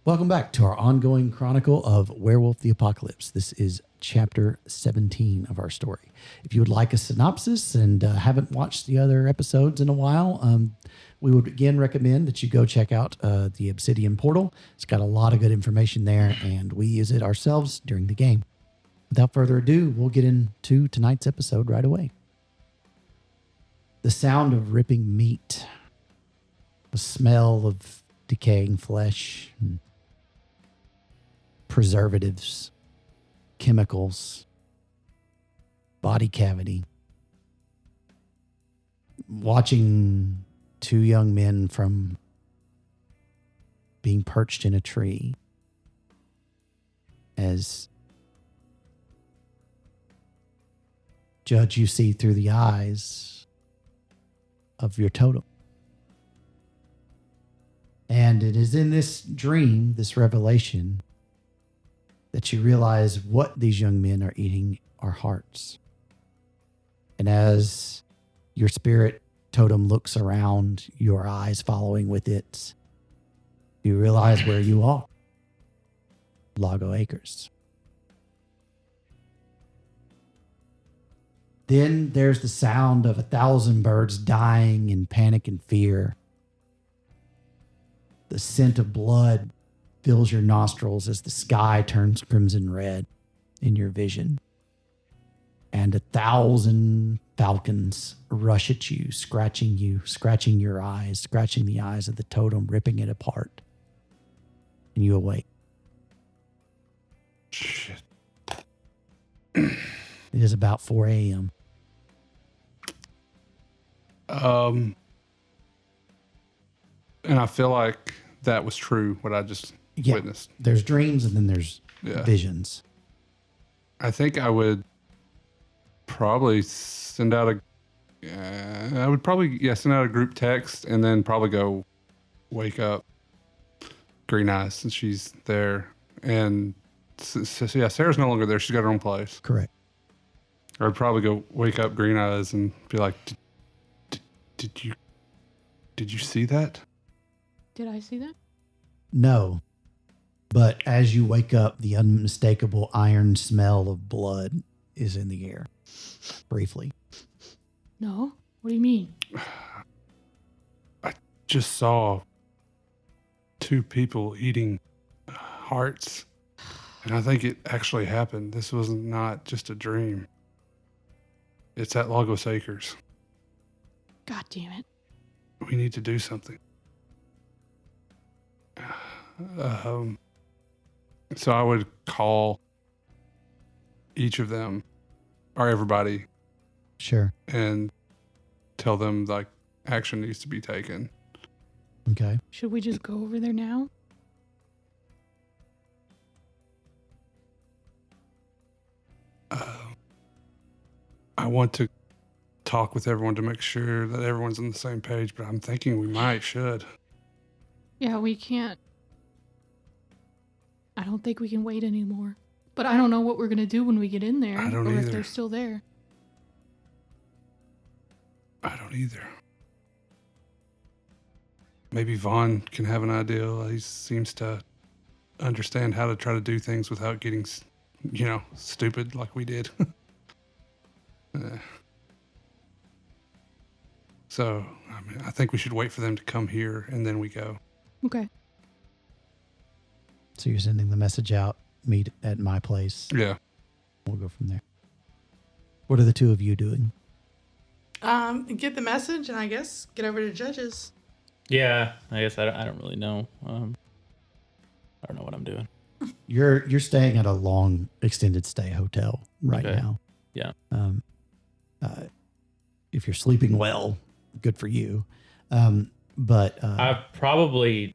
Welcome back to our ongoing chronicle of Werewolf the Apocalypse. This is chapter 17 of our story. If you would like a synopsis and haven't watched the other episodes in a while, we would again recommend that you go check out the Obsidian Portal. It's got a lot of good information there, and we use it ourselves during the game. Without further ado, we'll get into tonight's episode right away. The sound of ripping meat, the smell of decaying flesh, preservatives, chemicals, body cavity. Watching two young men from being perched in a tree as Judge, you see through the eyes of your totem. And it is in this dream, this revelation, that you realize what these young men are eating are hearts. And as your spirit totem looks around, your eyes following with it, you realize where you are. Lago Acres. Then there's the sound of 1,000 birds dying in panic and fear. The scent of blood fills your nostrils as the sky turns crimson red in your vision. And 1,000 falcons rush at you, scratching your eyes, scratching the eyes of the totem, ripping it apart. And you awake. Shit. It is about 4 a.m. And I feel like that was true, what I just witnessed. There's dreams and then there's visions. I think I would probably send out a group text and then probably go wake up Green Eyes since she's there. And Sarah's no longer there. She's got her own place. Correct. I'd probably go wake up Green Eyes and be like, did you see that? Did I see that? No. But as you wake up, the unmistakable iron smell of blood is in the air. Briefly. No? What do you mean? I just saw 2 people eating hearts. And I think it actually happened. This was not just a dream. It's at Lagos Acres. God damn it. We need to do something. So I would call each of them or everybody. Sure. And tell them like action needs to be taken. Okay. Should we just go over there now? I want to talk with everyone to make sure that everyone's on the same page, but I'm thinking we should. Yeah, we can't. I don't think we can wait anymore. But I don't know what we're going to do when we get in there. I don't or either. If they're still there. I don't either. Maybe Vaughn can have an idea. He seems to understand how to try to do things without getting, stupid like we did. So, I think we should wait for them to come here and then we go. Okay. So you're sending the message out, meet at my place. Yeah. We'll go from there. What are the two of you doing? Get the message and I guess get over to Judges. Yeah, I guess I don't really know. I don't know what I'm doing. You're staying at a long extended stay hotel right now. Yeah. If you're sleeping well, good for you. But I'm probably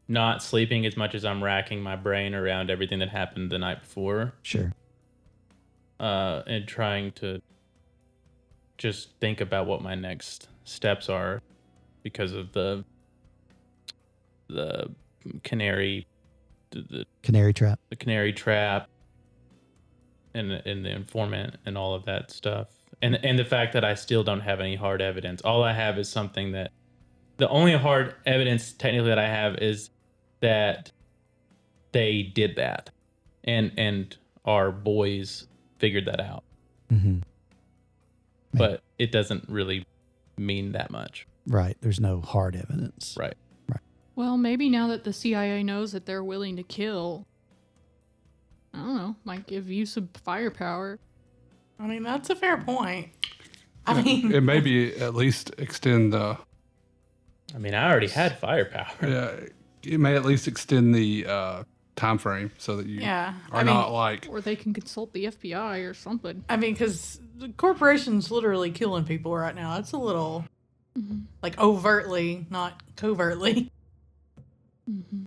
not sleeping as much as I'm racking my brain around everything that happened the night before. Sure. And trying to just think about what my next steps are because of the canary, the canary trap, and the informant and all of that stuff. And the fact that I still don't have any hard evidence. All I have is something that the only hard evidence technically that I have is that they did that, and our boys figured that out. Mm-hmm. But it doesn't really mean that much. Right. There's no hard evidence. Right. Well, maybe now that the CIA knows that they're willing to kill, I don't know, might give you some firepower. I mean, that's a fair point. I mean, it may be at least extend the. I mean, I already had firepower. Yeah, it may at least extend the time frame so that you yeah. are not like. Or they can consult the FBI or something. I mean, because the corporation's literally killing people right now. It's a little, like, overtly, not covertly. Mm-hmm.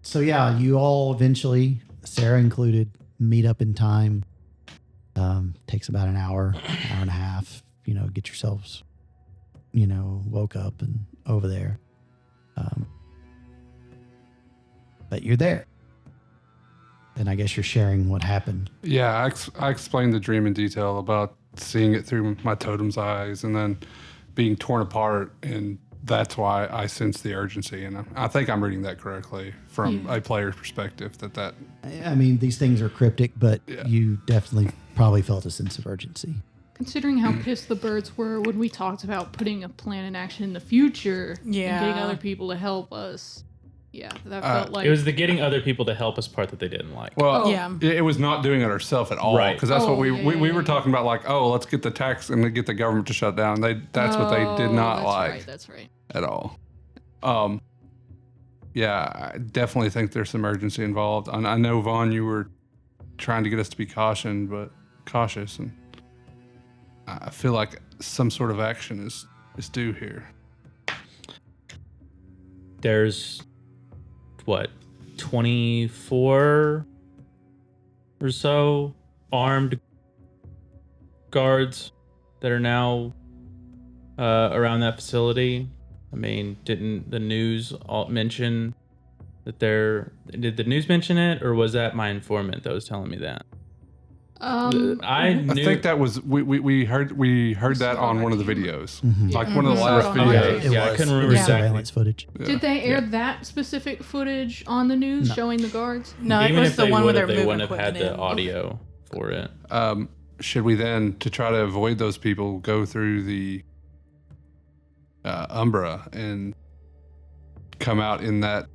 So yeah, you all eventually, Sarah included, meet up in time. Takes about an hour and a half, get yourselves, woke up and over there. But you're there. And I guess you're sharing what happened. Yeah, I explained the dream in detail about seeing it through my totem's eyes and then being torn apart, and that's why I sense the urgency. And I think I'm reading that correctly from a player's perspective. That I mean, these things are cryptic, but Yeah. you definitely probably felt a sense of urgency. Considering how pissed the birds were when we talked about putting a plan in action in the future and getting Yeah. other people to help us. Yeah, that felt like... It was the getting other people to help us part that they didn't like. well, Yeah. it was not doing it ourselves at all, Right. because that's what we were yeah. talking about. Like, oh, let's get the tax and get the government to shut down. That's what they did not like That's right. at all. Yeah, I definitely think there's some urgency involved. And I know, Vaughn, you were trying to get us to be cautious, and I feel like some sort of action is due here. There's, 24 or so armed guards that are now around that facility. I mean, didn't the news mention that did the news mention it, or was that my informant that was telling me that? I think that was we heard that on one of the videos, like one of the Mhm. last So- videos. Okay. Yeah, I couldn't remember It was exactly. surveillance footage. Did they air that specific footage on the news showing the guards? No, it Even was if the they one where would they're have, they moving wouldn't have had equipment the in. audio for it. Should we then, to try to avoid those people, go through the Umbra and come out in that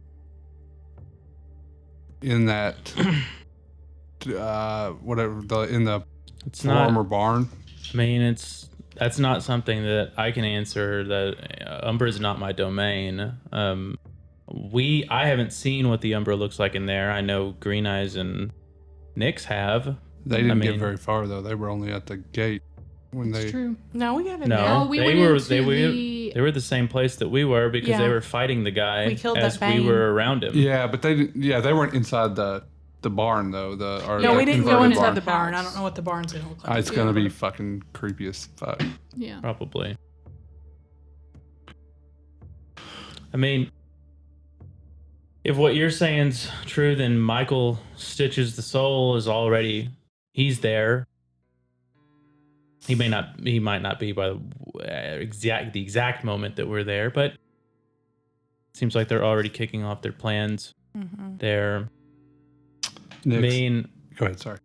whatever in the It's farm not. or barn? I mean, that's not something that I can answer. That Umbra is not my domain. I haven't seen what the Umbra looks like in there. I know Green Eyes and Nyx have. They didn't get mean- very far though. They were only at the gate when It's they. true. No, we got in No, there. Oh, we they went were into they were the same place that we were because they Yeah. were fighting the guy We killed as that we Bane. were around him. Yeah, but they didn't. Yeah, they weren't inside the barn though. No, we didn't go converted inside barn. the barn. I don't know what the barn's gonna look like. It's gonna be fucking creepy as fuck. Yeah. Probably. I mean, if what you're saying's true, then Michael Stitches the Soul is already he's there. He might not be by the exact moment that we're there, but it seems like they're already kicking off their plans. They're I Nyx, mean, go ahead. Sorry.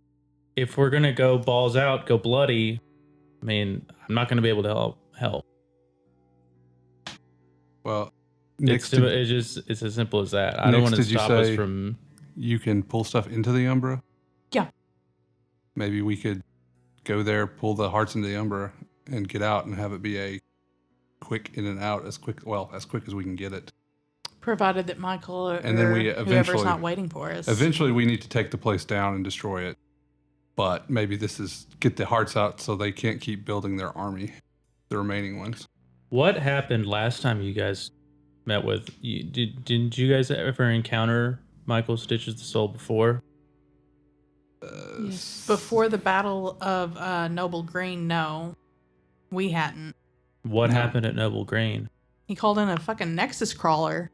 if we're gonna go balls out, go bloody, I mean, I'm not gonna be able to help. Well, It's as simple as that. I don't Nyx, want to did you stop us say- from. you can pull stuff into the Umbra. Yeah. Maybe we could go there, pull the hearts into the Umbra, and get out, and have it be a quick in and out as quick as we can get it. Provided that Michael or And then we whoever's eventually- not waiting for us. Eventually, we need to take the place down and destroy it. But maybe this is get the hearts out so they can't keep building their army, the remaining ones. What happened last time you guys met with? Didn't you guys ever encounter Michael Stitches the Soul before? Yes. Before the Battle of Noble Green, no. We hadn't. What No. happened at Noble Green? He called in a fucking Nexus crawler.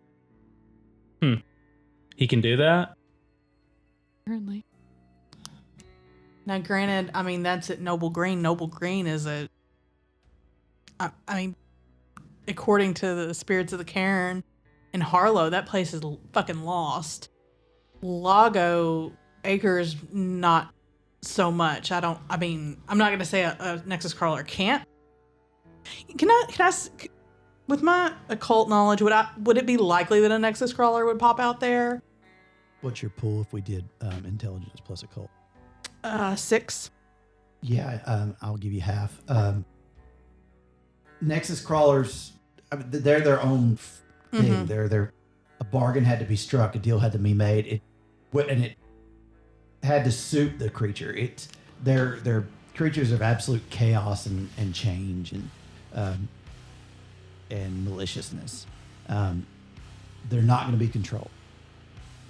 He can do that? Apparently. Now, granted, I mean, that's at Noble Green. Noble Green is I mean, according to the spirits of the Cairn in Harlow, that place is fucking lost. Lago Acres, not so much. I'm not going to say a Nexus crawler can't. Can I with my occult knowledge, would it be likely that a Nexus crawler would pop out there? What's your pool if we did intelligence plus occult? 6. Yeah, I'll give you half. Nexus crawlers, they're their own thing. Mhm. A bargain had to be struck, a deal had to be made. It had to suit the creature. They're creatures of absolute chaos and change and maliciousness. They're not going to be controlled.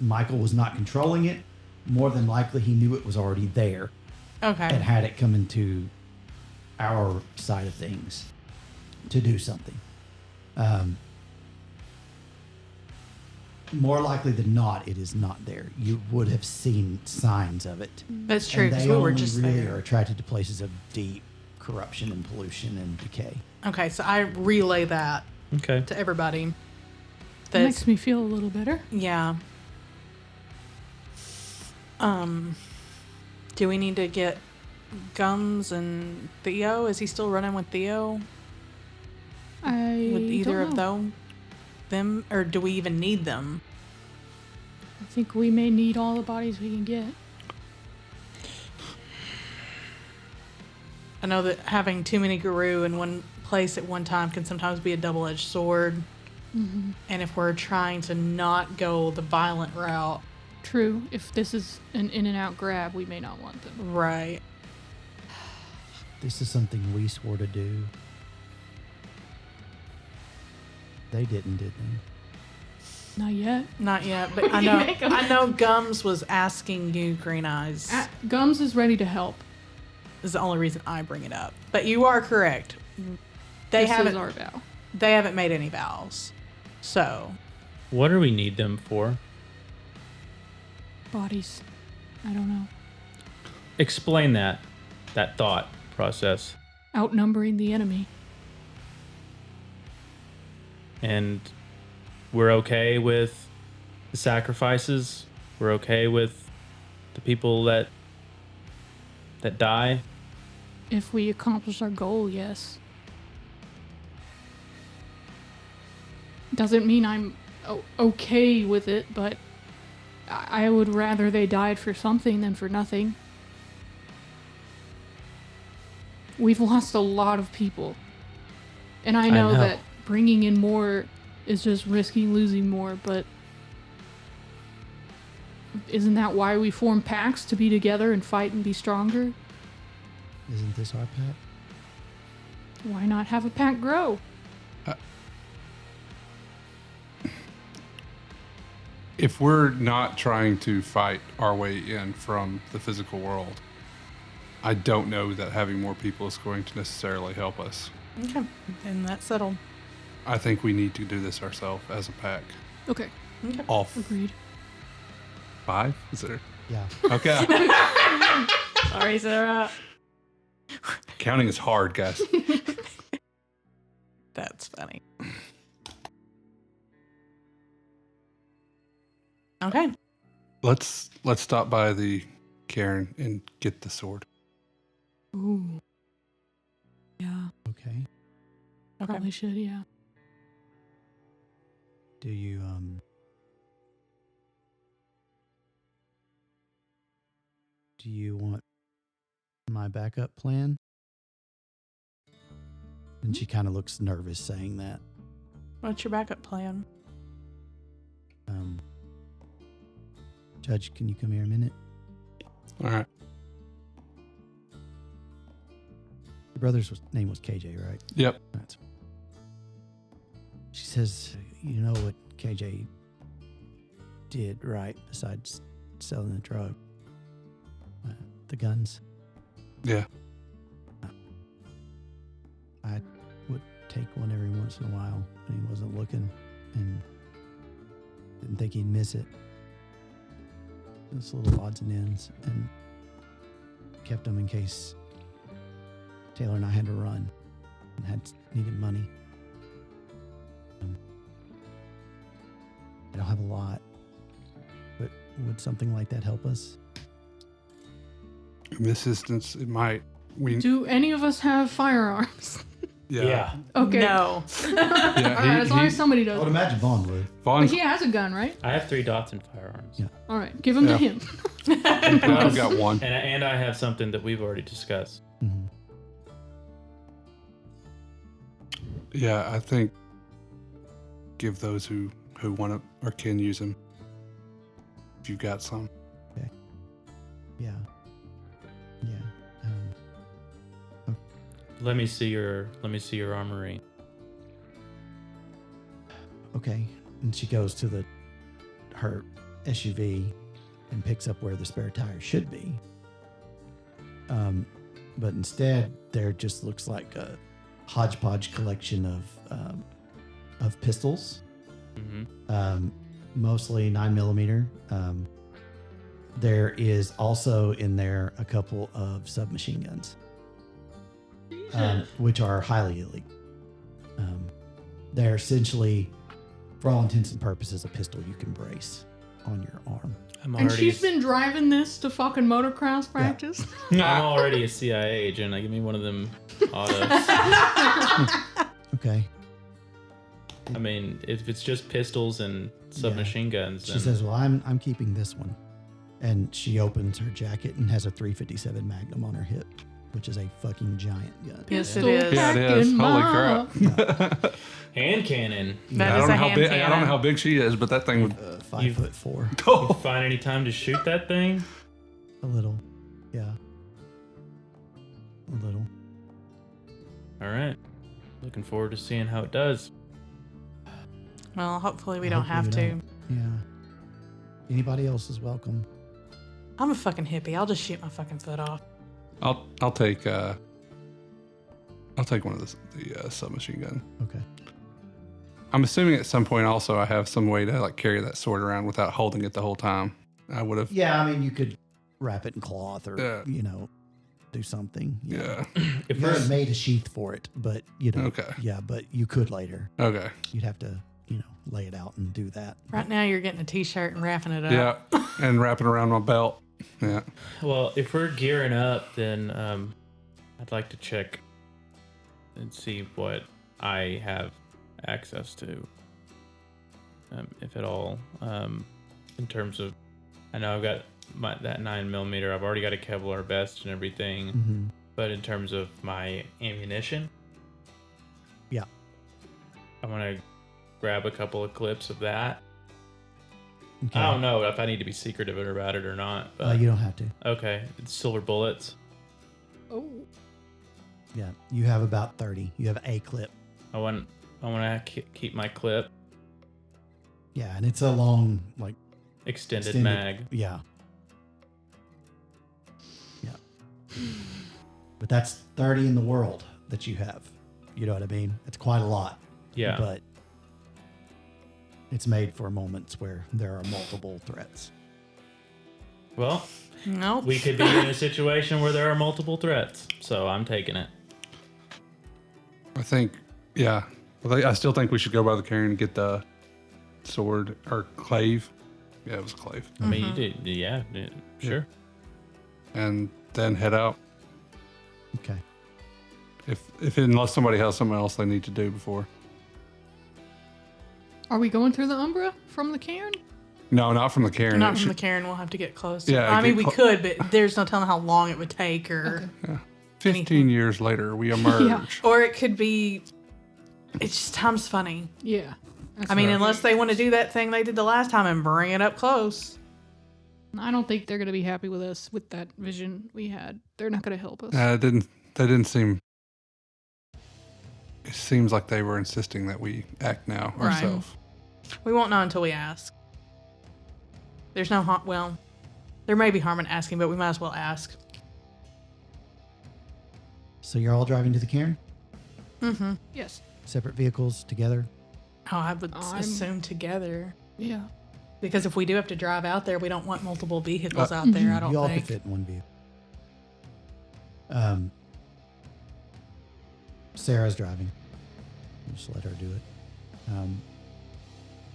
Michael was not controlling it. More than likely, he knew it was already there Okay. and had it come into our side of things to do something. More likely than not, it is not there. You would have seen signs of it. That's true, And because they we were only just really there. are attracted to places of deep corruption and pollution and decay. Okay, so I relay that Okay. to everybody. That That's, makes me feel a little better. yeah. Do we need to get Gums and Theo? Is he still running with Theo? With either of them? Or do we even need them? I think we may need all the bodies we can get. I know that having too many Guru in one place at one time can sometimes be a double-edged sword. Mm-hmm. And if we're trying to not go the violent route, True. If this is an in and out grab, we may not want them. right? This is something we swore to do. They didn't, did they? Not yet. Not yet, but I You know. make 'em- I know Gums was asking you, Green Eyes. Gums is ready to help. Is the only reason I bring it up. But you are correct. They This haven't. is our vow. They haven't made any vows. So What do we need them for? Bodies. I don't know. Explain that thought process. Outnumbering the enemy. And we're okay with the sacrifices. We're okay with the people that die. If we accomplish our goal, yes. Doesn't mean I'm okay with it, but I would rather they died for something than for nothing. We've lost a lot of people. And I know know. that bringing in more is just risking losing more, but isn't that why we form packs, to be together and fight and be stronger? Isn't this our pack? Why not have a pack grow? If we're not trying to fight our way in from the physical world, I don't know that having more people is going to necessarily help us. okay, and that's settled. I think we need to do this ourselves as a pack. Okay, Okay. All agreed. 5? Is there? Yeah. Okay. Sorry, Sarah. Counting is hard, guys. That's funny. Okay. Let's stop by the cairn and get the sword. Ooh. Yeah, Okay. Okay. probably should, yeah. Do you want my backup plan? And she kind of looks nervous saying that. What's your backup plan? Judge, can you come here a minute? All right. Your brother's name was KJ, right? Yep. That's. She says, you know what KJ did, right? Besides selling the drug, the guns. Yeah. I would take one every once in a while when he wasn't looking, and didn't think he'd miss it. Just little odds and ends, and kept them in case Taylor and I had to run and needed money. I don't have a lot, but would something like that help us? In this instance, it might. Do any of us have firearms? Yeah. Okay. No. All right, as long as somebody I does. would imagine Vaughn would. Vaughn, But he has a gun, right? I have 3 dots and firearms. Yeah. All right, give him to Yeah. him. I've got one. And I have something that we've already discussed. Mhm. Yeah, I think give those who want to or can use them. If you've got some. Yeah. Yeah. Let me see your armory. Okay. And she goes to her SUV and picks up where the spare tire should be. But instead, there just looks like a hodgepodge collection of pistols, Mm-hmm. mostly 9mm. There is also in there a couple of submachine guns, which are highly elite. They're essentially, for all intents and purposes, a pistol you can brace on your arm. And she's been driving this to fucking motocross practice. I'm already a CIA agent. Give me one of them autos. Okay. I mean, if it's just pistols and submachine guns, She then says, "Well, I'm keeping this one," and she opens her jacket and has a .357 Magnum on her hip, which is a fucking giant gun. Yes, it is. Yeah, it is. Packing Holy ma. crap. hand cannon. That I is don't a know how hand big. I don't know cannon. how big she is, but that thing would. 5'4", You find any time to shoot that thing? a little, yeah, a little. All right. Looking forward to seeing how it does. Well, hopefully we don't have Hopefully to. we don't. Yeah. Anybody else is welcome. I'm a fucking hippie. I'll just shoot my fucking foot off. I'll take one of the submachine gun. Okay. I'm assuming at some point also I have some way to like carry that sword around without holding it the whole time. I would have. Yeah, I mean, you could wrap it in cloth or Yeah. Do something. Yeah. If You we're haven't made a sheath for it, but Okay. Yeah, but you could later. Okay. You'd have to, lay it out and do that. Right now, you're getting a t-shirt and wrapping it up. Yeah. And wrapping around my belt. Yeah. well, if we're gearing up, then I'd like to check and see what I have access to, if at all. In terms of, I know I've got that 9mm. I've already got a Kevlar vest and everything. Mm-hmm. But in terms of my ammunition, Yeah. I want to grab a couple of clips of that. Okay. I don't know if I need to be secretive about it or not. But You don't have to. okay, it's silver bullets. Oh. Yeah, you have about 30. You have a clip. I want to keep my clip Yeah, and it's a long, extended mag. Yeah. Yeah. But that's 30 in the world that you have. You know what I mean? It's quite a lot. Yeah. But it's made for moments where there are multiple threats. Well, Nope. we could be in a situation where there are multiple threats, so I'm taking it. I think. Yeah. I still think we should go by the cairn and get the sword or clave. Yeah, it was a clave. I mean, you did, yeah, sure. And then head out. Okay. Unless somebody has something else they need to do before. Are we going through the Umbra from the cairn? No, not from the cairn. Not It from the should- cairn. We'll have to get close. Yeah, I mean, get we could, but there's no telling how long it would take, or 15 years later, we emerge. or it could be. It's just time's funny. Yeah. That's I mean, right. unless they want to do that thing they did the last time and bring it up close. I don't think they're going to be happy with us with that vision we had. They're not going to help us. They didn't seem. It seems like they were insisting that we act now Right. ourselves. We won't know until we ask. There's no harm. Well, there may be harm in asking, but we might as well ask. So you're all driving to the cairn? Mm-hmm. Yes. Separate vehicles together? Oh, I would I'm- assume together. Yeah. Because if we do have to drive out there, we don't want multiple vehicles out there, I don't You all could think. fit in one vehicle. Sarah's driving. Just let her do it.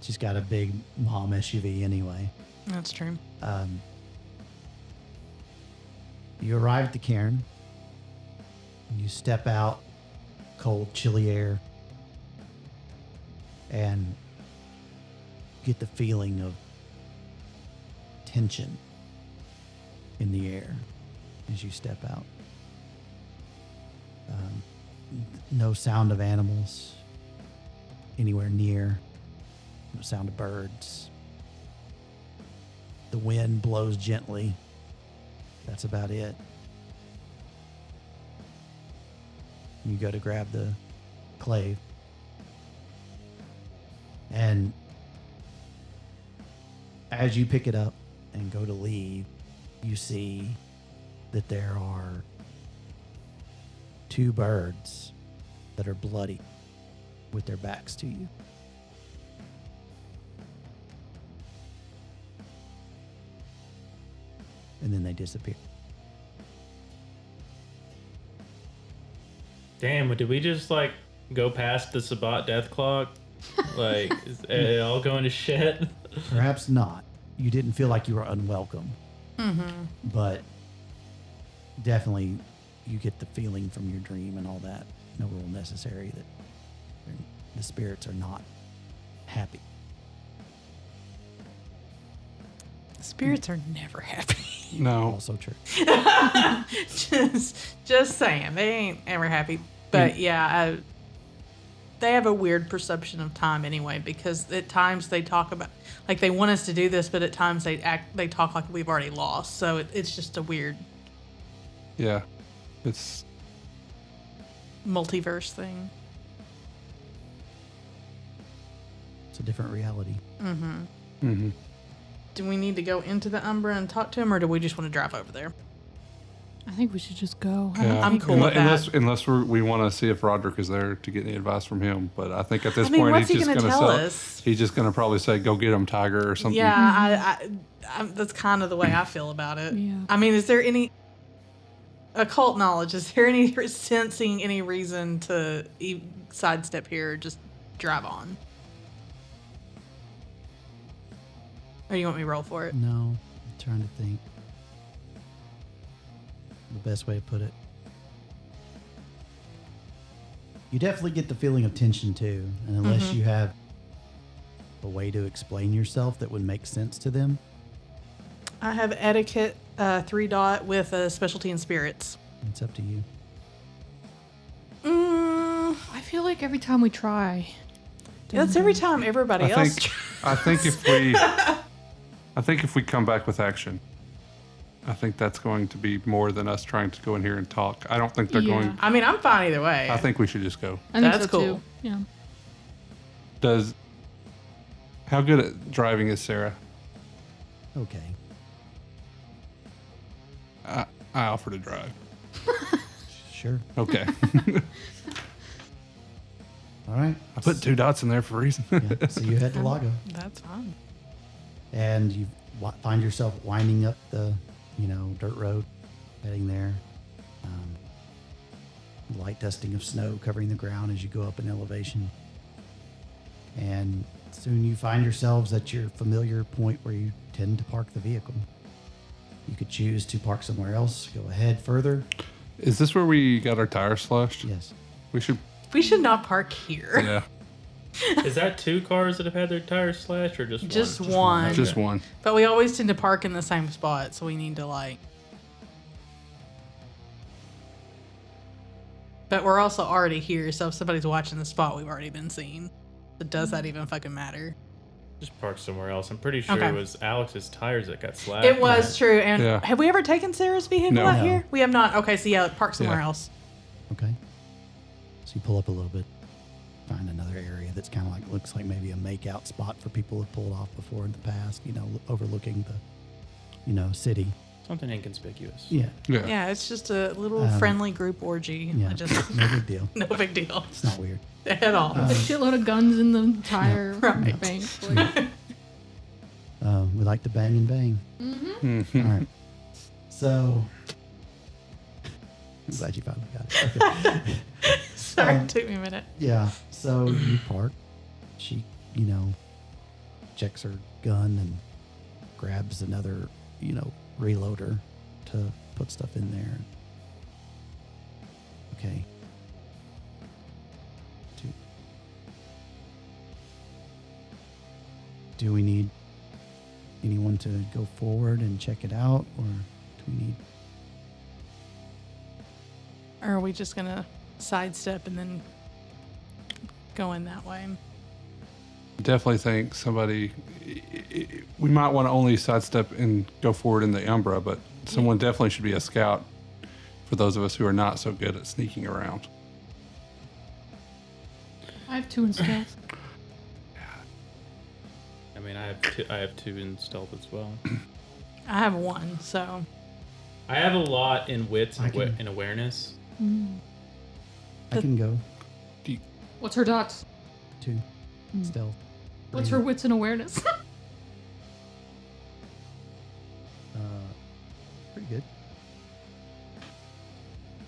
She's got a big mom SUV anyway. That's true. You arrive at the cairn. You step out, cold, chilly air, and get the feeling of tension in the air as you step out. No sound of animals anywhere near. No sound of birds. The wind blows gently. That's about it. You go to grab the clave. And as you pick it up and go to leave, you see that there are 2 birds that are bloody with their backs to you. And then they disappear. Damn, did we just like go past the Sabbat death clock? Like, is it all going to shit? Perhaps not. You didn't feel like you were unwelcome. But definitely you get the feeling from your dream and all that. No real necessary that the spirits are not happy. Spirits are never happy. No. Also true. just saying, they ain't ever happy. But yeah, they have a weird perception of time anyway, because at times they talk about, like, they want us to do this, but at times they talk like we've already lost. So it's just a weird Yeah. It's multiverse thing. It's a different reality. Do we need to go into the Umbra and talk to him, or do we just want to drive over there? I think we should just go. yeah. I'm cool with that. Unless we want to see if Roderick is there to get any advice from him. But I think at this I mean, point what's he's he just gonna going to tell say us? he's just going to probably say, "Go get him, Tiger," or something. Yeah, that's kind of the way I feel about it. Yeah. I mean, is there any occult knowledge? Is there any sensing any reason to sidestep here or just drive on? Or you want me to roll for it? No, I'm trying to think. The best way to put it. You definitely get the feeling of tension too, and unless you have a way to explain yourself that would make sense to them, I have etiquette 3 dot with a specialty in spirits. it's up to you. I feel like every time we try. That's every time everybody else. I think if we come back with action, I think that's going to be more than us trying to go in here and talk. I don't think they're Yeah. going. I mean, I'm fine either way. I think we should just go. I think That's so cool. too. Yeah. How good at driving is Sarah? Okay. I offer to drive. Sure. Okay. All right. I put 2 dots in there for a reason. Yeah, so you head to Lago, That's fine. and you find yourself winding up the, dirt road, heading there. Light dusting of snow covering the ground as you go up in elevation, and soon you find yourselves at your familiar point where you tend to park the vehicle. You could choose to park somewhere else, go ahead further. Is this where we got our tires slashed? Yes. We should. We should not park here. Yeah. Is that 2 cars that have had their tires slashed, or just one? Just one. Just one. But we always tend to park in the same spot, so we need to But we're also already here, so if somebody's watching the spot, we've already been seen. So does that even fucking matter? Just park somewhere else. I'm pretty sure Okay. it was Alex's tires that got slashed. It was true. And Yeah. have we ever taken Sarah's vehicle No. out No. here? We have not. Okay, so yeah, park somewhere Yeah. else. Okay. So you pull up a little bit, find another area that's kind of looks like maybe a make-out spot for people who have pulled off before in the past, overlooking the, city. Something inconspicuous. Yeah. Yeah. Yeah, it's just a little friendly group orgy. Yeah. I just No big deal. no big deal It's not weird. at all. A shitload of guns in the tire right. bank. Like, We like to bang and bang. Mhm. All right. So, I'm glad you finally got it. Okay. Sorry, it took me a minute. Yeah. So you park. She, checks her gun and grabs another, reloader to put stuff in there. Okay. Do we need anyone to go forward and check it out, or do we need... Or are we just going to sidestep and then go in that way? Definitely think we might want to only sidestep and go forward in the Umbra, but someone definitely should be a scout for those of us who are not so good at sneaking around. I have 2 in stealth. I mean, I have 2 in stealth as well. I have 1, so. I have a lot in wits and, I can- and awareness. I can go. What's her dots? 2. Stealth. What's her wits and awareness? Pretty good.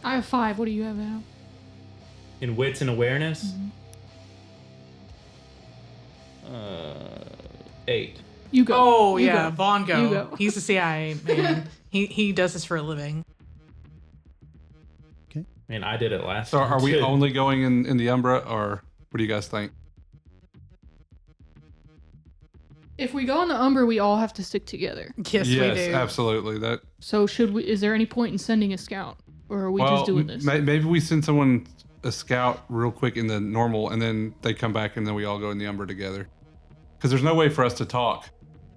I have 5. What do you have now? In wits and awareness? 8. You go. Oh, You yeah. go. Vaughn You go. go. He's a CIA man. He does this for a living. I mean, I did it last So time. are we too. only going in the Umbra, or what do you guys think? If we go on the Umbra, we all have to stick together. Yes, we do. Absolutely. That So is there any point in sending a scout? Or are we just doing this? Maybe we send someone a scout real quick in the normal, and then they come back, and then we all go in the Umbra together. Because there's no way for us to talk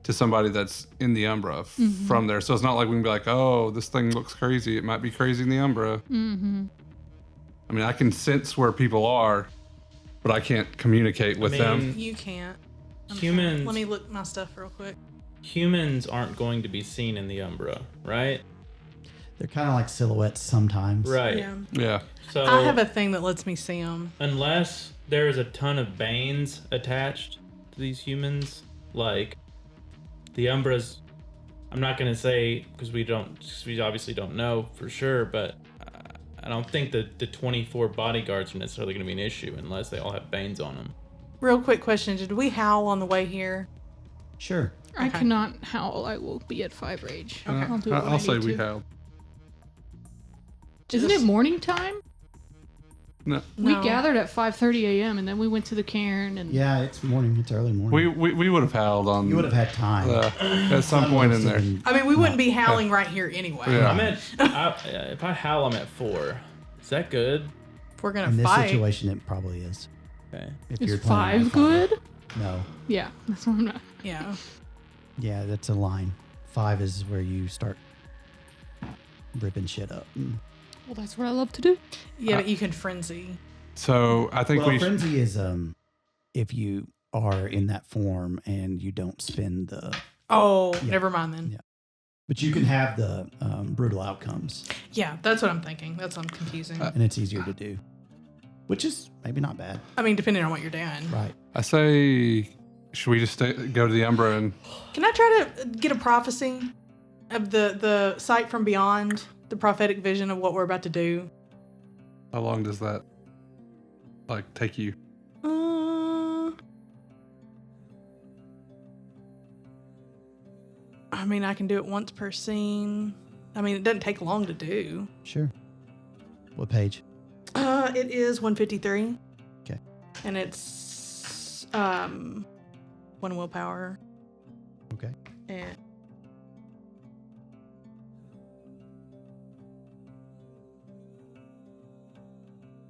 to somebody that's in the Umbra from there. So it's not like we can be like, oh, this thing looks crazy. It might be crazy in the Umbra. Mm-hmm. I mean, I can sense where people are, but I can't communicate with them. You can't. Humans. Let me look my stuff real quick. Humans aren't going to be seen in the Umbra, right? They're kind of like silhouettes sometimes. Right. Yeah. Yeah. So I have a thing that lets me see them. unless there's a ton of banes attached to these humans, like the Umbras, I'm not going to say because we obviously don't know for sure, but I don't think that the 24 bodyguards are necessarily going to be an issue unless they all have banes on them. Real quick question. Did we howl on the way here? Sure. I Okay. cannot howl. I will be at 5 rage. I'll do it when I I'll say need we to. have. Isn't it morning time? No. We No. gathered at 5:30 a.m. and then we went to the cairn and Yeah, it's morning. It's early morning. We would have howled on. You would have had time. At some point in there. I mean, we wouldn't be howling right here anyway. Yeah. I'm at, if I howl, I'm at 4. Is that good? If we're going In to this fight. situation, it probably is. Okay. If is playing 5 good? No. Yeah, that's what I'm not. Yeah. Yeah, that's a line. 5 is where you start ripping shit up. Well, that's what I love to do. Yeah, but you can frenzy. So I think Well, frenzy is if you are in that form and you don't spend the... Oh, Yeah. never mind then. Yeah. But you can have the brutal outcomes, Yeah, that's what I'm thinking. That's what I'm confusing. and it's easier to do. Which is maybe not bad. I mean, depending on what you're doing. Right. I say, should we just go to the Umbra and Can I try to get a prophecy of the sight from beyond, the prophetic vision of what we're about to do? how long does that take you? I mean, I can do it once per scene. I mean, it doesn't take long to do. Sure. What page? It is 153. Okay. And it's 1 willpower. Okay. And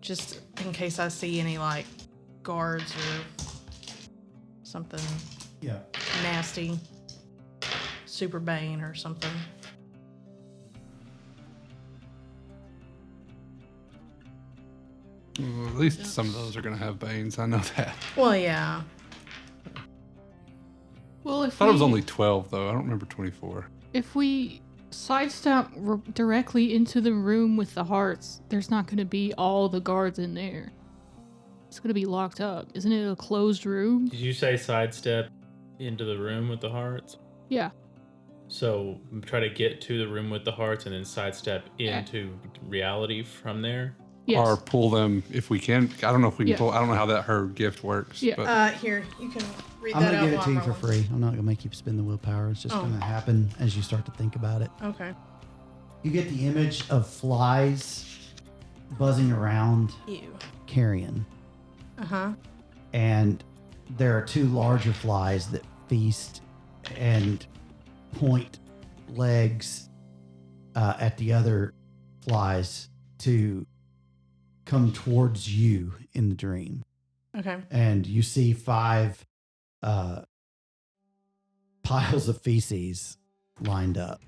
just in case I see any guards or something Yeah. nasty, super bane or something. Well, at least some of those are going to have banes. I know that. Well, yeah. Well, I thought it was only 12, though. I don't remember 24. if we sidestep directly into the room with the hearts, there's not going to be all the guards in there. It's going to be locked up. Isn't it a closed room? Did you say sidestep into the room with the hearts? Yeah. So try to get to the room with the hearts and then sidestep into reality from there? Yes. or pull them if we can. I don't know if we can Yeah. pull. I don't know how her gift works. Yeah. But Here, you can read I'm that going out to give it while to you I'm for rolling. free. I'm not going to make you spend the willpower. It's just Oh. going to happen as you start to think about it. Okay. You get the image of flies buzzing around Ew. carrion. Uh-huh. And there are two larger flies that feast and point legs at the other flies to come towards you in the dream. Okay. And you see 5 piles of feces lined up,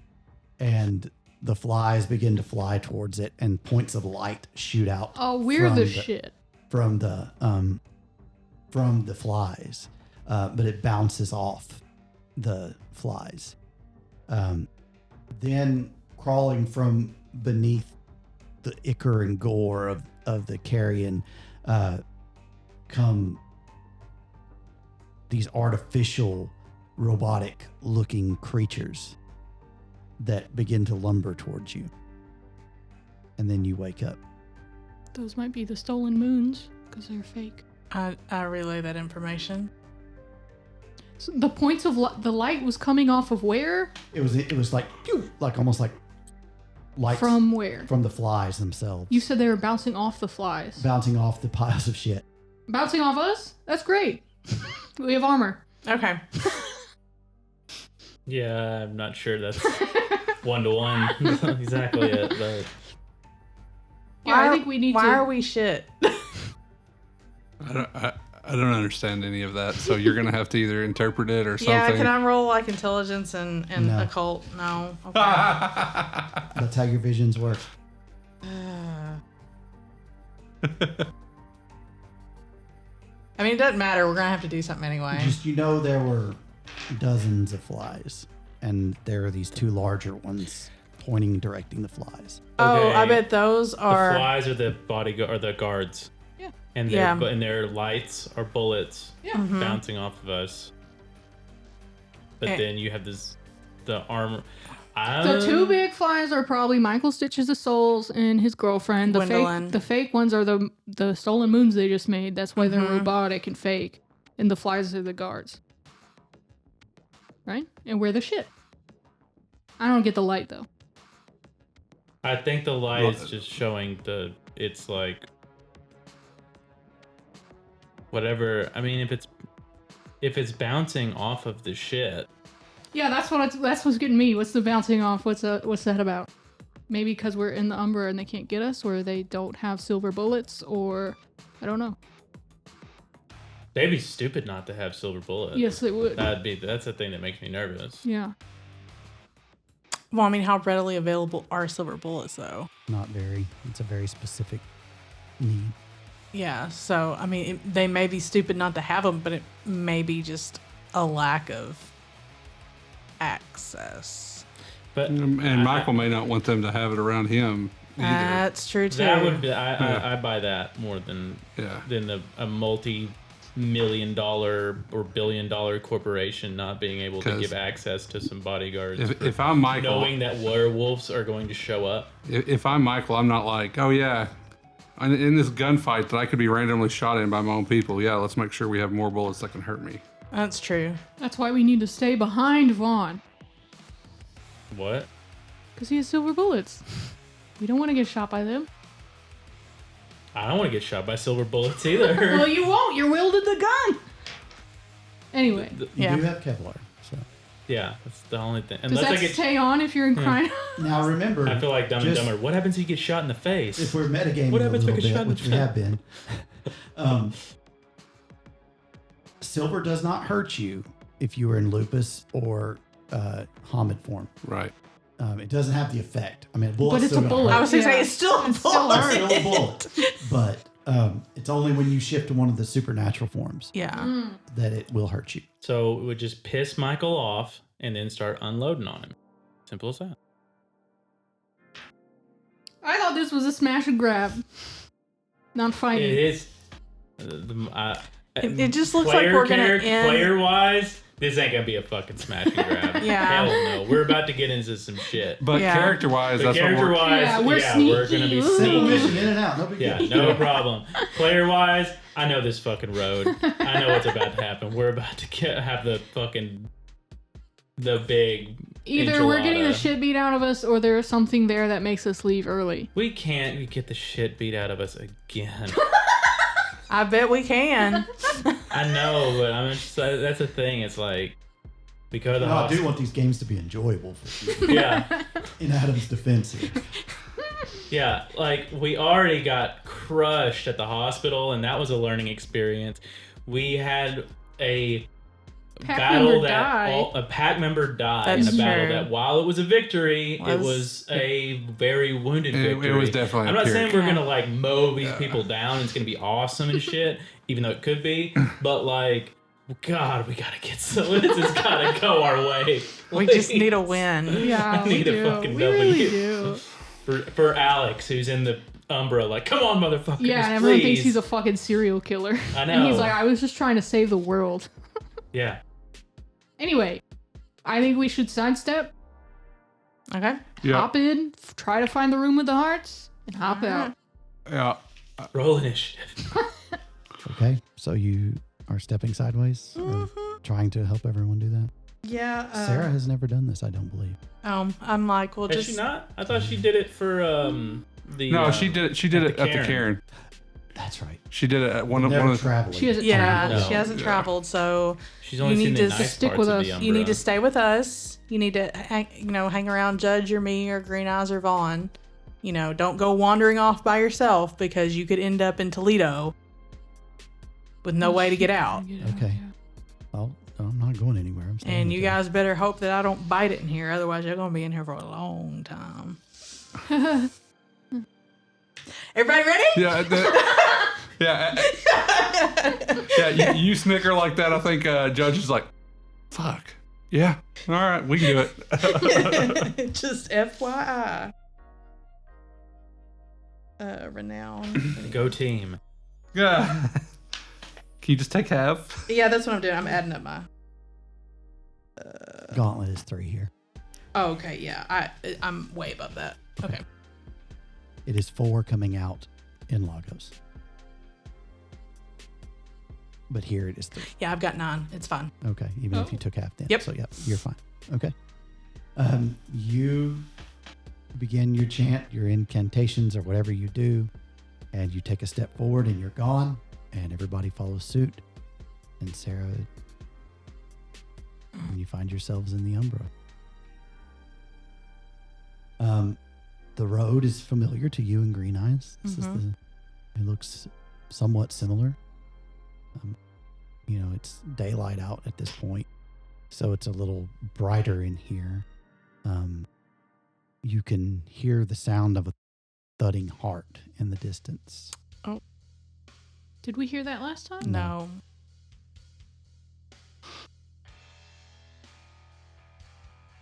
and the flies begin to fly towards it, and points of light shoot out. Oh, we're from the shit. from the flies, but it bounces off the flies. Then crawling from beneath the ichor and gore of the carrion come these artificial robotic looking creatures that begin to lumber towards you. And then you wake up. Those might be the stolen moons because they're fake. I relay that information. So the points of the light was coming off of where? It was like pew, like almost like lights From where? from the flies themselves. You said they were bouncing off the flies. Bouncing off the piles of shit. Bouncing off us? That's great. We have armor. Okay. Yeah, I'm not sure that's 1-to-1 exactly it, but Yeah, I think we need Why to. are we shit? I don't understand any of that. So you're gonna have to either interpret it or something. Yeah, can I roll like intelligence and No. occult? No. Okay. That's how your visions work. I mean, it doesn't matter. We're gonna have to do something anyway. Just there were dozens of flies, and there are these 2 larger ones pointing and directing the flies. Oh, I Okay. bet those the are. flies are the bodyguard or the guards. Yeah. And Yeah. their lights are bullets Mhm. bouncing off of us. But Eh. then you have the armor. The 2 big flies are probably Michael Stitches of Souls and his girlfriend. Gwendolyn. The fake ones are the stolen moons they just made. That's why they're Mhm. robotic and fake. And the flies are the guards. Right? And we're the shit. I don't get the light though. I think the light Well, is just showing it's like whatever. I mean, if it's bouncing off of the shit, Yeah, that's what's getting me. What's the bouncing off? What's that about? Maybe because we're in the Umbra and they can't get us, or they don't have silver bullets, or I don't know. they'd be stupid not to have silver bullets. Yes, they would. That's the thing that makes me nervous. Yeah. Well, I mean, how readily available are silver bullets, though? Not very. It's a very specific need. Yeah. So, I mean, they may be stupid not to have them, but it may be just a lack of access. But and Michael may not want them to have it around him either. That's true too. that would be Yeah. I buy that more than Yeah. a multi-million-dollar or billion-dollar corporation not being able to 'Cause give access to some bodyguards. If I'm Michael, Knowing that werewolves are going to show up. if I'm Michael, I'm not like, oh yeah, in this gunfight that I could be randomly shot in by my own people. Yeah, let's make sure we have more bullets that can hurt me. That's true. That's why we need to stay behind Vaughn. What? Because he has silver bullets. We don't want to get shot by them. I don't want to get shot by silver bullets either. Well, you won't. You're wielded the gun. Anyway, You Yeah. do have Kevlar. So Yeah, that's the only thing. does Unless I that get, stay on if you're in crime? now remember, I feel like Dumb and just- Dumber. What happens if you get shot in the face? if we're metagaming What a happens if little we get shot bit, in which the we face? have been, silver does not hurt you if you are in lupus or Hamid form. Right. It doesn't have the effect. I mean, a bullet's But it's still a gonna bullet. I hurt. was gonna say Yeah. it's still a It's still bullet. hurt. It's still a bullet. But it's only when you shift to one of the supernatural forms Yeah. that it will hurt you. So it would just piss Michael off and then start unloading on him. Simple as that. I thought this was a smash and grab. Not fighting. It is. It just looks like we're gonna end. Player wise, This ain't gonna be a fucking smash and grab. Yeah. Hell no. We're about to get into some shit. But Yeah. character-wise, But that's what we're... character-wise, Yeah, we're we're gonna be sneaky. Simple mission, sneaky. in and out. No big Yeah, deal. no problem. Player-wise, I know this fucking road. I know what's about to happen. We're about to have the big Either we're getting the enchilada. shit beat out of us, or there's something there that makes us leave early. We can't get the shit beat out of us again. I bet we can. I know, but I'm just, that's the thing. It's like, we go to the No, I do hospital. want these games to be enjoyable for you. Yeah. In Adam's defense here. Yeah, like we already got crushed at the hospital, and that was a learning experience. We had a Pack battle member that died. a pack member died That's in a battle true. that, while it was a victory, it Was- was a very wounded It victory. was definitely I'm a not saying we're Yeah. gonna like mow these people down. It's gonna be awesome and shit, even though it could be. But like, God, we gotta get so this has gotta go our way. We just need a win. Yeah, I we need a do. fucking We W. really do. for Alex, who's in the Umbra, like, come on, motherfuckers, Yeah, and everyone thinks please. he's a fucking serial killer. I And he's know. like, I was just trying to save the world. Yeah. Anyway, I think we should sidestep, Okay. Yeah. hop in, try to find the room with the hearts, and hop out. Yeah. Roll initiative. Okay, so you are stepping sideways, or Mm-hmm. trying to help everyone do that. Yeah. Sarah has never done this, I don't believe. I'm like, well, Has just she not? I thought she did it for the. No, she did it. She did it at the Cairn. That's right. She did it at one of Never the. traveling. She hasn't yeah, traveled. No. she hasn't Yeah. traveled, so She's only You seen need the to nice stick parts with of us. the Umbra. you need to stay with us. You need to, hang around Judge or me or Green Eyes or Vaughn. Don't go wandering off by yourself because you could end up in Toledo with no way to get out. Okay. Well, I'm not going anywhere. I'm staying And with you guys better hope that I don't bite it in here. Otherwise, you're going to be in here for a long time. Everybody ready? Yeah. Yeah. Yeah. You snicker like that. I think Judge is like, fuck. Yeah. All right. We can do it. Just FYI. Renown. Go team. Yeah. Can you just take half? Yeah, that's what I'm doing. I'm adding up my. Gauntlet is 3 here. Oh, okay. Yeah, I'm way above that. Okay. It is 4 coming out in Lagos. But here it is 3. Yeah, I've got 9. It's fine. Okay, even if Oh. you took half then. Yep. So, yeah, you're fine. Okay. You begin your chant, your incantations, or whatever you do, and you take a step forward and you're gone, and everybody follows suit. And Sarah, and you find yourselves in the Umbra. The road is familiar to you and Green Eyes. This is it looks somewhat similar. It's daylight out at this point, so it's a little brighter in here. You can hear the sound of a thudding heart in the distance. Did we hear that last time? No.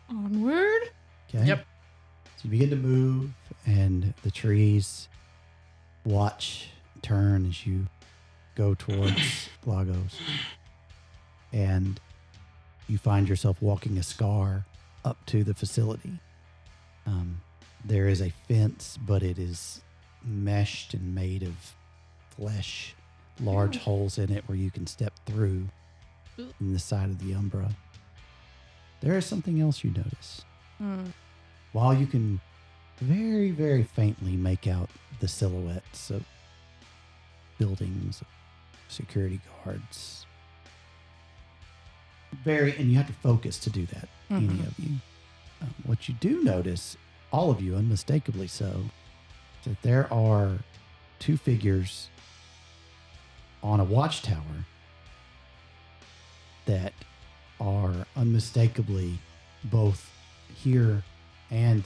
Onward. Okay. Yep. So you begin to move, and the trees watch, turn as you go towards Lagos. And you find yourself walking a scar up to the facility. There is a fence, but it is meshed and made of flesh, large holes in it where you can step through in the side of the Umbra. There is something else you notice. While you can very, very faintly make out the silhouettes of buildings, security guards, and you have to focus to do that, any of you. What you do notice, all of you unmistakably so, is that there are 2 figures on a watchtower that are unmistakably both here and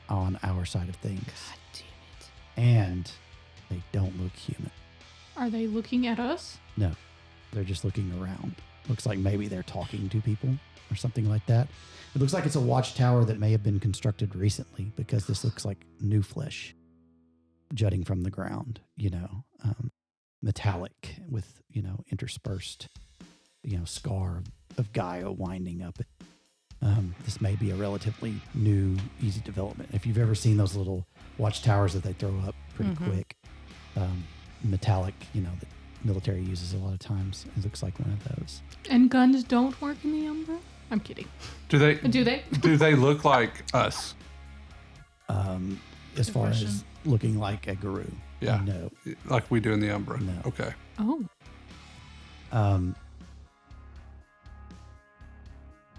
on our side of things. God damn it. And they don't look human. Are they looking at us? No, they're just looking around. Looks like maybe they're talking to people or something like that. It looks like it's a watchtower that may have been constructed recently, because this looks like new flesh jutting from the ground, metallic with, interspersed, scar of Gaia winding up. This may be a relatively new, easy development. If you've ever seen those little watchtowers that they throw up pretty quick, metallic, that military uses a lot of times. It looks like one of those. And guns don't work in the Umbra? I'm kidding. Do they? Do they? Do they look like us? As far as looking like a guru. Yeah. No. Like we do in the Umbra. No. Okay. Oh.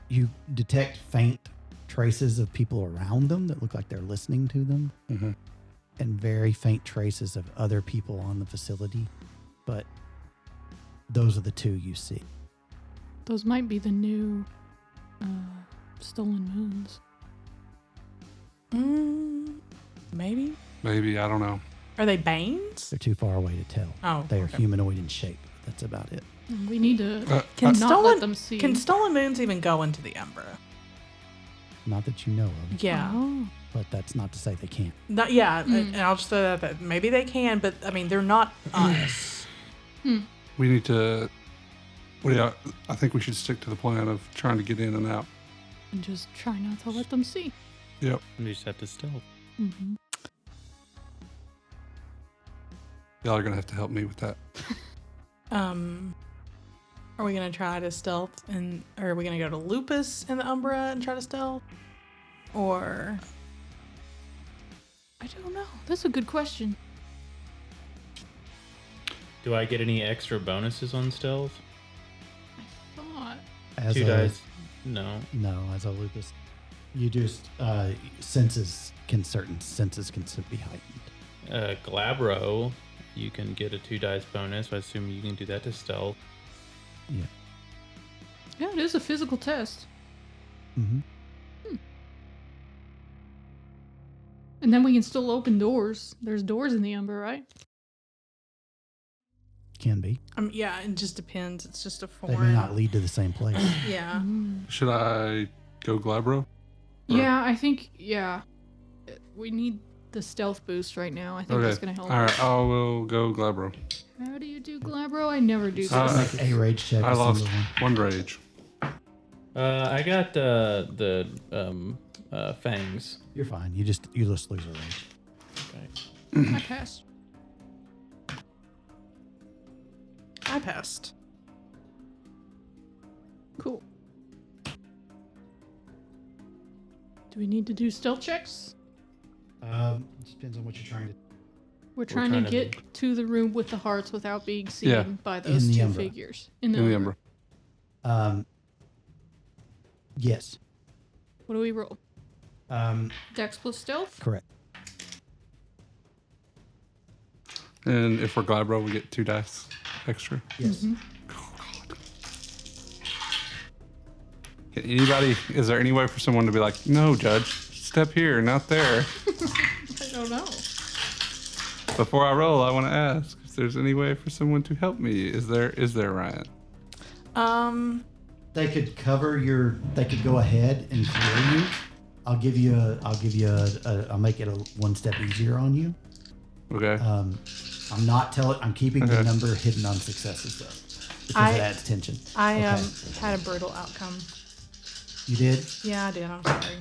You detect faint traces of people around them that look like they're listening to them, and very faint traces of other people on the facility. But those are the two you see. Those might be the new stolen moons. Maybe. Maybe, I don't know. Are they Banes? They're too far away to tell. Oh, they are okay. humanoid in shape. That's about it. We need to Can not let them see. Can stolen moons even go into the Umbra? Not that you know of, Yeah. Oh. but that's not to say they can't. And I'll just throw that. Maybe they can, but I mean, they're not us. We need to. Well, yeah, I think we should stick to the plan of trying to get in and out. And just try not to let them see. Yep. You just have to stealth. Mm-hmm. Y'all are going to have to help me with that. Are we gonna try to stealth, or are we gonna go to Lupus in the Umbra and try to stealth, or? I don't know. That's a good question. Do I get any extra bonuses on stealth? I thought. As 2 a- dice? No. No, as a lupus, you just certain senses can be heightened. Glabro, you can get a 2 dice bonus. I assume you can do that to stealth. Yeah. Yeah, it is a physical test. Mm-hmm. And then we can still open doors. There's doors in the Umbra, right? Can be. Yeah, it just depends. It's just a They foreign. may not lead to the same place. Yeah. Should I go Glabro? Yeah, I think, we need the stealth boost right now. I think that's going to help. All right, I will go Glabro. How do you do Glabro? I never do Make this. a rage check. I a lost single one. 1 rage. I got the fangs. You're fine. You just lose a rage. Okay. I passed. I passed. Cool. Do we need to do stealth checks? It depends on what you're trying to. We're trying trying to to- get to the room with the hearts without being seen Yeah. by those In the two Umbra. figures. In the In the Umbra. Umbra. Yes. What do we roll? Dex plus stealth? Correct. And if we're Glabro, we get 2 dice extra. Yes. Can anybody, is there any way for someone to be like, no, Judge, step here, not there? I don't know. Before I roll, I want to ask if there's any way for someone to help me. Is there, Ryan? They could cover your. They could go ahead and clear you. I'll give you I'll make it a 1 step easier on you. Okay. I'm not telling. I'm keeping the number hidden on successes though, because it adds tension. I Okay. had a brutal outcome. You did. Yeah, I did. I'm sorry.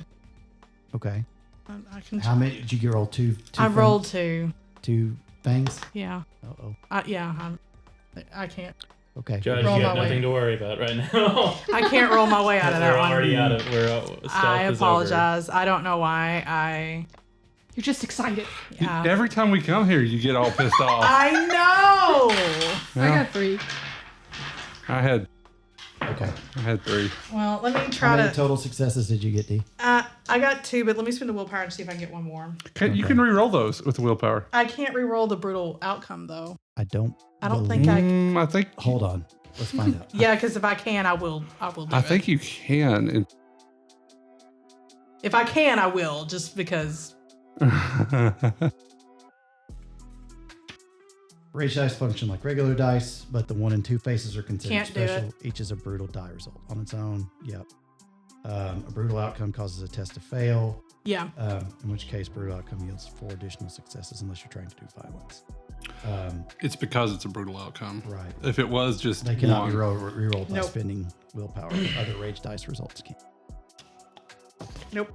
Okay. I can. How many did you roll? Two. I rolled 2. 2 things. Yeah. Oh. I can't. Okay. Judge, Roll you got my way. nothing to worry about right now. I can't roll my way out of that We're one. already out of. Stealth I is over. apologize. I don't know why. You're just excited. Yeah. Every time we come here, you get all pissed off. I know. I got 3. I had Okay. 3. Well, let me How try many to. total successes did you get, D? I got 2, but let me spend the willpower to see if I can get one more. You can re-roll those with the willpower. I can't re-roll the brutal outcome though. I don't. I don't believe- think I think. Hold on. Let's find out. Yeah, because if I can, I will. I will do I it. think you can. If I can, I will. Just because. Rage dice function like regular dice, but the 1 and 2 faces are considered Can't do special. Each is a brutal die result on its own. Yep. A brutal outcome causes a test to fail. Yeah. In which case, brutal outcome yields 4 additional successes unless you're trying to do violence. It's because it's a brutal outcome. Right. If it was just They cannot one, be rerolled by Nope. spending willpower. Other rage dice results can. Nope.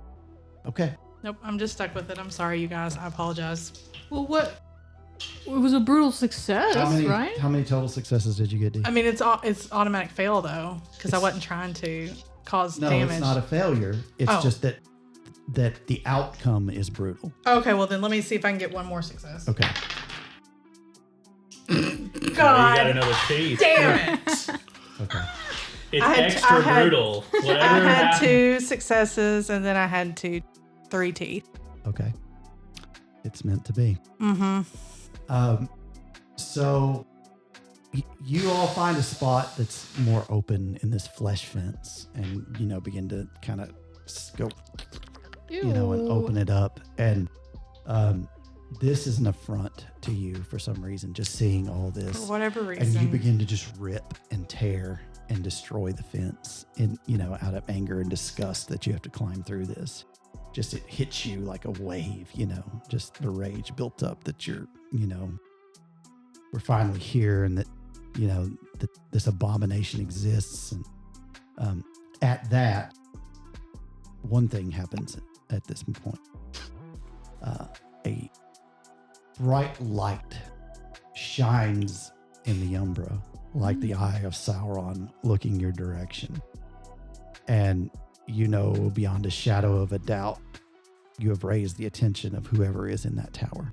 Okay. Nope. I'm just stuck with it. I'm sorry, you guys. I apologize. Well, what? It was a brutal success, right? How many total successes did you get, D? I mean, it's automatic fail though, because I wasn't trying to cause No, damage. it's not a failure. It's Oh. just that the outcome is brutal. Okay, well then let me see if I can get one more success. Okay. You God got another teeth. damn it! Okay. It's I had- extra I had- brutal. Whatever I had happened. 2 successes and then I had 3 teeth. Okay. It's meant to be. Mm-hmm. So you all find a spot that's more open in this flesh fence and, begin to kind of go, and open it up. And this is an affront to you for some reason, just seeing all For this. whatever And reason. you begin to just rip and tear and destroy the fence out of anger and disgust that you have to climb through this. Just it hits you like a wave, just the rage built up that we're finally here and that, that this abomination exists. And at that, one thing happens at this point. A bright light shines in the Umbra like the eye of Sauron looking your direction. And beyond a shadow of a doubt, you have raised the attention of whoever is in that tower.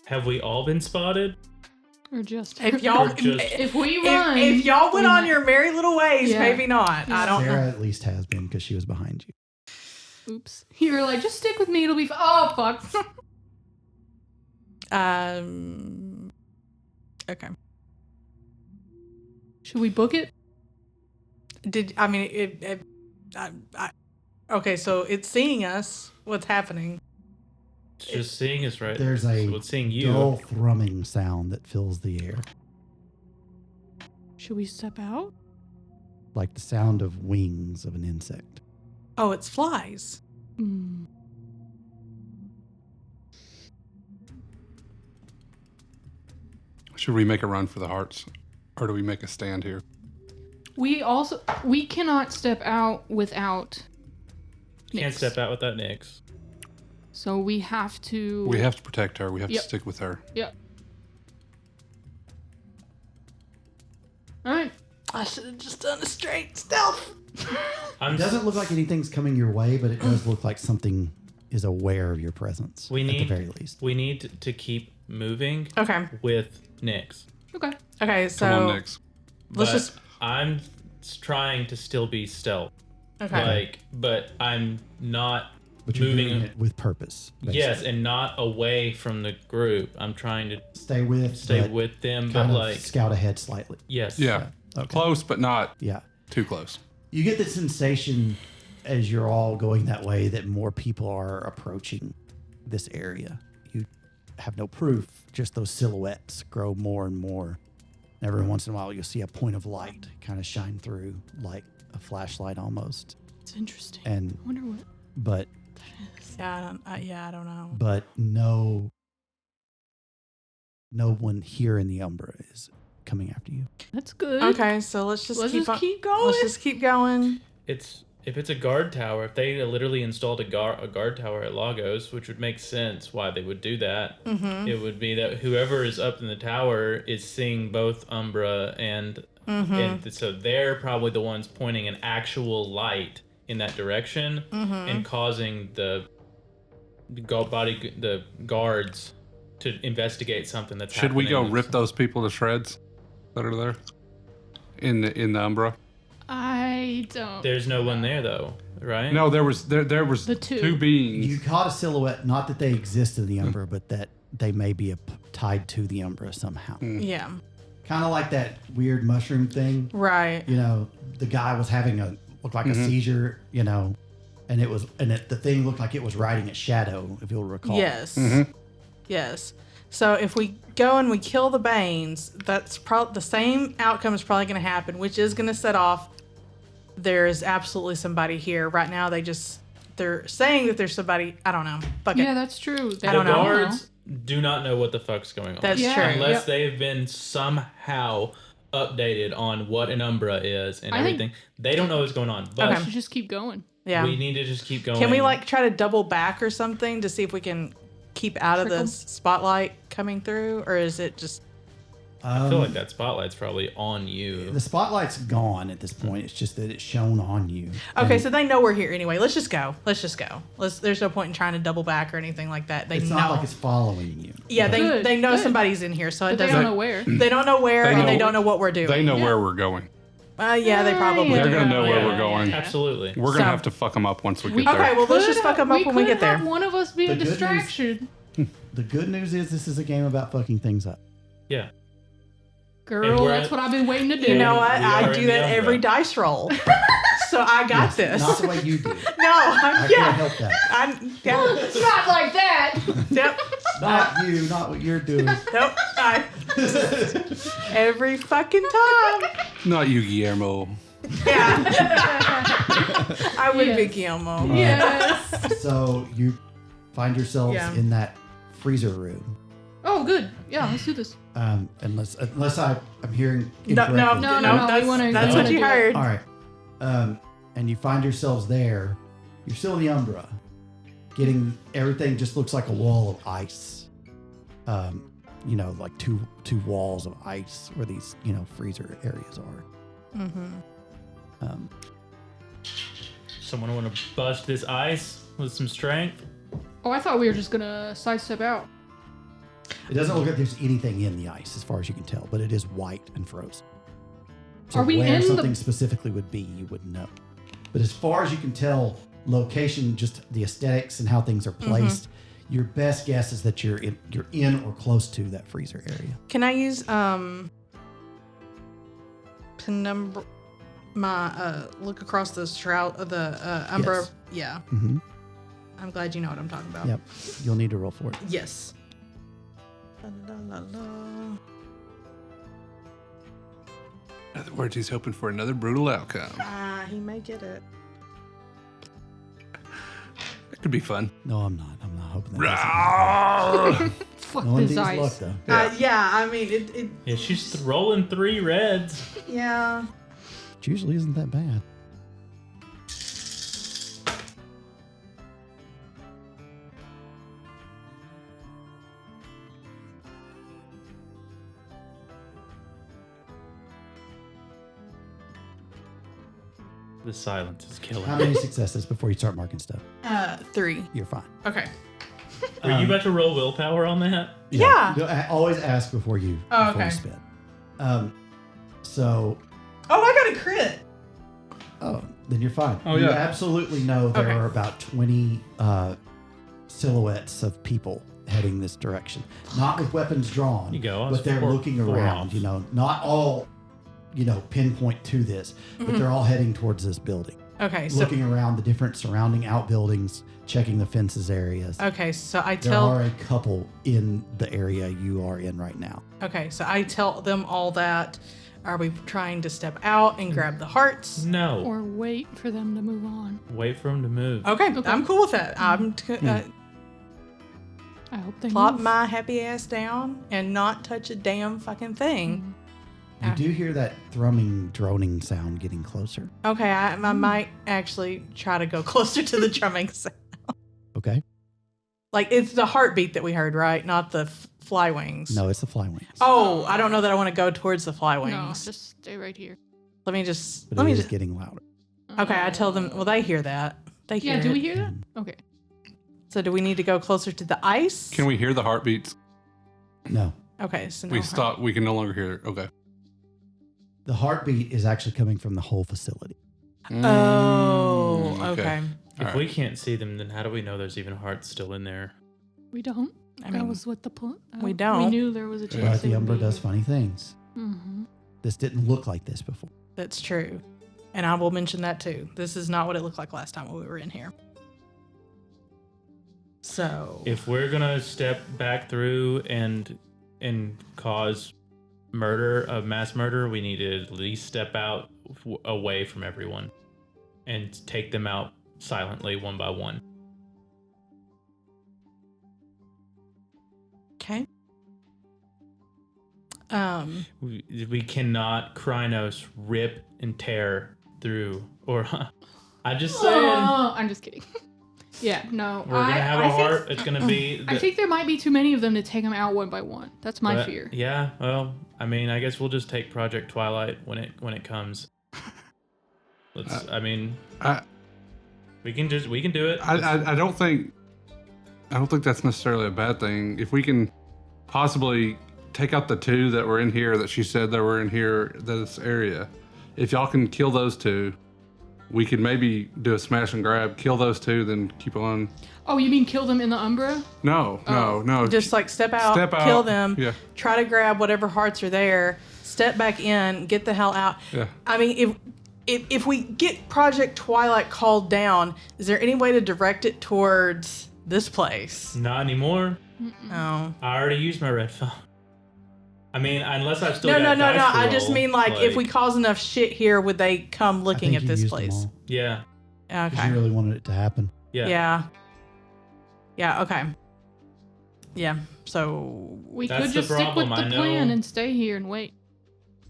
Have we all been spotted? Or just if y'all, Or just- if we run, if y'all went we on might- your merry little ways, Yeah. maybe not. I don't Sarah know. at least has been because she was behind you. Oops. You were like, just stick with me. It'll be. Oh fuck. Okay. Should we book it? Okay, so it's seeing us. What's happening? It's just seeing us, right? There's a So it's seeing you. dull thrumming sound that fills the air, Should we step out? like the sound of wings of an insect. Oh, it's flies. Hmm. should we make a run for the hearts, or do we make a stand here? We cannot step out without. Can't Nyx. step out without Nyx. So we have to. We have to protect her. We have Yep. to stick with her. Yep. All right. I should have just done a straight stealth. It doesn't look like anything's coming your way, but it does look like something is aware of your presence. We at need the very least. We need to keep moving Okay. with Nyx. Okay. Okay, so Come on, Nix. let's But just. I'm trying to still be stealth. Okay. But I'm not But you're moving. doing it with purpose. basically. Yes, and not away from the group. I'm trying to Stay with. stay but with them, but kind of like scout ahead slightly. yes. Yeah. Okay. Close, but not Yeah. too close. You get the sensation as you're all going that way that more people are approaching this area. You have no proof, just those silhouettes grow more and more. Every once in a while, you'll see a point of light kind of shine through, like a flashlight almost. It's interesting. And I wonder what but that is. I don't know. but no one here in the Umbra is coming after you. That's good. Okay, so let's just keep going. Let's just keep going. If it's a guard tower, if they literally installed a guard tower at Lagos, which would make sense why they would do that, it would be that whoever is up in the tower is seeing both Umbra and so they're probably the ones pointing an actual light in that direction and causing the guards to investigate something that's Should we go happening. rip those people to shreds that are there in the Umbra? I don't. There's no one there though, right? No, there was The two. two beings. You caught a silhouette, not that they exist in the Umbra, but that they may be tied to the Umbra somehow. Yeah. Kind of like that weird mushroom thing. Right. The guy was having looked like a seizure, and the thing looked like it was riding its shadow, if you'll recall. Yes. Yes. So if we go and we kill the Banes, that's the same outcome is probably going to happen, which is going to set off there's absolutely somebody here. Right now, they're saying that there's somebody. I don't know. Fuck Yeah, it. that's true. They I don't The know. guards do not know what the fuck's going on. That's Yeah. true. Unless Yep. they have been somehow updated on what an Umbra is and I think- everything. They don't know what's going on. But We Okay. should just keep going. Yeah. we need to just keep going. Can we like try to double back or something to see if we can keep out of Trickle? the spotlight coming through, or is it just? I feel like that spotlight's probably on you. The spotlight's gone at this point. It's just that it's shown on you. Okay, And so they know we're here anyway. Let's just go. There's no point in trying to double back or anything like that. They it's know. not like it's following you. Yeah, Good, they know good. somebody's in here, so it But they doesn't. don't know where. They don't know where, They and they know- don't know what we're doing. They know Yeah. where we're going. Yeah, they probably Yeah, They're do. gonna know where Yeah. we're going. Absolutely. We're So- gonna have to fuck them up once we We- get there. Okay, well let's just fuck them up when we could get there. have one of us be The a good news- distraction. The good news is this is a game about fucking things up. Yeah. Girl, we're that's at- what I've been waiting to do. You know what? We I are do in the that every Umbra. dice roll, so I got this. Not the way you do it. No, I can't yeah, help that. yeah, It's not like that. yep, Not you, not what you're doing. nope. Every fucking time. Not you, Guillermo. Yeah, I would be Yes. Guillermo. Yes. So you find yourselves Yeah. in that freezer room. Oh, good. Yeah, let's do this. Unless I'm hearing No, incorrectly. No, no, that's, we wanna- that's we what wanna you do it. heard. All right. And you find yourselves there. You're still in the Umbra. Getting everything just looks like a wall of ice. Like two walls of ice where these, freezer areas are. Mm-hmm. Someone want to bust this ice with some strength? Oh, I thought we were just gonna sidestep out. It doesn't look like there's anything in the ice as far as you can tell, but it is white and frozen. So Are we where in the- something specifically would be, you wouldn't know. But as far as you can tell, location, just the aesthetics and how things are placed, your best guess is that you're in or close to that freezer area. Can I use penumbra? My look across the shroud of the Umbra. Yes. Yeah, Mm-hmm. I'm glad you know what I'm talking about. Yep. You'll need to roll for it. Yes. La, la, la, la. In other words, he's hoping for another brutal outcome. He may get it. It could be fun. No, I'm not. I'm not hoping that. Rawr! Fuck No one this needs luck ice. though. Yeah, I mean it. Yeah, she's rolling 3 reds. Yeah. It usually isn't that bad. The silence is killing How me. many successes before you start marking stuff? 3. You're fine. Okay. Are you about to roll willpower on that? Yeah. Always ask before you, Oh, before you okay. spin. So, Oh, I got a crit. then you're fine. Oh, You yeah. absolutely know there Okay. are about 20 silhouettes of people heading this direction. Not with weapons drawn, You go. I was but they're four- looking four around, off. not all, pinpoint to this, but they're all heading towards this building. Okay, so Looking around the different surrounding outbuildings, checking the fences areas. I There tell are a couple in the area you are in right now. Okay, so I tell them all that. Are we trying to step out and grab the hearts? No. Or wait for them to move on. Wait for him to move. Okay, Okay. I'm cool with that. I'm I hope they plop move. my happy ass down and not touch a damn fucking thing. You do hear that thrumming, droning sound getting closer. Okay, I might actually try to go closer to the drumming sound. Okay? Like it's the heartbeat that we heard, right? Not the fly wings. No, it's the fly wings. Oh, I don't know that I want to go towards the fly wings. No, just stay right here. Let me just. But Let it me is just. getting louder. Okay, I tell them. Well, they hear that. They hear. Yeah, do it. we hear that? Okay. So do we need to go closer to the ice? Can we hear the heartbeats? No. Okay, so no We heart- stop. We can no longer hear it. Okay. The heartbeat is actually coming from the whole facility. Oh, okay. If All we right. can't see them, then how do we know there's even hearts still in there? We don't. I That mean, was what the point. we We don't. knew there was a chance. But the Umbra does funny things. Mm-hmm. This didn't look like this before. that's true. And I will mention that too. This is not what it looked like last time when we were in here. So, If we're gonna step back through and cause murder, mass murder, we need to at least step out away from everyone. and take them out silently one by one. Okay. We cannot Krynos rip and tear through, or I'm just saying. Oh, I'm just kidding. Yeah, no. We're gonna have a heart. It's gonna be. I think there might be too many of them to take them out one by one. That's my fear. Yeah. Well, I mean, I guess we'll just take Project Twilight when it comes. Let's. We can do it. I don't think that's necessarily a bad thing. If we can possibly take out the 2 that were in here that she said that were in here, this area. If y'all can kill those 2, we could maybe do a smash and grab, kill those 2, then keep on. Oh, you mean kill them in the Umbra? No. Just like step out, kill them, try to grab whatever hearts are there, step back in, get the hell out. Yeah. I mean, if we get Project Twilight called down, is there any way to direct it towards this place? Not anymore. Oh. I already used my red phone. I mean, unless I've still No. got dice to I just roll, mean like if we cause enough shit here, would they come looking at this place? Yeah. Okay. You really wanted it to happen. Yeah. Yeah. Okay. Yeah. So We That's could the just stick with problem, the I know. plan and stay here and wait.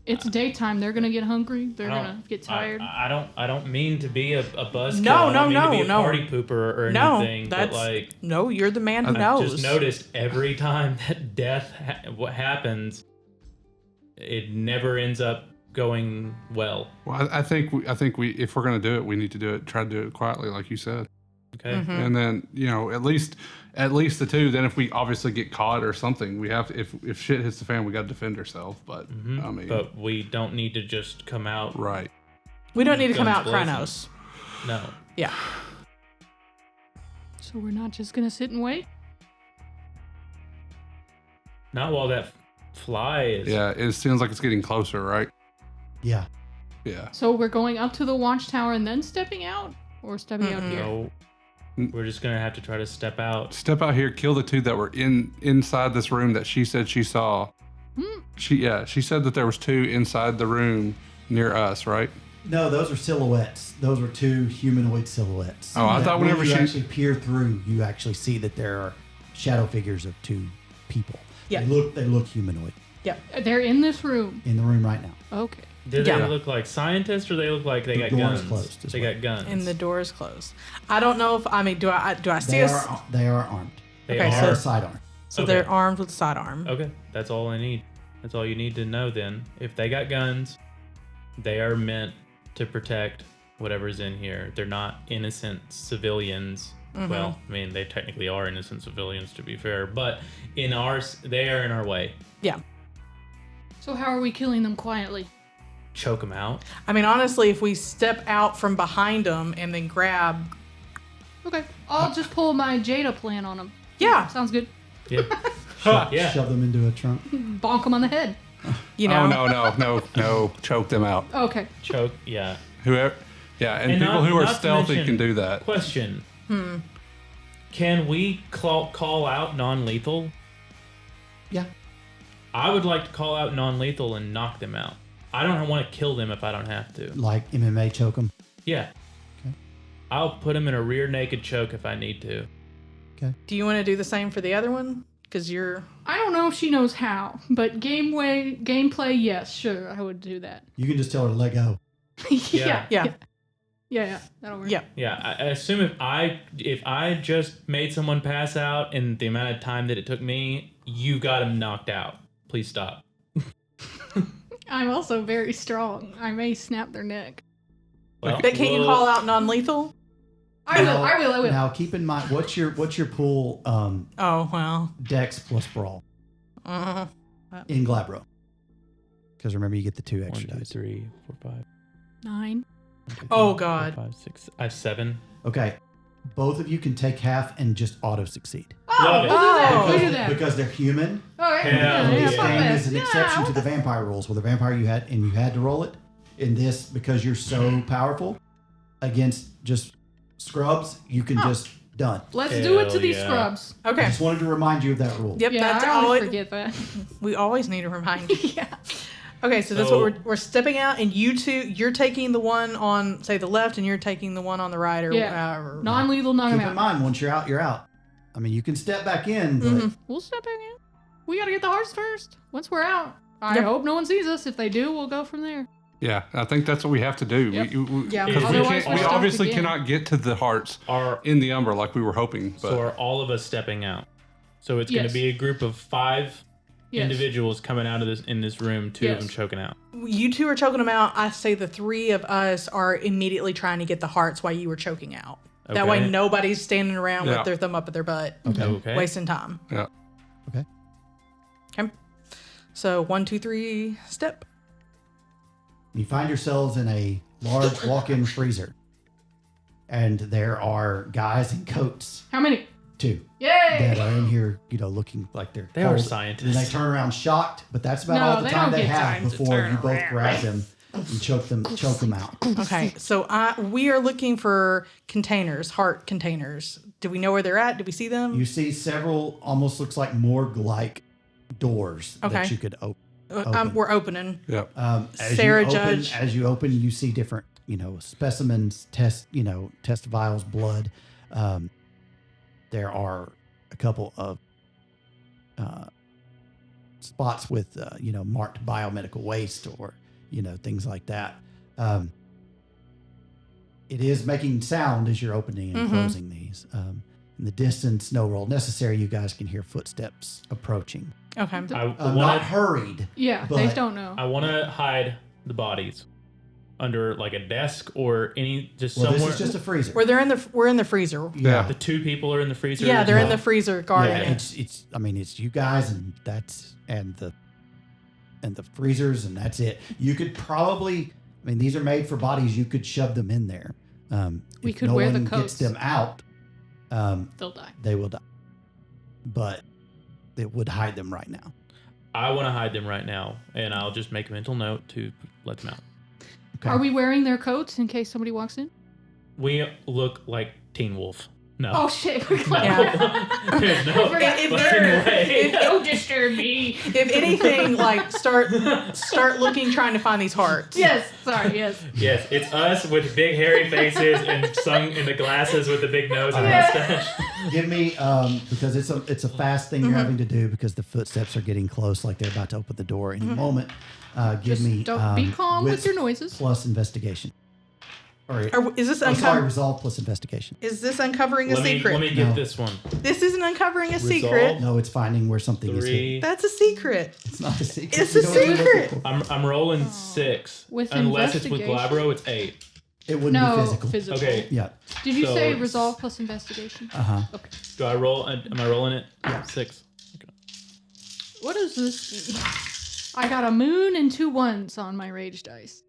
It's daytime. They're gonna get hungry. They're gonna get tired. I don't mean to be a buzzkill. No, I don't mean to be a no. party pooper or No, anything. But like, no, you're the man who I've knows. just noticed every time that death what happens, it never ends up going well. Well, I think we if we're gonna do it, we need to do it. Try to do it quietly, like you said. Okay. Mm-hmm. And then at least the 2. Then if we obviously get caught or something, we have to. If shit hits the fan, we got to defend ourselves. But I mean, but we don't need to just come out. right. We don't need to come Guns out blazing. Krynos. No. Yeah. So we're not just gonna sit and wait. Not while that fly is. Yeah, it seems like it's getting closer, right? Yeah. Yeah. So we're going up to the watchtower and then stepping out, or stepping out here. No. We're just gonna have to try to step out. Step out here, kill the 2 that were inside this room that she said she saw. She said that there was 2 inside the room near us, right? No, those are silhouettes. Those were 2 humanoid silhouettes. Oh, I thought whenever you she actually peer through, you actually see that there are shadow figures of 2 people. Yeah. They look humanoid They're in this room. in the room right now. Okay. Do they Yeah. look like scientists, or they look like they The got door guns? is closed as They well. got guns. And the door is closed. I don't know if do I see They us? are armed. They Okay, They are. are sidearm. So Okay. they're armed with sidearm. Okay, that's all I need. That's all you need to know then. If they got guns, they are meant to protect whatever's in here. They're not innocent civilians. Mm-hmm. Well, I mean, they technically are innocent civilians, to be fair, but they are in our way. Yeah. So how are we killing them quietly? Choke them out. I mean, honestly, if we step out from behind them and then grab, Okay. I'll just pull my Jada plan on them. yeah, Sounds good. Yeah. Yeah. Shove them into a trunk. Bonk them on the head. you know. Oh no! Choke them out. Okay. Choke. Yeah. Whoever. Yeah, and And people not- who are not to stealthy mention- can do that. Question. Can we call out non-lethal? Yeah. I would like to call out non-lethal and knock them out. I don't want to kill them if I don't have to. Like MMA choke them. Yeah. Okay. I'll put them in a rear naked choke if I need to. Do you want to do the same for the other one? Because you're. I don't know if she knows how, but gameplay, yes, sure, I would do that. You can just tell her to let go. yeah. Yeah. Yeah, that'll work. Yeah. Yeah, I assume if I just made someone pass out in the amount of time that it took me, you got him knocked out. Please stop. I'm also very strong. I may snap their neck. Well, But can you we'll- call out non-lethal? I will. Now keep in mind what's your pool Oh well. dex plus brawl Uh, in Glabro. Because remember you get the 2 1, extra 2, dice. 3, 4, 5. 9. 1, 2, 3, Oh, 4, God. 5, 6. I have 7. Okay. Both of you can take half and just auto succeed. Oh, Love it. we'll do that. Oh. We'll do that. Because they're human. All right. Hell Yeah, This fuck game that. is an exception to Yeah, the vampire rules. Where the vampire you had to roll it. In this, because you're so powerful against just scrubs, you can just done. Let's do it to Hell these yeah. scrubs. I okay. just wanted to remind you of that rule. Yep. Yeah, That's I always always. forget that. We always need to remind you. Yeah. Okay, so that's what we're stepping out, and you two, you're taking the one on, say, the left, and you're taking the one on the right, or however. Non-lethal, knock him Keep in out. mind, once you're out, you're out. I mean, you can step back in, but We'll step back in. We gotta get the hearts first. Once we're out, I Yep. hope no one sees us. If they do, we'll go from there. Yeah, I think that's what we have to do. Yep. Yeah. Because Otherwise, we we're stuck obviously again. cannot get to the hearts Are in the Umbra like we were hoping. But so are all of us stepping out? So it's going Yes. to be a group of 5 Yes. individuals coming out of this in this room. 2 of Yes. them choking out. You two are choking them out. I say the 3 of us are immediately trying to get the hearts while you were choking out. That way Okay. nobody's standing around Yeah. with their thumb up at their butt, Okay. wasting time. yeah. okay. Okay. So 1, 2, 3, step. You find yourselves in a large walk-in freezer, and there are guys in coats, How many? 2, Yay! that are in here, looking like they're They are cold. scientists. And they turn around shocked, but that's about No, all the they time don't they get have time to before turn you both around. grab them and choke them out. Okay, so we are looking for containers, heart containers. Do we know where they're at? Do we see them? You see several, almost looks like morgue-like doors that Okay. you could open. We're opening. Yeah. Sarah Judge. As you open, you see different, specimens, test vials, blood. There are a couple of spots with, marked biomedical waste or, things like that. It is making sound as you're opening and closing these. In the distance, no roll necessary. You guys can hear footsteps approaching. Okay. I Not want to. hurried. Yeah, they But- don't know. I want to hide the bodies under like a desk or just Well, somewhere. this is just a freezer. We're in the freezer. Yeah. The 2 people are in the freezer. Yeah, they're in Yeah. the freezer guarding Yeah, it. it's you guys and the freezers and that's it. You could probably, these are made for bodies. You could shove them in there. We If could no wear the one coats. gets them out, They'll die. they will die. But it would hide them right now. I want to hide them right now, and I'll just make a mental note to let them out. Okay. Are we wearing their coats in case somebody walks in? We look like Teen Wolf. No. Oh shit! We're No. Yeah. There's no I forgot. If fucking they're- way. Don't disturb me. If anything, like start looking, trying to find these hearts. Yes. Sorry. Yes. Yes, it's us with big hairy faces and sung in the glasses with the big nose and Yeah. mustache. Give me, because it's a fast thing you're having to do because the footsteps are getting close, like they're about to open the door any moment. Give Just me. don't be calm with wits your noises. Plus investigation. Or, Is this sorry, resolve plus investigation. Is this uncovering a Let secret? me get No. this one. This isn't uncovering a Resolve. secret. No, it's finding where something is hidden. 3. That's a secret. It's not a secret. It's You a know what you're looking secret. for. I'm rolling 6. With Unless it's with investigation? Glabro, it's 8. It wouldn't No, be physical. physical. Okay. Yeah. Did you So say it's- resolve plus investigation? Uh-huh. Okay. Do I roll? Am I rolling it? Yeah. 6. What does this mean? I got a moon and 2 1s on my rage dice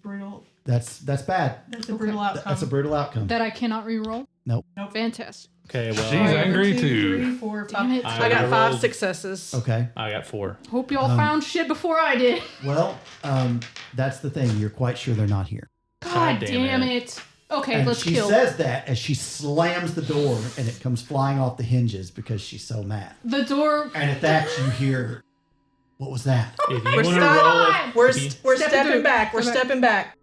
Brutal. That's bad. That's a brutal outcome. That's a brutal outcome. that I cannot reroll. Nope. Fantastic. Okay, well, She's angry too. 4, Damn it. I got I 5 rolled- successes. Okay. I got 4. Hope y'all found shit before I did. Well, that's the thing. You're quite sure they're not here. God damn damn it. it. Okay, And let's she kill. says that as she slams the door and it comes flying off the hinges because she's so mad. The door. And at that, you hear, what was that? If you We're want to stop- roll it, We're if you- we're Step stepping through. back. We're Step back. stepping back.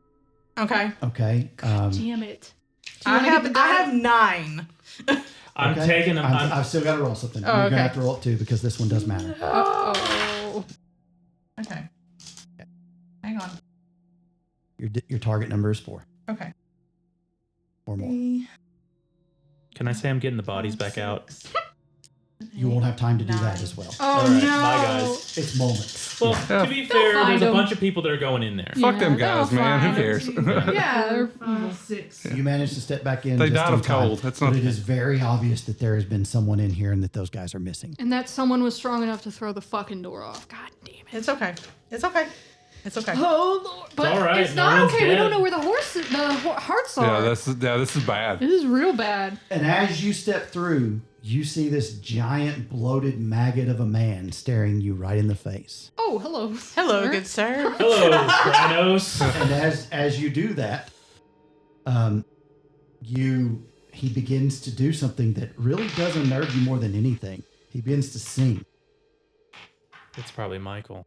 Okay. Okay. Damn it. Do you I wanna get have the I guy? have 9. I'm okay. taking them. I've still got to roll something. Oh, You're okay. going to have to roll it too because this one does matter. Oh. Okay. Hang on. Your target number is 4 Okay. or more. Can I say I'm getting the bodies back out? You won't have time to do that as well. Oh All right, no. bye, guys. It's moments. Well, Yeah. to be fair, find there's a them. bunch of people that are going in there. Fuck them Yeah, guys, they'll man. Who find cares? Yeah, they're 5, 6. You managed to step back in. They just died in of time, cold. That's not- But it is very obvious that there has been someone in here and that those guys are missing. And that someone was strong enough to throw the fucking door off. God damn it. It's okay. It's okay. It's okay. Oh Lord. But all right, it's no not one's okay. We dead. don't know where the hearts are. This is bad. This is real bad. And as you step through, you see this giant bloated maggot of a man staring you right in the face. Oh, hello. Hello, sir. good sir. Hello, Krynos. And as you do that, he begins to do something that really does unnerve you more than anything. He begins to sing. It's probably Michael.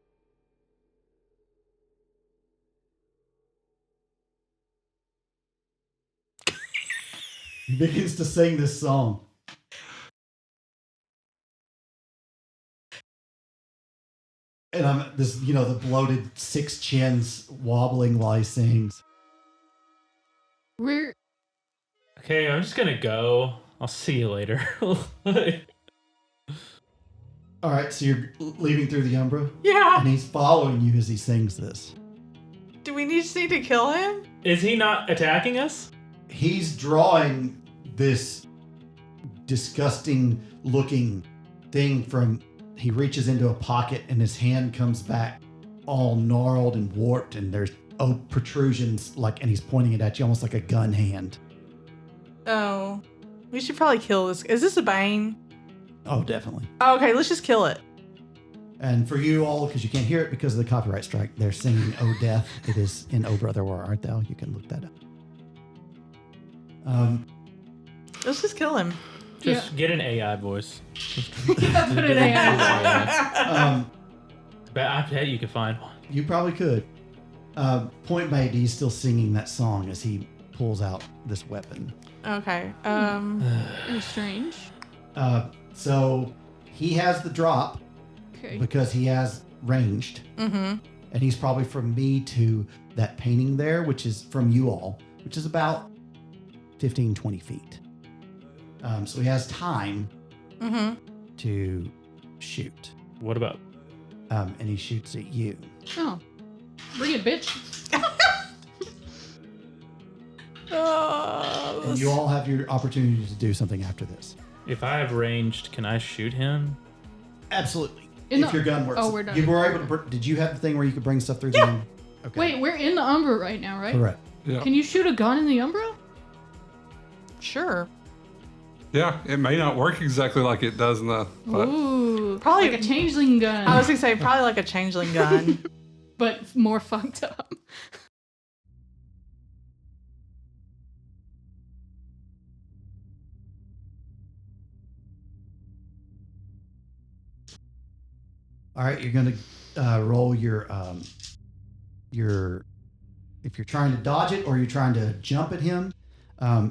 He begins to sing this song. And I'm this, the bloated six chins wobbling while he sings. We're Okay, I'm just gonna go. I'll see you later. All right, so you're leaving through the Umbra? Yeah. And he's following you as he sings this. Do we just need to kill him? Is he not attacking us? He's drawing this disgusting looking thing from, he reaches into a pocket and his hand comes back all gnarled and warped and there's protrusions and he's pointing it at you almost like a gun hand. Oh. We should probably kill this. Is this a Bane? Oh, definitely. Oh, okay, let's just kill it. And for you all, because you can't hear it because of the copyright strike, they're singing "Oh Death." It is in "Oh Brother, Where Art Thou." You can look that up. Let's just kill him. Just get an AI voice. put it in. But I bet you could find one. You probably could. Point made, he's still singing that song as he pulls out this weapon. Okay. Very strange. So he has the drop Okay. because he has ranged. Mm-hmm. And he's probably from me to that painting there, which is from you all, which is about 15, 20 feet. So he has time to shoot. What about? And he shoots at you. Oh, bring it, bitch. And you all have your opportunity to do something after this. If I have ranged, can I shoot him? Absolutely. In If the- your gun works. Oh, we're done. You were able to. Did you have the thing where you could bring stuff through the gun? Okay. Wait, we're in the Umbra right now, right? Correct. Yeah. Can you shoot a gun in the Umbra? Sure. Yeah, it may not work exactly like it does in the. But Ooh, Probably- like a changeling gun, I was gonna say probably like a changeling gun. but more fucked up. All right, you're going to roll your if you're trying to dodge it or you're trying to jump at him,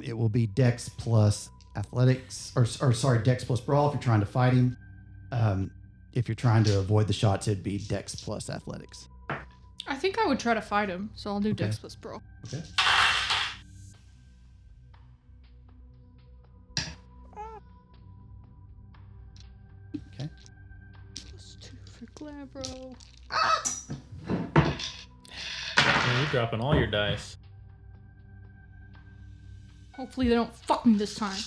it will be Dex plus athletics, or sorry, Dex plus brawl if you're trying to fight him. If you're trying to avoid the shots, it'd be Dex plus athletics. I think I would try to fight him, so I'll do Dex plus Brawl. Okay. Okay. +2 for Glabro. Yeah, you're dropping all your dice. Hopefully they don't fuck me this time.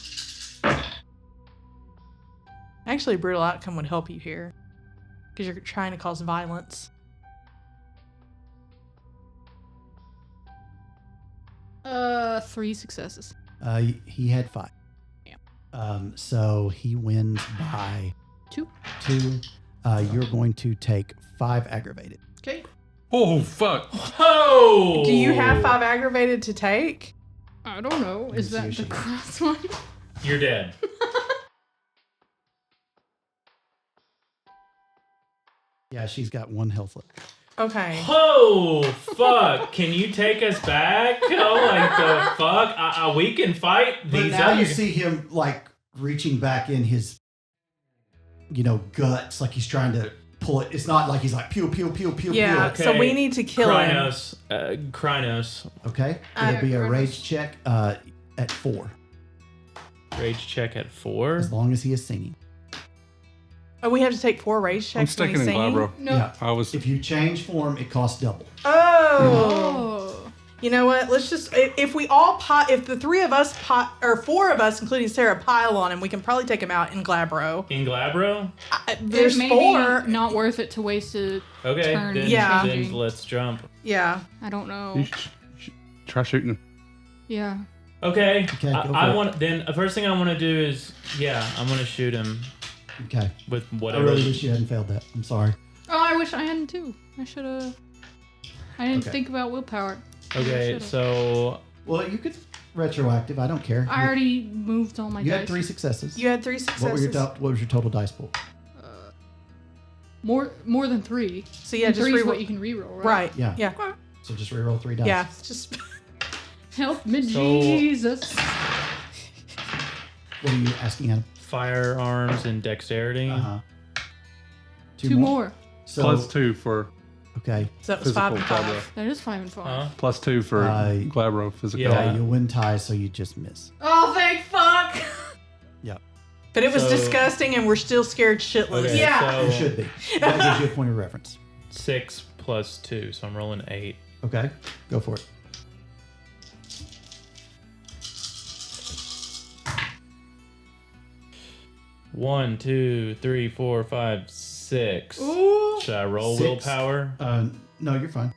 Actually, brutal outcome would help you here because you're trying to cause violence. Three successes. He had 5. Yeah. So he wins by 2. 2. You're going to take 5 aggravated. Okay. oh fuck! Oh! Do you have 5 aggravated to take? I don't know. Is Let that me see the what she cross one? You're dead. Yeah, she's got 1 health left. Okay. Oh, fuck. Can you take us back? Oh, like the fuck? We can fight But these now other you see him reaching back in his, guts, like he's trying to pull it. It's not like he's like pew pew pew pew Yeah. pew. So Okay. we need to kill him. Krynos. Okay, it'll be a Kronos. rage check at 4, Rage check at 4. as long as he is singing. Oh, we have to take 4 rage checks. I'm sticking when in he's singing? Glabro. No. Yeah. I was. If you change form, it costs double. Oh. You know what? Let's just if we all if the 3 of us or 4 of us, including Sarah, pile on him, we can probably take him out in Glabro. In Glabro? There's it may 4. be not worth it to waste a Okay, turn. then, Yeah. then let's jump. Yeah. I don't know. You try shooting him. Yeah. Okay. Okay, go for I it. want then the first thing I want to do is I'm gonna shoot him Okay. with I whatever. really wish you hadn't failed that. I'm sorry. Oh, I wish I hadn't too. I should have. I didn't Okay. think about willpower. Okay, Should've. so Well, you could retroactive. I don't care. I already moved all my You dice. had 3 successes. You had 3 successes. What was your total dice pool? More than 3. So yeah, And just 3 is reroll. what you can reroll, right? Right. Yeah. Yeah. So just reroll 3 dice. Yeah. Just Help me, So- Jesus. What are you asking, Adam? Firearms and dexterity. Uh-huh. Two more. So, +2 for okay. So that was 5 physical and 5. Glabro. That is 5 and 5. Huh? +2 for Glabro physical. Yeah. You win ties, so you just miss. Oh, thank fuck. Yep. But it was So- disgusting, and we're still scared shitless. Okay, Yeah. You so should be. That gives you a point of reference. 6 + 2, so I'm rolling 8. Okay, go for it. One, 2, 3, 4, 5, 6. Ooh. Should I roll 6. willpower? No, you're fine.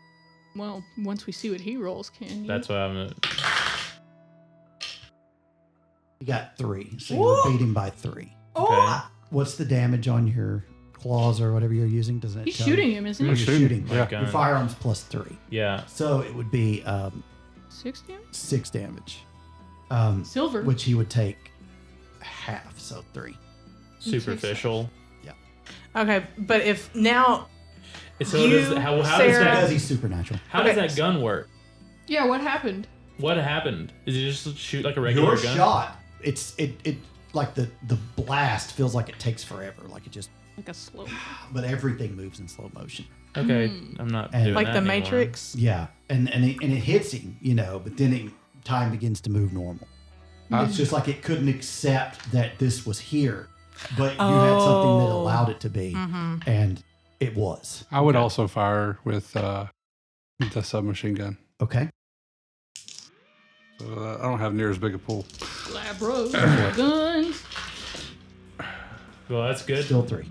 Well, once we see what he rolls, can you? That's what I'm gonna. You got 3, so you beat him by 3. Okay. What's the damage on your claws or whatever you're using? Doesn't it He's tell shooting you? him, isn't Oh, he? you're shooting. Yeah. Like, Your firearms +3. Yeah. So it would be 6 damage? 6 damage. Silver. Which he would take half, so 3. Superficial. Okay, but if now So You, does, how does Sarah- Because that he's supernatural. how does Okay. that gun work? Yeah, what happened? What happened? Is it just shoot like a regular Your gun? shot, it like the blast feels like it takes forever. Like it just, Like a slow. but everything moves in slow motion. Okay, Hmm. I'm not And- doing like that the anymore. Matrix. Yeah, and it hits him, but then time begins to move normal. It's just like it couldn't accept that this was here, but you had something that allowed it to be, and it was. I would also fire with the submachine gun. Okay. So I don't have near as big a pool. Labros, guns. Well, that's good. Still 3.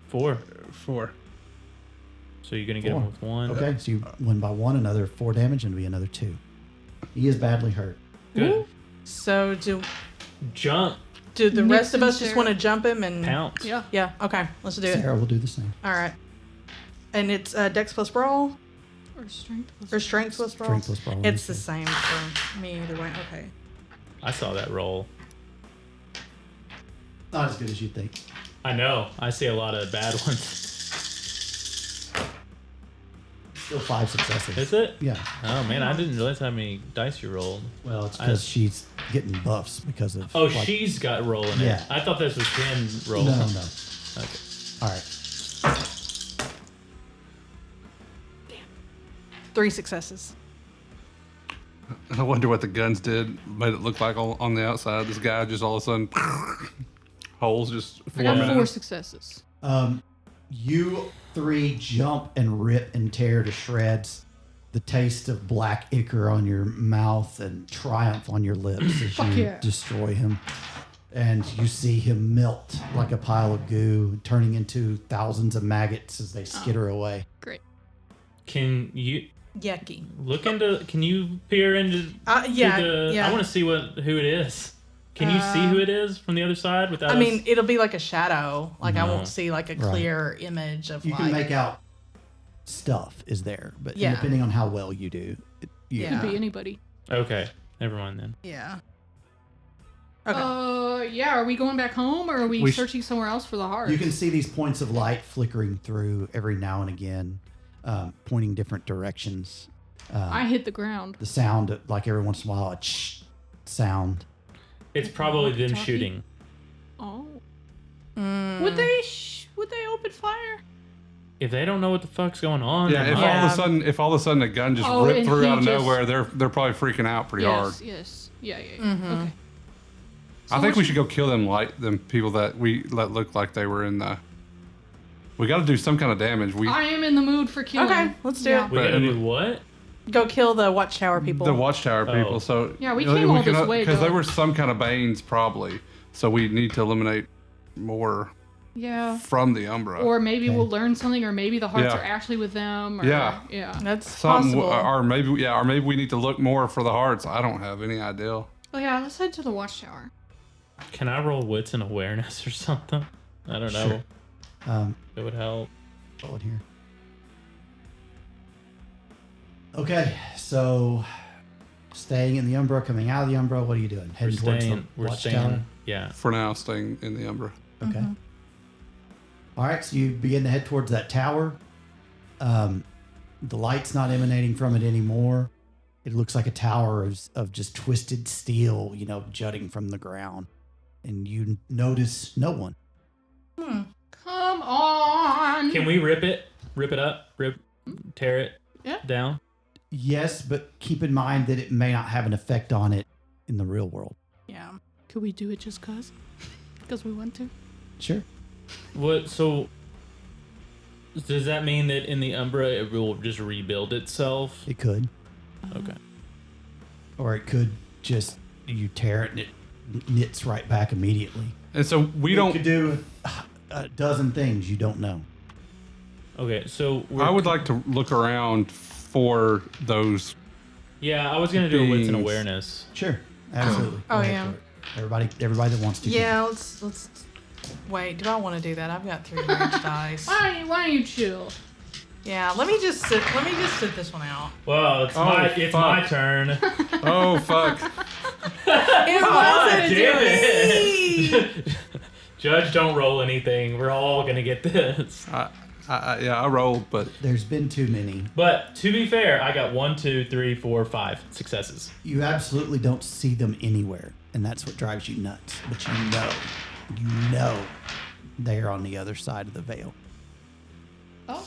4. 4. So you're gonna get him 4. with 1. Okay, so you win by 1, another 4 damage, and it'll be another 2. He is badly hurt. Good. So do Jump. the Nix rest of and us just Sarah. want to jump him and Pounce. Yeah. Yeah. Okay. Let's do it. Sarah will do the same. All right. And it's Dex plus Brawl Or strength. or Strength plus Brawl. Strength plus brawl. It's the same for me either way. Okay. I saw that roll. Not as good as you think. I know. I see a lot of bad ones. Still 5 successes. Is it? Yeah. Oh man, I didn't realize how many dice you rolled. Well, it's I- because she's getting buffs because of. Oh, like- she's got rolling Yeah. it. I thought this was him rolling. No, no. Okay. All right. 3 successes. I wonder what the guns did. Made it look like on the outside. This guy just all of a sudden holes just I got forming. 4 successes. You 3 jump and rip and tear to shreds. The taste of black ichor on your mouth and triumph on your lips as Fuck you yeah. destroy him. And you see him melt like a pile of goo, turning into thousands of maggots as they skitter away. Great. Can you Yucky. look into? Can you peer into? Yeah. to the, yeah. I want to see who it is. Can you see who it is from the other side without? I mean, us? it'll be like a shadow. Like I No. won't see like a Right. clear image of You like. can make out stuff is there, but Yeah. depending on how well you do, Yeah. Could be anybody. Okay, never mind then. Yeah. Okay. Yeah. Are we going back home, or are we We sh- searching somewhere else for the heart? You can see these points of light flickering through every now and again, pointing different directions. I hit the ground. The sound, like every once in a while, a sound. It's probably them Walkie-talkie? shooting. Oh. Mm. Would they open fire? If they don't know what the fuck's going on, Yeah, they if might. all of a sudden a gun just Oh, ripped and through he out of just- nowhere, they're probably freaking out pretty hard. Yes. Yeah. Mm-hmm. Okay. I think we should go kill them people that we let look like they were in the. We got to do some kind of damage. I am in the mood for killing. Okay, let's do Yeah. it. we gotta do what? Go kill the watchtower people. The watchtower people. Oh. So Yeah, we came all this way, because they though. were some kind of banes probably. So we need to eliminate more Yeah. from the Umbra. Or maybe we'll learn something, or maybe the hearts Yeah. are actually with them. Or, Yeah. Yeah. That's something, possible. or maybe we need to look more for the hearts. I don't have any idea. Oh yeah. Let's head to the watchtower. Can I roll wits and awareness or something? I don't know. Sure. It would help. Roll it here. Okay, so staying in the Umbra, coming out of the Umbra, what are you doing? We're Heading towards staying. the We're watchtower? staying. Yeah. For now, staying in the Umbra. Okay. All right, so you begin to head towards that tower. The light's not emanating from it anymore. It looks like a tower of just twisted steel, jutting from the ground. and you notice no one. Come on. Can we rip it? Rip it up? Tear it Yeah. down? Yes, but keep in mind that it may not have an effect on it in the real world. Yeah. Could we do it just cause? Because we want to. Sure. What? So does that mean that in the Umbra it will just rebuild itself? It could. Okay. Or it could just, you tear it and it knits right back immediately. And so we It could do a dozen things you don't know. Okay. So I would like to look around for those. Yeah, I was gonna do a wits and Beings. awareness. Sure. Absolutely. Oh, Go ahead yeah. for it. Everybody that wants to. Yeah, let's wait. Do I want to do that? I've got 3 range dice. Why don't you chill? Yeah, let me just sit this one out. Well, it's Oh, my fuck. turn. Oh, fuck. It wasn't damn me. it. Judge, don't roll anything. We're all gonna get this. I rolled, but There's been too many. But to be fair, I got 1, 2, 3, 4, 5 successes. You absolutely don't see them anywhere, and that's what drives you nuts. But you know they're on the other side of the veil. Oh.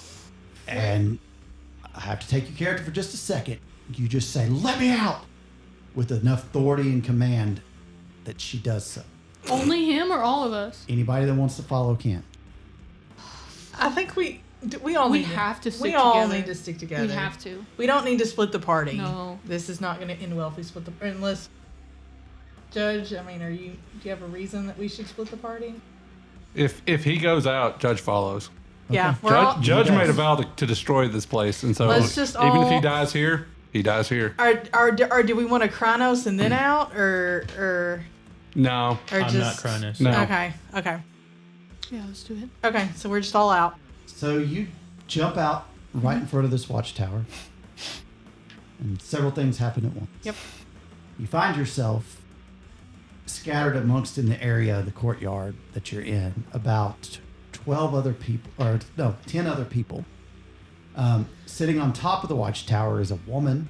And I have to take your character for just a second. You just say, "Let me out," with enough authority and command that she does so. Only him or all of us? Anybody that wants to follow can. I think we all We need have to stick We all together. need to stick together. We have to. We don't need to split the party. No. This is not going to end well if we split the unless Judge. I mean, do you have a reason that we should split the party? if he goes out, Judge follows. Yeah, we're all. Judge Yes. made a vow to destroy this place, and so Let's just even if all- he dies here, he dies here. Or do we want to Chronos and then out, or No, or I'm just not Cronus. No. Okay. Yeah, let's do it. Okay. So we're just all out. So you jump out right in front of this watchtower, and several things happen at once. Yep. You find yourself scattered amongst in the area of the courtyard that you're in, about 12 other people, or no, 10 other people. Sitting on top of the watchtower is a woman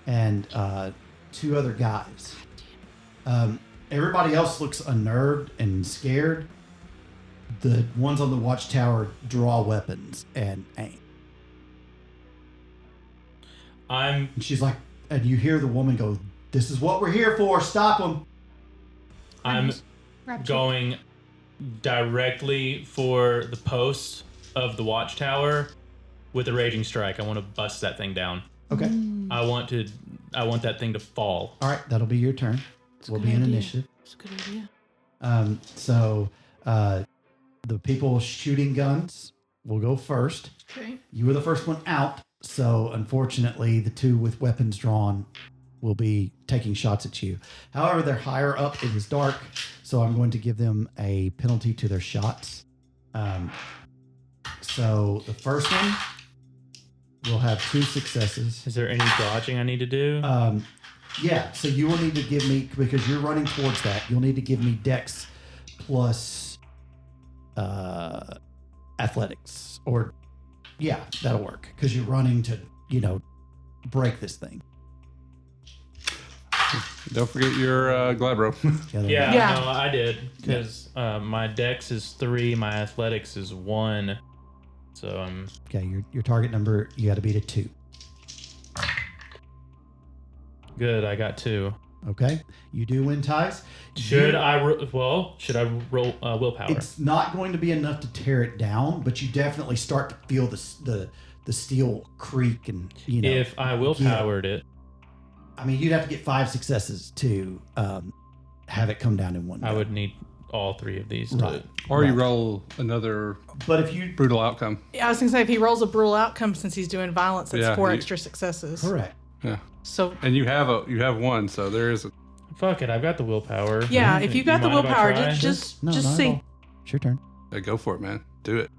and 2 other guys. Everybody else looks unnerved and scared. The ones on the watchtower draw weapons and aim. I'm And she's like, and you hear the woman go, "This is what we're here for. Stop them." Rapture. going directly for the post of the watchtower with a raging strike. I want to bust that thing down. Okay. I want that thing to fall. All right. That'll be your turn. It's a Will good be an idea. initiative. It's a good idea. So the people shooting guns will go first. Okay. You were the first one out. So unfortunately, the 2 with weapons drawn will be taking shots at you. However, they're higher up. It is dark. So I'm going to give them a penalty to their shots. So the first one will have 2 successes. Is there any dodging I need to do? Yeah, so you will need to give me, because you're running towards that, you'll need to give me Dex plus athletics. Or, yeah, that'll work. Because you're running to, break this thing. don't forget your glide rope. that'll yeah, work. Yeah. no, I did because my dex is 3, my athletics is 1. So I'm Okay, your target number, you got to beat a 2. good. I got 2. Okay? You do win ties. Should You- I roll willpower? It's not going to be enough to tear it down, but you definitely start to feel the steel creak and, If I willpowered it, I mean, you'd have to get 5 successes to have it come down in one I go. would need all 3 of these. Right. Or you Right. roll another But if you brutal outcome. Yeah, I was gonna say if he rolls a brutal outcome since he's doing violence, that's Yeah, 4 you- extra successes. correct, Yeah, So and you have 1, so there is a. Fuck it, I've got the willpower. yeah, if you got the mind if I willpower, try? just no, not at see. all. It's your turn. Yeah, go for it, man. Do it.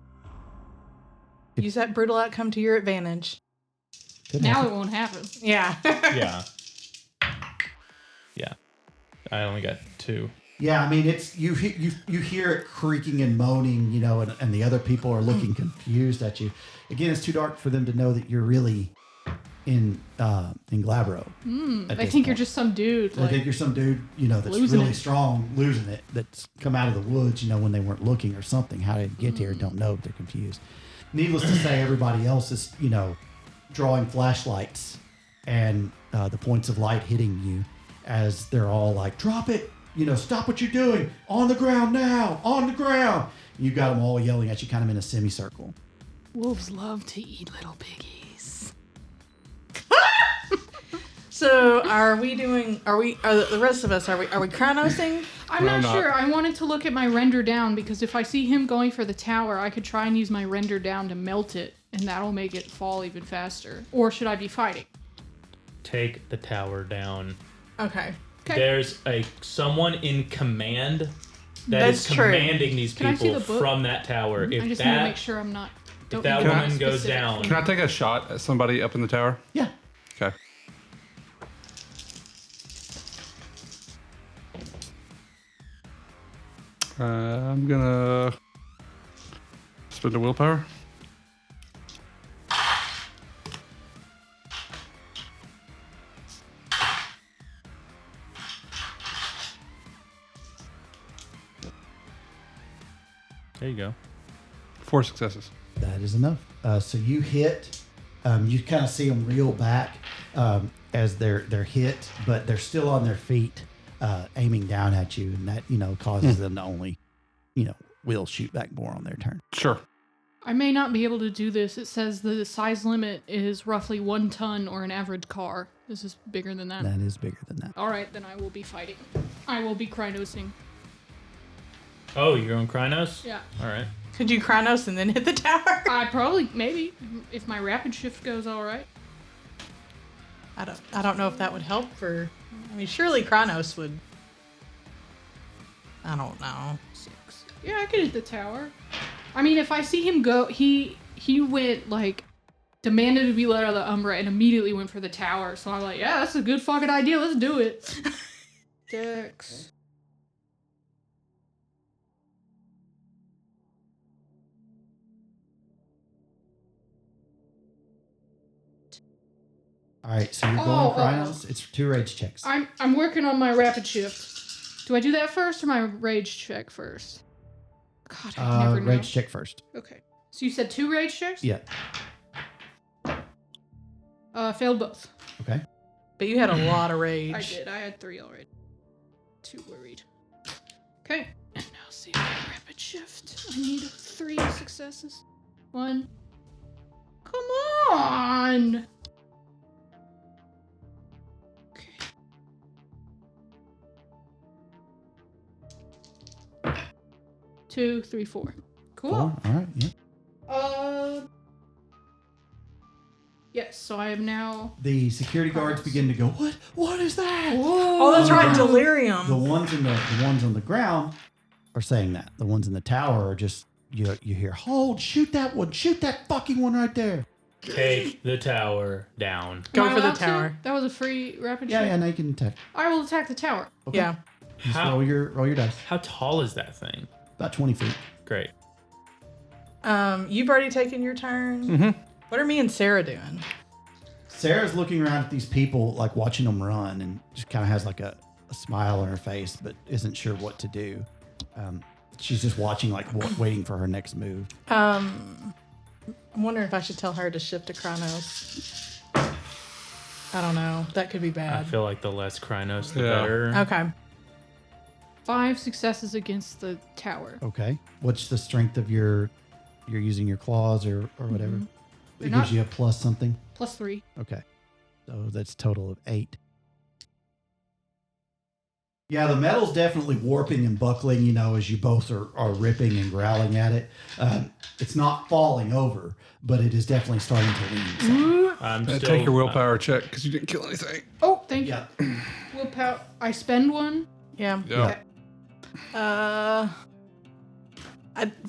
Use that brutal outcome to your advantage. Could Now happen. it won't happen. Yeah. Yeah. I only got 2. Yeah, I mean, it's you hear it creaking and moaning, and the other people are looking confused at you. Again, it's too dark for them to know that you're really in Glabro. I this think you're point. just some dude. They Like, think you're some dude, that's losing really it. strong, losing it, that's come out of the woods, when they weren't looking or something. How did it get here? Don't know, but they're confused. Needless to say, everybody else is, drawing flashlights and the points of light hitting you as they're all like, drop it, stop what you're doing, on the ground now, on the ground. You got them all yelling at you kind of in a semicircle. wolves love to eat little piggies. So are the rest of us, are we chronosing? I'm No, not not. sure. I wanted to look at my render down because if I see him going for the tower, I could try and use my render down to melt it, and that'll make it fall even faster. Or should I be fighting? Take the tower down. Okay. Okay. There's someone in command that That's is true. commanding these Can I see people the book? from that tower. I If just need to make that sure I'm not. Don't that make it woman goes specific. down, Can I take a shot at somebody up in the tower? Yeah. Okay. I'm gonna spend a willpower. there you go. 4 successes. That is enough. So you hit. You kind of see them reel back as they're hit, but they're still on their feet, aiming down at you, and that causes them to only, will shoot back more on their turn. Sure. I may not be able to do this. It says the size limit is roughly 1 ton or an average car. This is bigger than that. That is bigger than that. All right, then I will be fighting. I will be Krynosing. Oh, you're on Krynos? Yeah. All right. Could you chronos and then hit the tower? I probably, maybe, if my rapid shift goes all right. I don't know if that would help for. I mean, surely Chronos would. I don't know. 6. Yeah, I could hit the tower. I mean, if I see him go, he went like demanded to be let out of the Umbra and immediately went for the tower. So I'm like, yeah, that's a good fucking idea. Let's do it. Dex. All right, so you're Oh, going oh, Krynos. It's 2 rage checks. I'm working on my rapid shift. Do I do that first or my rage check first? God, I never know. Rage check first. Okay. So you said 2 rage checks? Yeah. Failed both. Okay. But you had a lot of rage. I did. I had 3 already. 2 worried. Okay. And now see my rapid shift. I need 3 successes. 1. Come on! Okay. 2, 3, 4. Cool. 4. All right. Yeah. Yes, so I am now. The security guards begin to go, What? What is that? Whoa! Oh, that's right, The delirium. ones on the ground are saying that. The ones in the tower are just you hear, hold, shoot that one, shoot that fucking one right there. Take the tower down. Go Am I for the allowed to? tower. That was a free rapid Yeah, shift. yeah, now you can attack. I will attack the tower. Okay. Yeah. Just How- roll your dice. How tall is that thing? About 20 feet. Great. You've already taken your turn. Mm-hmm. What are me and Sarah doing? Sarah's looking around at these people, like watching them run, and just kind of has like a smile on her face, but isn't sure what to do. She's just watching, like waiting for her next move. I'm wondering if I should tell her to shift to Chronos. I don't know. That could be I bad. feel like the less Krynos, the Yeah. better. Okay. 5 successes against the tower. Okay. What's the strength of you're using your claws or whatever? Mhm. It They're gives not- you a plus something. +3. Okay. So that's a total of 8. Yeah, the metal's definitely warping and buckling, as you both are ripping and growling at it. It's not falling over, but it is definitely starting to lean. some. I'm still Take your willpower check because you didn't kill anything. Oh, thank Yeah. you. Willpower. I spend 1. Yeah. Yeah.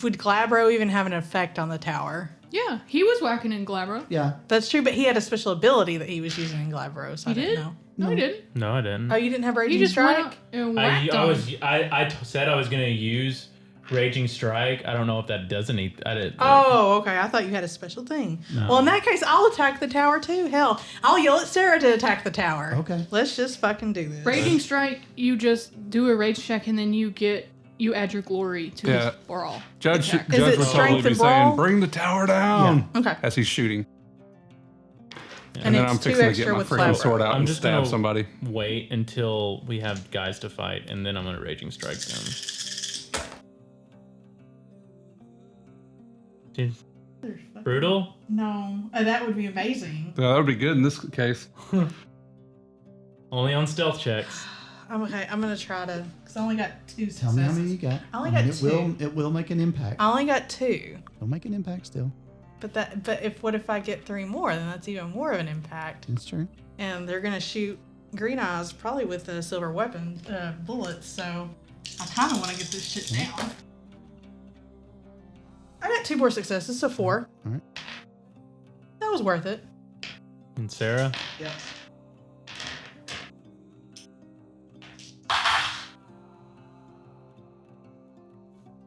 Would Glabro even have an effect on the tower? Yeah, he was whacking in Glabro. Yeah. That's true, but he had a special ability that he was using in Glabro, so He I didn't did? know. No, he didn't. No, I didn't. Oh, you didn't have He Raging just went Strike? out and whacked I him. said I was gonna use Raging Strike. I don't know if that does any. I didn't. Oh, okay. I thought you had a special thing. No. Well, in that case, I'll attack the tower too. Hell, I'll yell at Sarah to attack the tower. Okay. Let's just fucking do this. Raging Strike, you just do a rage check and then you add your glory to his brawl. Judge attack. Is will it totally strength be and brawl? saying, "Bring the tower down." Okay. As he's shooting. Yeah. And then it's I'm 2 fixing to extra get my with freaking flower. sword out I'm and just stab gonna somebody. wait until we have guys to fight, and then I'm gonna Raging Strike them. Dude, brutal? No, that would be amazing. Yeah, that would be good in this case. Only on stealth checks. Okay, I'm gonna try to, because I only got 2 successes. Tell me how many you got. I only got it 2. It will make an impact. I only got 2. It'll make an impact still. But what if I get 3 more? Then that's even more of an impact. It's true. And they're gonna shoot Green Eyes probably with a silver weapon, bullets. So I kind of want to get this shit down. I got 2 more successes, so 4. All right. That was worth it. And Sarah? Yep.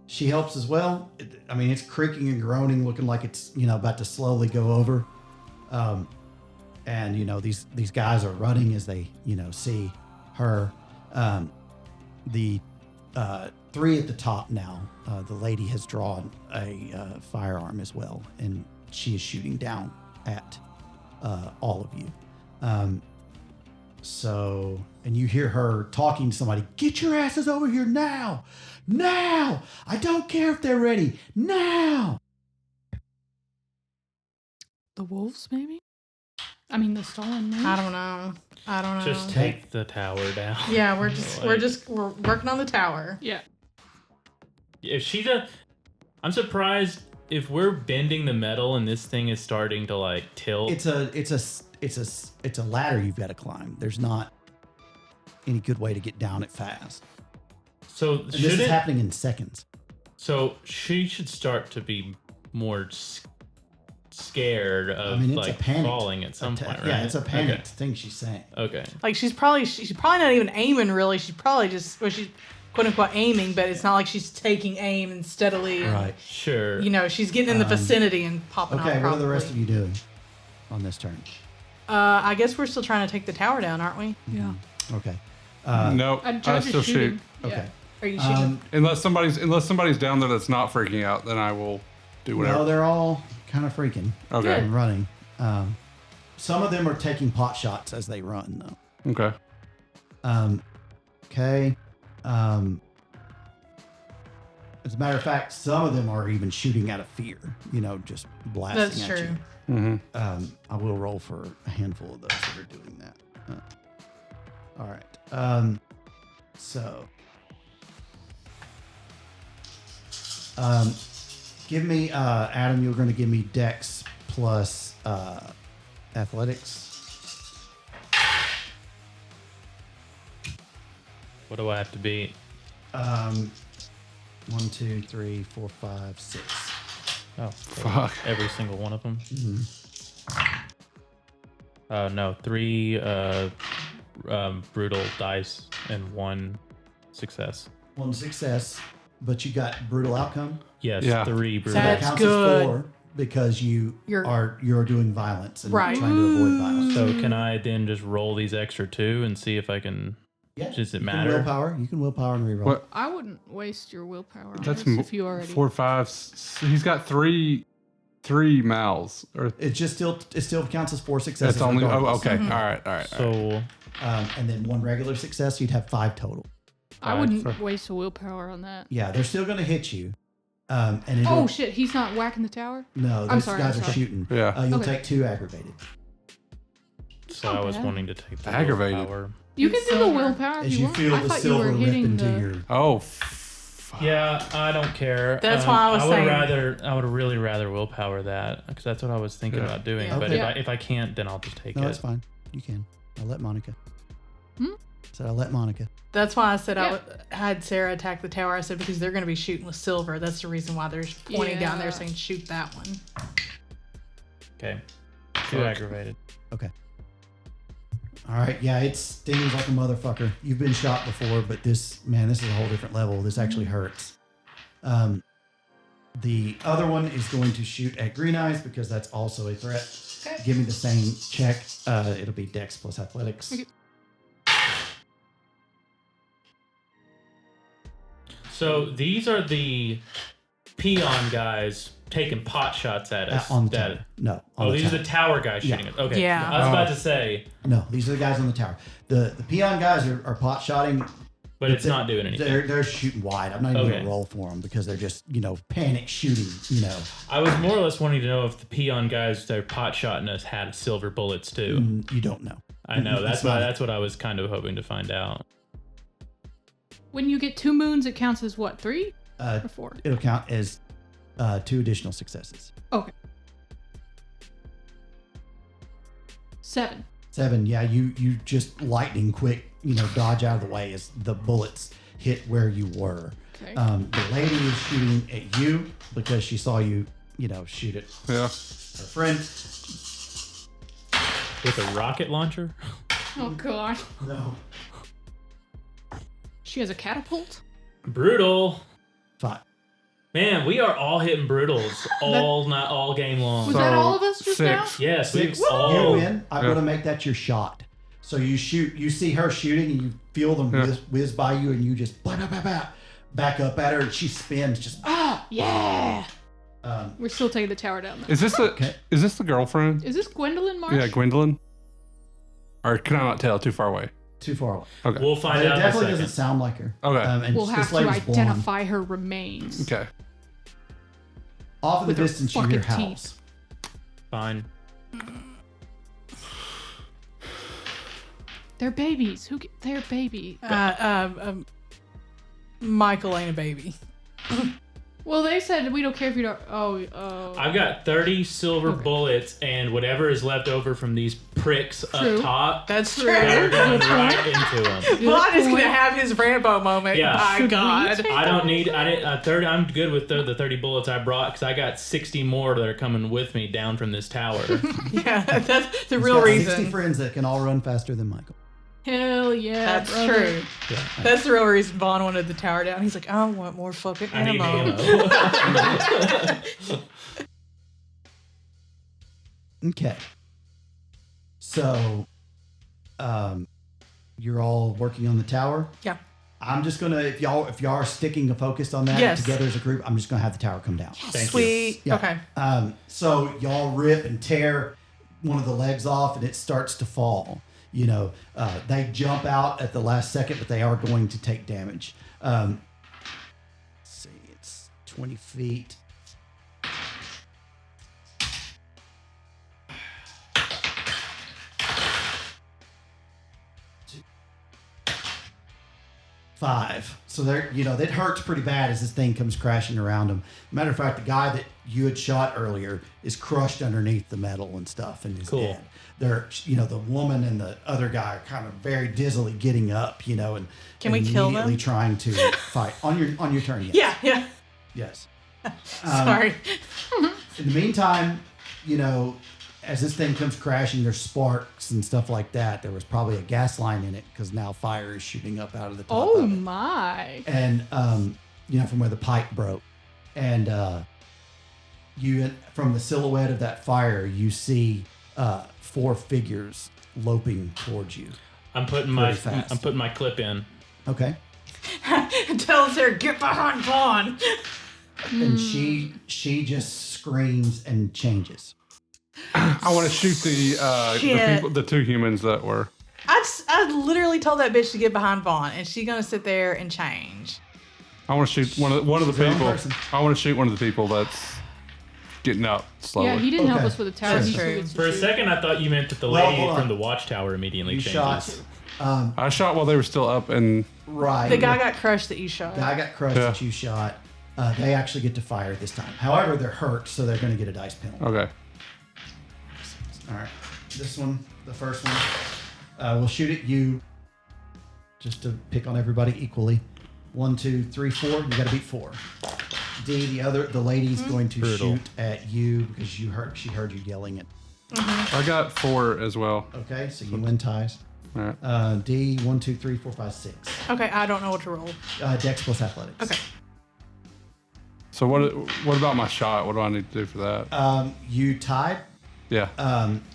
She helps as well. I mean, it's creaking and groaning, looking like it's about to slowly go over. And these guys are running as they see her. The 3 at the top now. The lady has drawn a firearm as well, and she is shooting down at all of you. And you hear her talking to somebody. Get your asses over here now! Now! I don't care if they're ready. Now! The wolves, maybe? I mean, the stolen maybe? I don't know. Just take the tower down. Yeah, we're working on the tower. Yeah. If she's I'm surprised if we're bending the metal and this thing is starting to like tilt. It's a ladder you've got to climb. There's not any good way to get down it fast. So And this is happening in seconds. So she should start to be more scared of it's a like panic falling at some point, right? Yeah, it's a panicked thing she's saying. Okay. Like she's probably not even aiming really. She's probably she's quote unquote aiming, but it's not like she's taking aim and steadily. And, Right. Sure. she's getting in the vicinity and popping off. Okay, what are the probably. rest of you doing on this turn? I guess we're still trying to take the tower down, aren't we? Yeah. Okay. No, And I Judge still is shooting. shoot. Okay. Are you shooting? Unless somebody's down there that's not freaking out, then I will do whatever. No, they're all kind of freaking Okay. and running. Some of them are taking pot shots as they run, though. Okay. Okay. As a matter of fact, some of them are even shooting out of fear. Just blasting That's at true. you. Mm-hmm. I will roll for a handful of those that are doing that. All right. So, give me Adam. You're going to give me Dex plus athletics. What do I have to beat? 1, 2, 3, 4, 5, 6. Oh, Fuck. every single one of them. Mm-hmm. No, 3 brutal dice and 1 success. 1 success, but you got brutal outcome. Yes, Yeah. 3 So brutal. that That's counts good. as 4 because you're doing violence and Right. trying to avoid violence. So can I then just roll these extra 2 and see if I can? Yeah. Does it You can matter? willpower. You can willpower and reroll. What? I wouldn't waste your willpower on That's this if you already. 4, 5. He's got three mouths. Or It still counts as 4 successes. that's only. Oh, regardless. okay. All right. All right. So And then 1 regular success, you'd have 5 total. I wouldn't waste a willpower on that. Yeah, they're still going to hit you. And it'll, Oh shit, he's not whacking the tower? No, I'm these sorry, guys I'm are sorry. shooting. Yeah. You'll Okay. take 2 aggravated. So not I was bad. wanting to take the Aggravated. willpower. You can do the Silver. willpower if As you you want. feel I the thought you were silver rip hitting into the. Oh. your... Yeah, I don't care. That's why I was saying- I would really rather willpower that because that's what I was thinking Yeah. about doing. Yeah. But Okay. if I can't, then I'll just take No, it. that's fine. You can. I'll let Monica. Hmm? So I'll let Monica. That's why I said Yeah. I had Sarah attack the tower. I said because they're going to be shooting with silver. That's the reason why they're pointing down there Yeah. saying shoot that one. Okay. 2 Okay. aggravated. All right. Yeah, it stings like a motherfucker. You've been shot before, but this is a whole different level. This actually hurts. The other one is going to shoot at Green Eyes because that's also a threat. Okay. Give me the same check. It'll be Dex plus Athletics. Okay. So these are the peon guys taking pot shots at us. On the tower. No. On These are the tower guys shooting Yeah. us. Okay. Yeah. I was about to say, No, these are the guys on the tower. The peon guys are pot shotting. but it's not doing anything. They're shooting wide. I'm not even Okay. going to roll for them because they're just, panic shooting, I was more or less wanting to know if the peon guys that are pot shotting us had silver bullets too. You don't know. I know. It's That's what I was kind of hoping to find out. When you get 2 moons, it counts as what? 3 or 4? It'll count as 2 additional successes. Okay. 7. 7, yeah, you just lightning quick, dodge out of the way as the bullets hit where you were. Okay. The lady is shooting at you because she saw you, shoot at Yeah. her friend. With a rocket launcher? Oh god. No. She has a catapult? Brutal. 5. Man, we are all hitting brutals not all game long. Was that all of us just 6. now? Yes, we've 6. You all. win. I'm going to make that your shot. So you shoot, you see her shooting, and you feel them whiz by you, and you just back up at her, and she spins, just Yeah. We're still taking the tower down, though. Is this the girlfriend? Is this Gwendolyn Marsh? Yeah, Gwendolyn. Or can I not tell? Too far away. too far away. Okay. We'll find It out in a definitely second. doesn't sound like her. Okay. And We'll this have to lady's blonde. identify her remains. Okay. Off in the with her distance, you hear fucking howls. Fine. They're babies. They're baby. Michael ain't a baby. Well, they said we don't care if you don't. Oh. I've got 30 silver Okay. bullets, and whatever is left over from these pricks True. up top, That's true. they're going Good right into them. Vaughn is point. gonna have his Rambo moment. Yeah. By Should we God. take- I don't need. I didn't. 30. I'm good with the 30 bullets I brought because I got 60 more that are coming with me down from this tower. Yeah, that's the He's real got 60 reason. friends that can all run faster than Michael. Hell yeah. That's brother. true. Yeah. That's the real reason Vaughn wanted the tower down. He's like, I want more fucking I need ammo. ammo. Okay. So, you're all working on the tower. Yeah. I'm just gonna, if y'all are sticking and focused on that Yes. together as a group, I'm just gonna have the tower come down. Thank you. Sweet. Yeah. Okay. So y'all rip and tear one of the legs off, and it starts to fall. They jump out at the last second, but they are going to take damage. Let's see, it's 20 feet. Five. So that hurts pretty bad as this thing comes crashing around them. Matter of fact, the guy that you had shot earlier is crushed underneath the metal and stuff and is Cool. dead. They're, the woman and the other guy are kind of very dizzily getting up, and Can we kill immediately them? trying to fight on your turn. Yes. Yeah. Yes. Sorry. In the meantime, as this thing comes crashing, there's sparks and stuff like that. There was probably a gas line in it because now fire is shooting up out of the top Oh of it. my. And from where the pipe broke, and you from the silhouette of that fire, you see 4 figures loping towards you. I'm putting Pretty my clip in. Okay, Tells her, get behind Vaughn. and she just screams and changes. I want to shoot the 2 humans that were. I literally told that bitch to get behind Vaughn, and she's gonna sit there and change. I want to shoot one of the Wrong people. person. I want to shoot one of the people that's getting up slowly. Yeah, he didn't help Okay. us with the tower. That's He's who true. gets to For a shoot. second, I thought you meant that the Well, lady hold on. from the watchtower immediately You changes. shot I shot while they were still up, and right. The guy got crushed that you shot. guy got crushed Yeah. that you shot. They actually get to fire this time. However, they're hurt, so they're going to get a dice penalty. okay. All right, this one, the first one, we'll shoot at you. Just to pick on everybody equally. 1, 2, 3, 4. You got to beat 4. D, the lady's going to Brutal. shoot at you because she heard you yelling it. I got 4 as well. Okay, so you win ties. All right. D, 1, 2, 3, 4, 5, 6. Okay, I don't know what to roll. Dex plus athletics. Okay. So what about my shot? What do I need to do for that? You tied. Yeah.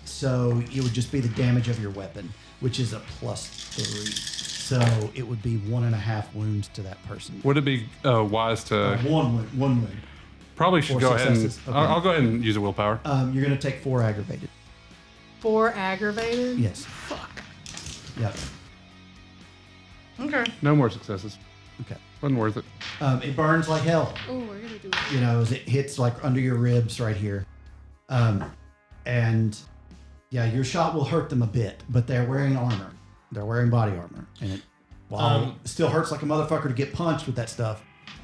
So it would just be the damage of your weapon, which is a +3. So it would be 1.5 wounds to that person. Would it be wise to? One wound. Probably should 4 go ahead and. successes. Okay. I'll go ahead and use a willpower. You're going to take 4 aggravated. 4 aggravated? Yes. Fuck. Yep. Okay. No more successes. Okay. Wasn't worth it. It burns like hell. Oh, we're gonna do it. You know, as it hits like under your ribs right here. And yeah, your shot will hurt them a bit, but they're wearing armor. They're wearing body armor. And it, while it still hurts like a motherfucker to get punched with that stuff,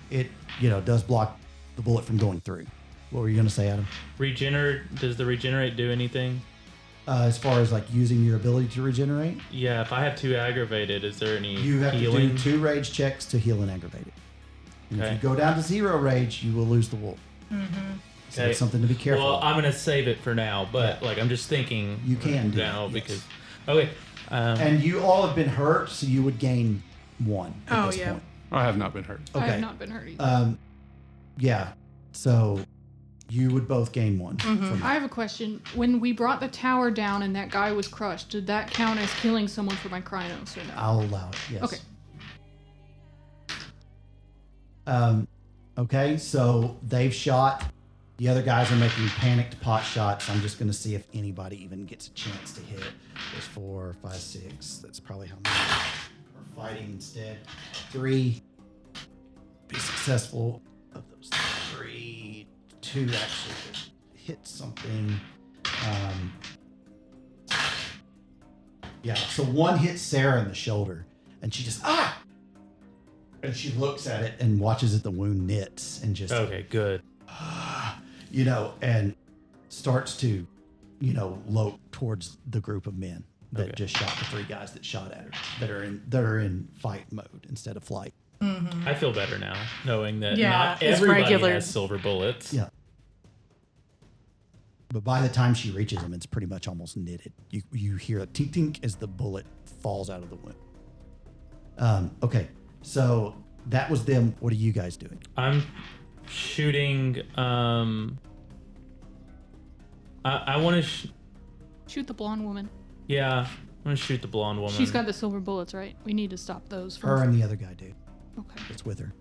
it, does block the bullet from going through. What were you going to say, Adam? Does the regenerate do anything? As far as like using your ability to regenerate, Yeah, if I have 2 aggravated, is there any you have healing? to do 2 rage checks to heal an aggravated. And Okay. if you go down to 0 rage, you will lose the wolf. So it's something to be careful Well, of. I'm gonna save it for now, but I'm just thinking You can do now that, yes. because okay. And you all have been hurt, so you would gain 1 at this point. I have not been hurt. I Okay. have not been hurt either. Yeah. So you would both gain 1. From that. I have a question. When we brought the tower down and that guy was crushed, did that count as killing someone for my Krynos or no? I'll allow it. Yes. Okay. Okay. So they've shot. The other guys are making panicked pot shots. I'm just going to see if anybody even gets a chance to hit. There's 4, 5, 6. That's probably how many are fighting instead. 3. Be successful of those 3. 2 actually hit something. Yeah. So 1 hits Sarah in the shoulder, and she just and she looks at it and watches as the wound knits and just Okay, good. and starts to, lope towards the group of men that just shot the 3 guys that shot at her that are in fight mode instead of flight. I feel better now knowing that Yeah, not it's everybody regular. has silver bullets. Yeah. But by the time she reaches him, it's pretty much almost knitted. You hear a tink tink as the bullet falls out of the wound. Okay, so that was them. What are you guys doing? I'm shooting. I want to. Shoot the blonde woman. Yeah, I'm gonna shoot the blonde woman. She's got the silver bullets, right? We need to stop those from. Her and the other guy, dude. Okay. It's with her.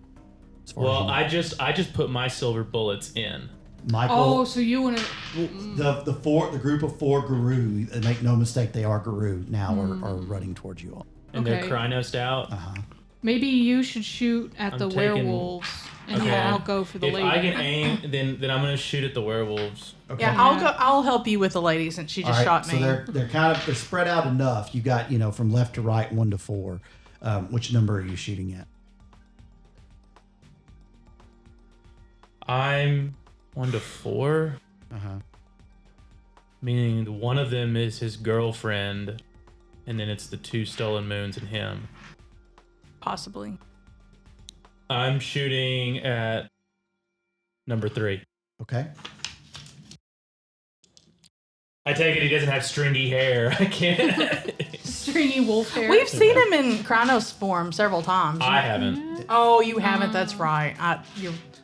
As far Well, as you know. I just put my silver bullets in. Michael. Oh, so you want to? The group of 4 Guru, and make no mistake, they are Guru now, are running towards you all. And Okay. they're Krynos out. Maybe you should shoot at I'm the taking- werewolves, and Okay. I'll go for the If lady. I can aim, then I'm gonna shoot at the werewolves. Okay. Yeah, I'll help you with the lady since she just All right, shot me. so they're spread out enough. You got from left to right 1 to 4. Which number are you shooting at? I'm 1 to 4, meaning one of them is his girlfriend, and then it's the 2 stolen moons and him. Possibly. I'm shooting at number 3. Okay. I take it he doesn't have stringy hair. I can't. Stringy wolf hair. We've seen him in Krynos form several times. I haven't. Oh, you haven't. That's right.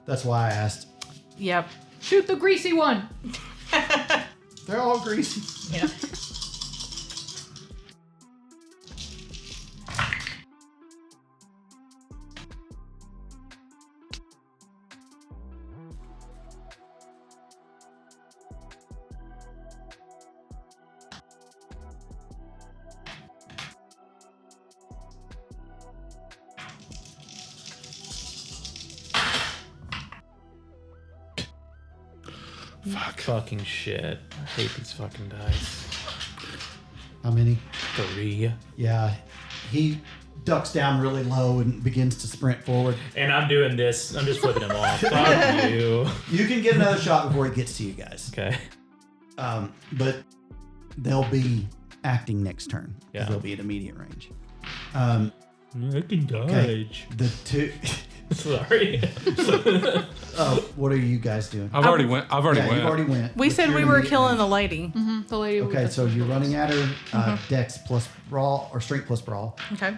That's why I asked. Yep. Shoot the greasy one. They're all greasy. Yeah. Fucking shit. I hate these fucking dice. How many? 3. Yeah. He ducks down really low and begins to sprint forward. And I'm doing this. I'm just flipping him off. Fuck you. You can get another shot before he gets to you guys. Okay. But they'll be acting next turn. 'Cause Yeah. They'll be at immediate range. I can Okay. dodge. The 2. Sorry. What are you guys doing? I've already went. You've already went. We But said you're we in were immediate killing range. the lady. The lady. with Okay, the so you're silver running bullets. at her. Dex plus brawl or strength plus brawl. Okay.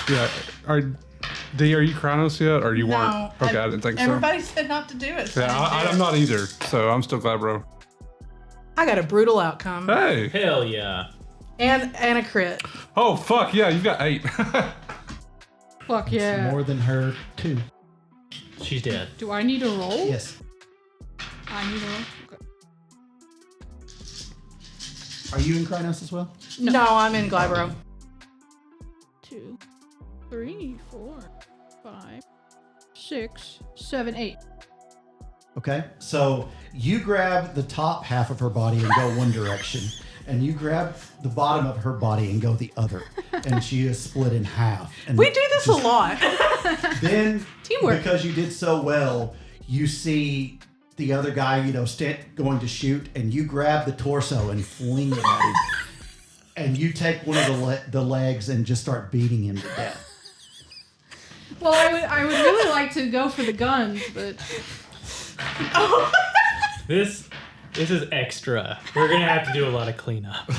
Yeah. D, are you Kronos yet, or you No, weren't? Okay, I didn't think so. Everybody said not to do it. So Yeah, I didn't I'm do not either. So I'm still glad, bro. it. I got a brutal outcome Hey. Hell yeah. and a crit. Oh fuck yeah, you got 8. Fuck yeah. More than her, too. She's dead. Do I need a roll? Yes. I need a roll. Okay. Are you in Krynos as well? No, I'm in Glybro. 2, 3, 4, 5, 6, 7, 8. Okay. So you grab the top half of her body and go one direction, and you grab the bottom of her body and go the other, and she is split in half. And We do this a lot. Then, Teamwork. because you did so well, you see the other guy, going to shoot, and you grab the torso and fling it at him. And you take one of the legs and just start beating him to death. Well, I would really like to go for the guns, but This is extra. We're gonna have to do a lot of cleanup.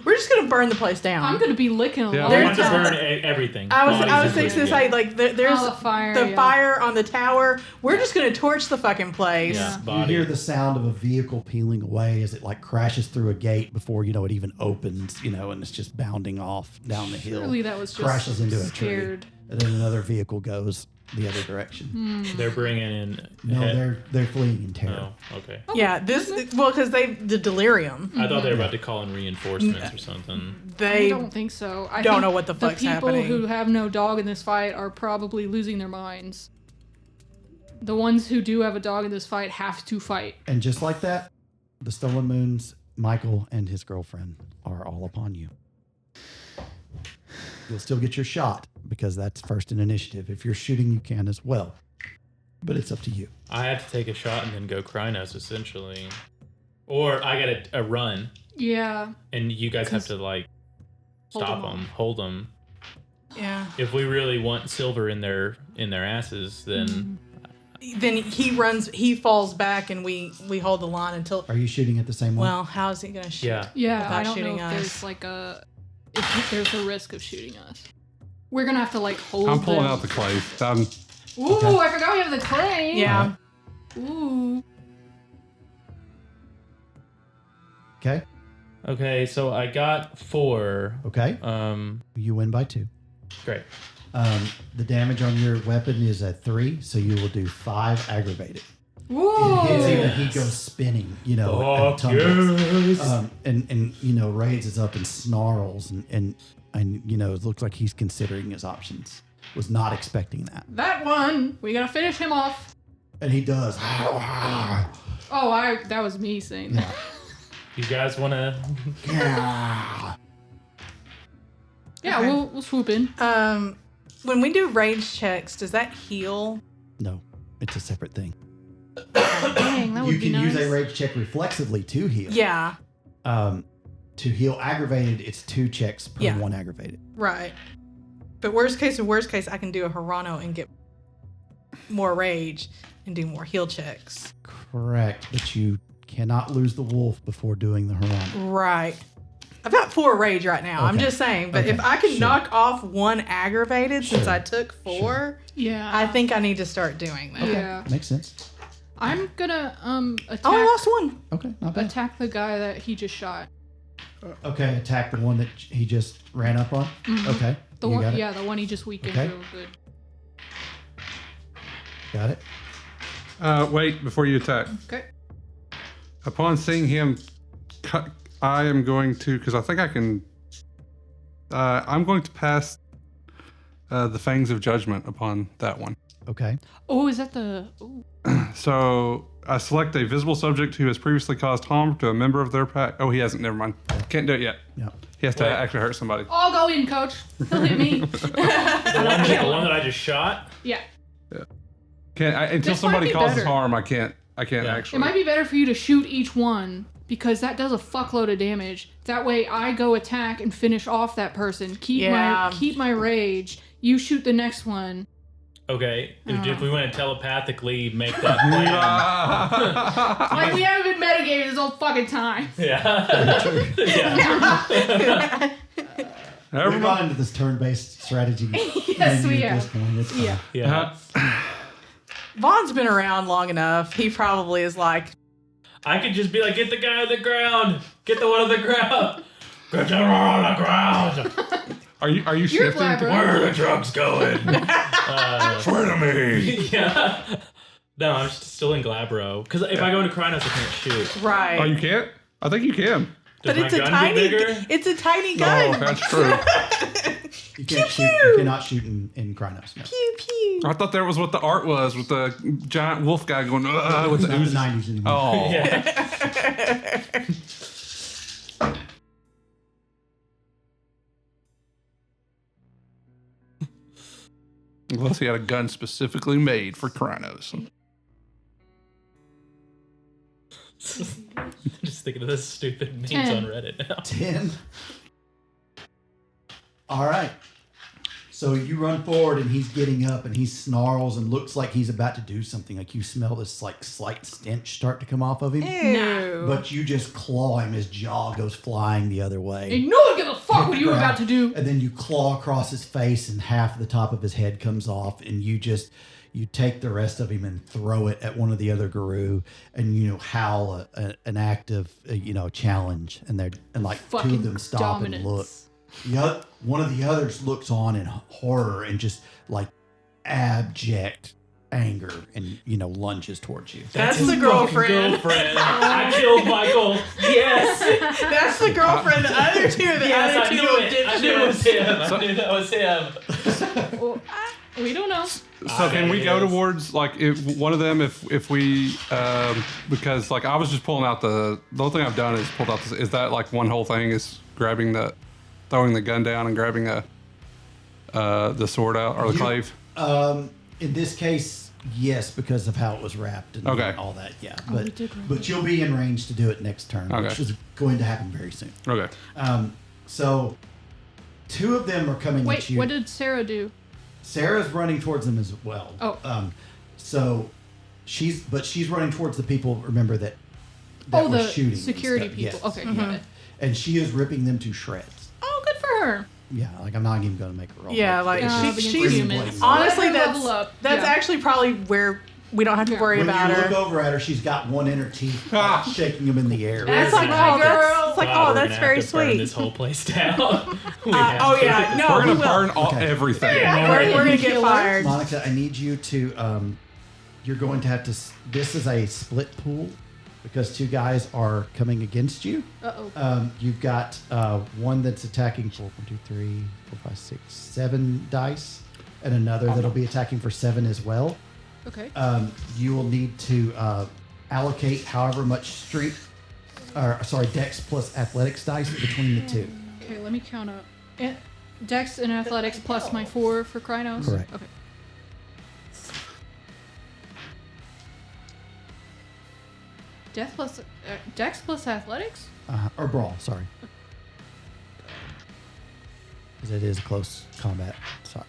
We're just gonna burn the place down. I'm gonna be licking a Yeah, lot. We we're have to burn everything. I was Bodies fixing to included. say like there's Oh, the fire, the yeah. fire on the tower. We're just gonna torch the fucking place. Yeah, You body. hear the sound of a vehicle peeling away as it like crashes through a gate before it even opens, and it's just bounding off down the hill. Surely that was just crashes into a scared. tree, and then another vehicle goes the other direction. They're bringing in. No, they're fleeing in terror. Oh, okay. Yeah, because the delirium. I thought they were about to call in reinforcements or something. I They don't think so. I don't think know what the fuck's people happening. who have no dog in this fight are probably losing their minds. The ones who do have a dog in this fight have to fight. And just like that, the Stolen Moons, Michael and his girlfriend are all upon you. You'll still get your shot because that's first in initiative. If you're shooting, you can as well. But it's up to you. I have to take a shot and then go Krynos, essentially. Or I got a run, Yeah. and you guys have to, like, Hold stop them them, off. hold them. yeah. If we really want silver in their asses, then Then he falls back, and we hold the line until. Are you shooting at the same one? Well, how is he gonna shoot? yeah. Yeah, Without I don't know shooting if us. there's like if there's a risk of shooting us. We're gonna have to like hold I'm pulling them. out the clay. Ooh, Okay. I forgot we have the clay. Yeah. Ooh. Okay. Okay, so I got 4. Okay. You win by 2. Great. The damage on your weapon is a 3, so you will do 5 aggravated. Ooh. It hits him and he goes spinning, and tumbles. And raises up and snarls and it looks like he's considering his options. Was not expecting that. That one. We gotta finish him off. And he does. Oh, that was me saying that. You guys want to... Yeah. Yeah, Okay. we'll swoop in. When we do rage checks, does that heal? No, it's a separate thing. Dang, that would You be can nice. use a rage check reflexively to heal. Yeah. To heal aggravated, it's 2 checks per Yeah. 1 aggravated. Right. But worst case, I can do a Hirano and get more rage and do more heal checks. Correct, but you cannot lose the wolf before doing the Haran. Right. I've got 4 rage right now. I'm Okay. just saying. But Okay, if I can sure. knock off 1 aggravated since Sure. I took 4, Yeah. I think I need to start doing that. Yeah. Makes sense. I'm gonna attack Oh, I lost 1. Okay, not bad. attack the guy that he just shot. Okay, attack the one that he just ran up on. Okay, The you one, got it. yeah, the one he just weakened Okay. real good. Got it. Wait before you attack. Okay. Upon seeing him, I am going to, because I think I can. I'm going to pass the Fangs of Judgment upon that one. Okay. Oh, is that the? Ooh. So I select a visible subject who has previously caused harm to a member of their pack. Oh, he hasn't. Never mind. Can't do it yet. Yeah. He has to Wait. actually hurt somebody. I'll go in, coach. He'll hit me. The one that I just shot? Yeah. Until This might somebody be causes better. harm, I can't Yeah. actually. It might be better for you to shoot each one because that does a fuckload of damage. That way, I go attack and finish off that person. Keep my rage. You shoot the next one. Okay. If we want to telepathically make that plan. Like we haven't been metagaming this whole fucking time. Yeah. Yeah. Never We've mind. gone into this turn-based strategy. Yes, menu we at have. this point. It's fine. Yeah. Yeah. Vaughn's been around long enough. He probably is like, I could just be like, get the guy on the ground. Get the one on the ground. Get the one on the ground. Are you You're shifting? Blabber. Where are the drugs going? Swear to me. Yeah. No, I'm still in Glabro. Because if I go into Krynos, I can't shoot. right. Oh, you can't? I think you can. Does but my it's a gun tiny, get bigger? it's a tiny Oh, gun. that's true. You can't shoot. You cannot shoot in Krynos. No. Pew pew. I thought that was what the art was with the giant wolf guy going with It's the not the oozes. 90s anymore. Oh, Yeah. unless he had a gun specifically made for Krynos. Just thinking of this stupid memes 10. on Reddit now. 10. All right. So you run forward and he's getting up and he snarls and looks like he's about to do something. Like you smell this like slight stench start to come off of him. Ew. But you just claw him. His jaw goes flying the other way. And no one give a fuck what you were about to do. And then you claw across his face and half the top of his head comes off and you take the rest of him and throw it at one of the other Guru and howl an active challenge and like Fucking two of them stop dominance. and look. One of the others looks on in horror and just like abject anger and lunges towards you. That's his the girlfriend. fucking girlfriend. I killed Michael. Yes. That's the girlfriend. The other two, Yes, I two knew little it. I knew it was dipshits. him. I knew that was him. Well, we don't know. So can we go towards like if one of them if we because like I was just pulling out the only thing I've done is pulled out this, is that like one whole thing is throwing the gun down and grabbing the sword out or the clave. In this case, yes, because of how it was wrapped and Okay. all that. Yeah, we did wrap but you'll be in range to do it next turn, which Okay. is going to happen very soon. Okay. So two of them are coming Wait, at you. what did Sarah do? Sarah's running towards them as well. Oh. So she's running towards the people. Remember that were The shooting and security stuff. people. Yes. Okay, got it. And she is ripping them to shreds. Oh, good for her. Yeah, like I'm not even going to make a roll. Yeah, like Yeah, she, against she's humans. honestly Let her that's level up. that's Yeah. actually probably where we don't have to worry When about you her. look over at her, she's got one in her teeth, Ah. shaking them in the air. That's We're like, gonna oh, that's, it's like, Wow, oh, we're that's gonna very have to burn sweet. this whole place down. We Oh have yeah, to. no, We're we gonna will. burn all, Okay. everything. Yeah. We're gonna get Killer. fired. Monica, I need you to. You're going to have to. This is a split pool because two guys are coming against you. Uh-oh. You've got one that's attacking for 1, 2, 3, 4, 5, 6, 7 dice, and another that'll be attacking for 7 as well. Okay. You will need to allocate however much strength, dex plus athletics dice between the two. Okay, let me count up. Dex and athletics plus my 4 for Krynos? Correct. Okay. Dex plus athletics? Or brawl, sorry. Because it is close combat. Sorry.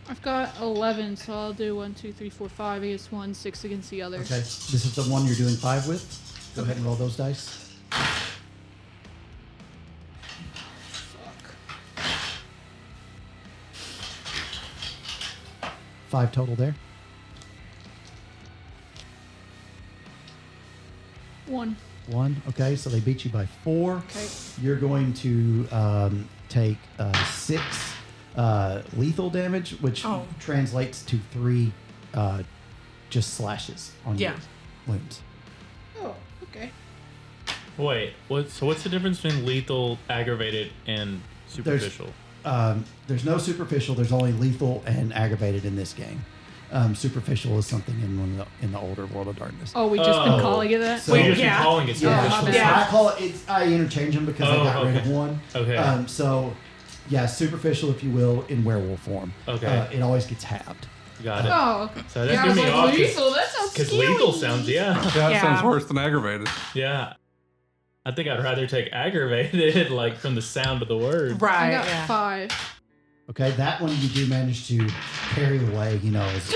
I've got 11, so I'll do 1, 2, 3, 4, 5 against one, 6 against the other. Okay. This is the one you're doing 5 with. Go ahead and roll those dice. Fuck. 5 total there. 1. 1. Okay, so they beat you by 4. Okay. You're going to take 6 lethal damage, which Oh. translates to 3 just slashes on Yeah. your wounds. Oh, okay. Wait, so what's the difference between lethal, aggravated, and superficial? There's no superficial. There's only lethal and aggravated in this game. Superficial is something in the older World of Darkness. Oh, we just been Oh. calling it that? So- Well, you just Yeah. been calling it Yeah, superficial. my so bad. I call it. I interchange them because I Oh, got rid of okay. one. Okay. So, yeah, superficial, if you will, in werewolf form. Okay. It always gets halved. Got it. Oh, okay. So that Yeah, I threw was me like, off lethal, that sounds because scary. lethal sounds, yeah. Yeah, that Yeah. sounds worse than aggravated. Yeah. I think I'd rather take aggravated, like from the sound of the word. I Right. got Yeah. 5. Okay, that one you do manage to carry away,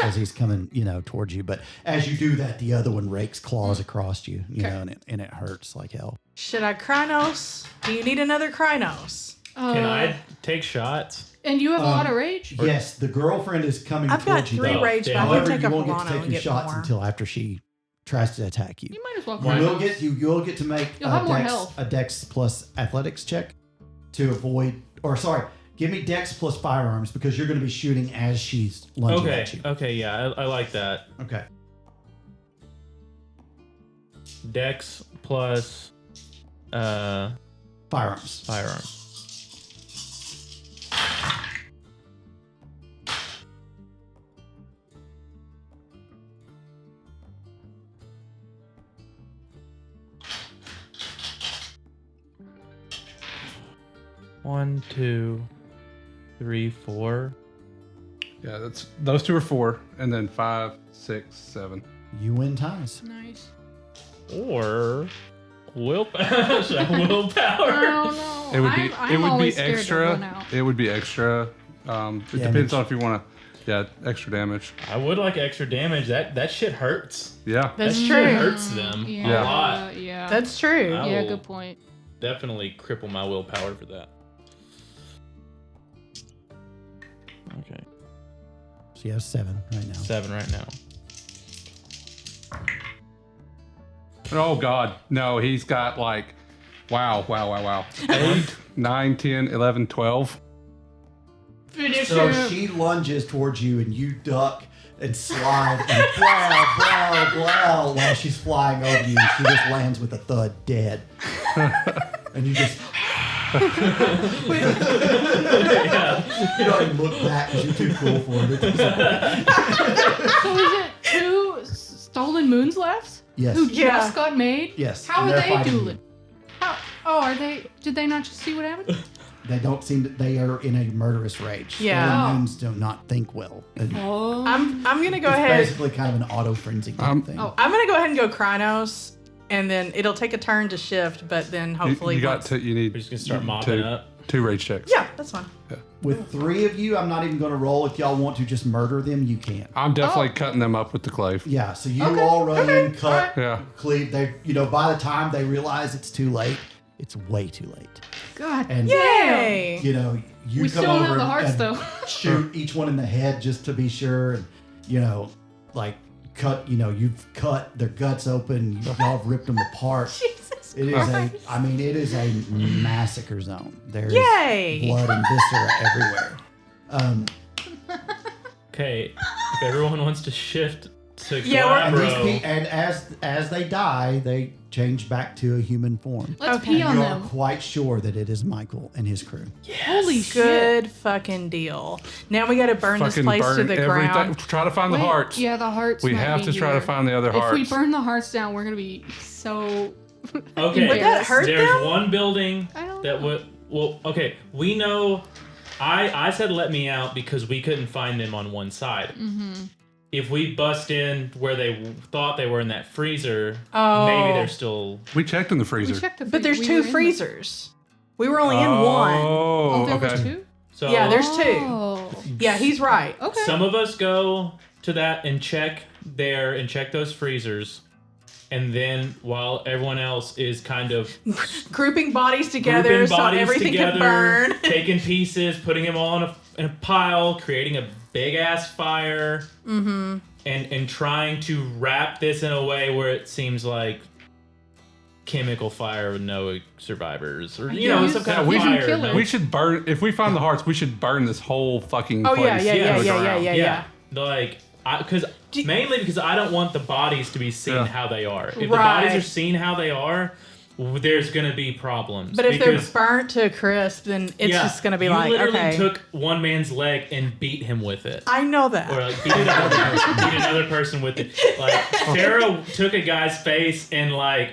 as he's coming, towards you. But as you do that, the other one rakes claws across you, and it hurts like hell. Should I Krynos? Do you need another Krynos? Can I take shots? And you have a lot of rage? Yes, the girlfriend is coming I've got towards you. 3 though. rage, but damn. I can However, take you a won't get to Piranha take and your get shots more. until after she tries to attack you. You might as well You cry. will get to make You'll have more health. a Dex plus athletics check to avoid, give me Dex plus firearms because you're going to be shooting as she's lunging Okay. at you. Okay. Yeah, I like that. Okay. Dex plus Firearms. firearms. One, 2, 3, 4. Yeah, those 2 are 4, and then 5, 6, 7. You win ties. Nice. Or willpower. Willpower. I don't know. It would be I'm always scared to run out. It would be extra. It depends on if you want to, extra damage. I would like extra damage. That shit hurts. Yeah. That's that true. shit hurts them Yeah. a lot. Yeah. That's true. I yeah, will good point. definitely cripple my willpower for that. Okay. So you have 7 right now. 7 right now. Oh God, no, he's got like, wow. 8, 9, 10, 11, 12. Finish So him. she lunges towards you and you duck and slide and blow while she's flying over you and she just lands with a thud dead. And you just you don't even look back because you're too cool for it. So is it 2 stolen moons left? Yes. Who Yeah. just got made? Yes. How and are they're they fighting you. dueling? Are they? Did they not just see what happened? They don't seem to, they are in a murderous rage. Yeah. Stolen moons do not think well. And Oh. I'm gonna go it's ahead. basically kind of an auto frenzy type thing. oh. I'm gonna go ahead and go Krynos, and then it'll take a turn to shift, but then hopefully You got once- to. You need. We're just gonna start mopping 2, up. 2 rage checks. Yeah, that's fine. With 3 of you, I'm not even going to roll. If y'all want to just murder them, you can. I'm definitely cutting them up with the clave. Yeah, so you Okay, all run in, cut, alright. Yeah. cleave. They, by the time they realize it's too late, it's way too late. God. And Yay! you We come still don't over have the and- hearts, and though. shoot each one in the head just to be sure, and cut. You've cut their guts open. Y'all have ripped them apart. Jesus It is Christ. it is a massacre zone. There's Yay! blood and viscera everywhere. Okay, if everyone wants to shift to Yeah, And, these Glabro, and as they die, they change back to a human form. Let's Okay. pee on You are them. quite sure that it is Michael and his crew. Holy shit. Good fucking deal. Now we gotta burn this Fucking place to burn the everything. ground. Try to find Wait, the hearts. Yeah, the hearts. We might have be to try to here. find the other If hearts. we burn the hearts down, we're gonna be so. okay, Would that hurt there's them? one building I don't that know. would. Well, okay, we know. I said let me out because we couldn't find them on one side. Mm-hmm. If we bust in where they thought they were in that freezer, Oh. maybe they're still. We checked in the We freezer. checked the But there's we 2 were in the- freezers. We were only in one. Oh, there okay. were 2. So Yeah, there's 2. Oh. Yeah, he's right. Okay. some of us go to that and check there and check those freezers. And then while everyone else is kind of Grouping bodies together grouping so bodies everything together, can burn. taking pieces, putting them all in a pile, creating a big ass fire, and trying to wrap this in a way where it seems like chemical fire with no survivors, or some kind of we fire. should kill no- it. We should burn. If we find the hearts, we should burn this whole fucking Oh, place. yeah, to the yeah, ground. yeah. Like, mainly because I don't want the bodies to be seen Yeah. how they are. If the Right. bodies are seen how they are, there's gonna be problems. But if because, they're burnt to a crisp, then it's yeah, just gonna be you like, literally okay. took one man's leg and beat him with it. I know that. Or like beat another person with it. Like Pharaoh took a guy's face and like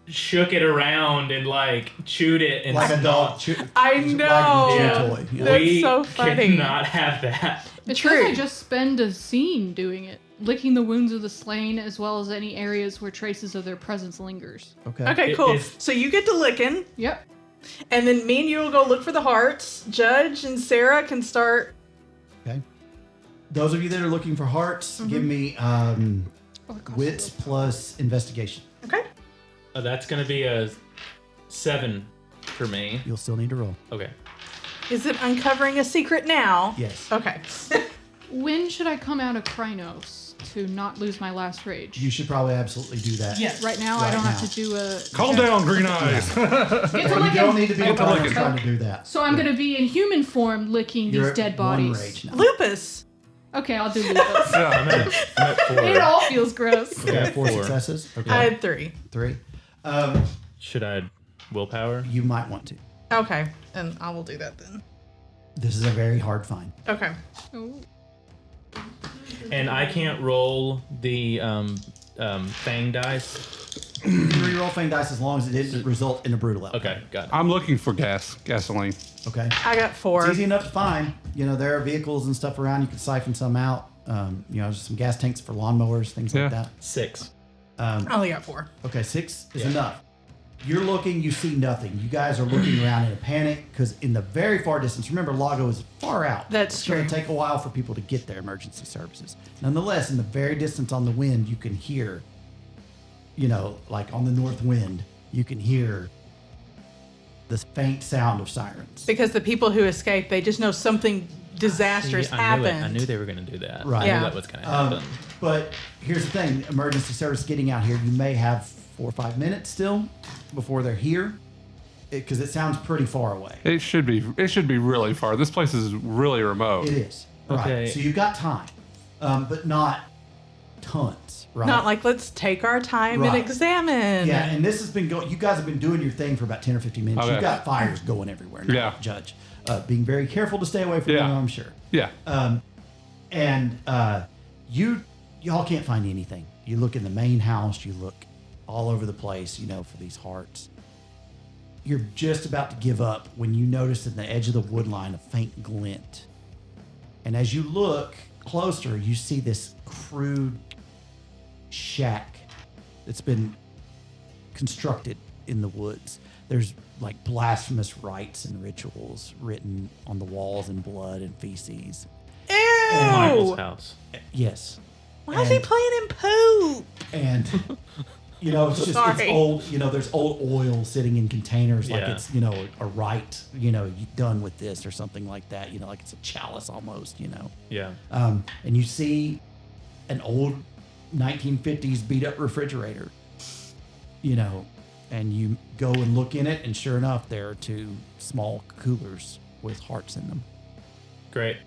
shook it around and like chewed it and Like a dog. I know. Like a Yeah. chew toy. Yeah. That's we so funny. cannot have that. It True. says I just spend a scene doing it. licking the wounds of the slain as well as any areas where traces of their presence lingers. Okay. Okay, It cool. is- So you get to licking, Yep. and then me and you will go look for the hearts. Judge and Sarah can start. Okay. Those of you that are looking for hearts, give me Oh, it costs wits a little. plus investigation. Okay. That's gonna be a 7 for me. You'll still need to roll. Okay. Is it uncovering a secret now? Yes. Okay. When should I come out of Krynos to not lose my last rage? You should probably absolutely do that. Right now, I Right don't have now. to do a. Calm down, Green Eyes. Get to You licking. don't need to be Get to licking. trying to do that. So I'm going to be in human form licking You're these at dead one bodies. rage now. Lupus. Okay, I'll do lupus. Yeah. I'm at 4. It all feels gross. Okay, Yeah, 4 4. successes. Okay. I had 3. 3. Should I willpower? You might want to. Okay, and I will do that then. This is a very hard find. Okay. Oh. And I can't roll the fang dice. You can reroll Fang dice as long as it didn't result in a brutal outcome. Okay, got it. I'm looking for gasoline. Okay. I got 4. It's easy enough to find. You know, there are vehicles and stuff around. You can siphon some out. You know, some gas tanks for lawnmowers, things Yeah. like that. 6. I only got 4. Okay, 6 is Yeah. enough. You're looking, you see nothing. You guys are looking around in a panic because in the very far distance, remember Lago is far out. That's It's going true. to take a while for people to get their emergency services. Nonetheless, in the very distance on the wind, you can hear, you know, like on the north wind, you can hear the faint sound of sirens. Because the people who escaped, they just know something disastrous See, I knew it. happened. I knew they were going to do that. Right. I Yeah. knew that was going to happen. But here's the thing: emergency service getting out here, you may have 4 or 5 minutes still before they're here, because it sounds pretty far away. It should be really far. This place is really remote. It is. Right. Okay. So you've got time, but not tons, right? Not like, let's take our time Right. and examine. Yeah, and this has been going. You guys have been doing your thing for about 10 or 15 minutes. Okay. You've got fires going everywhere now, Yeah. Judge. Being very careful to stay away from Yeah. them, I'm sure. Yeah. And y'all can't find anything. You look in the main house, you look all over the place, you know, for these hearts. You're just about to give up when you notice at the edge of the wood line a faint glint. And as you look closer, you see this crude shack that's been constructed in the woods. There's like blasphemous rites and rituals written on the walls in blood and feces. Michael's Ew! house. Yes. Why is he And- playing in poop? And you know, it's just it's Sorry. old. You know, there's old oil sitting in containers, like Yeah. it's, you know, a rite. You know, you done with this or something like that. You know, like it's a chalice almost. You know, Yeah. and you see an old 1950s beat up refrigerator. You know, and you go and look in it, and sure enough, there are 2 small coolers with hearts in them. Great.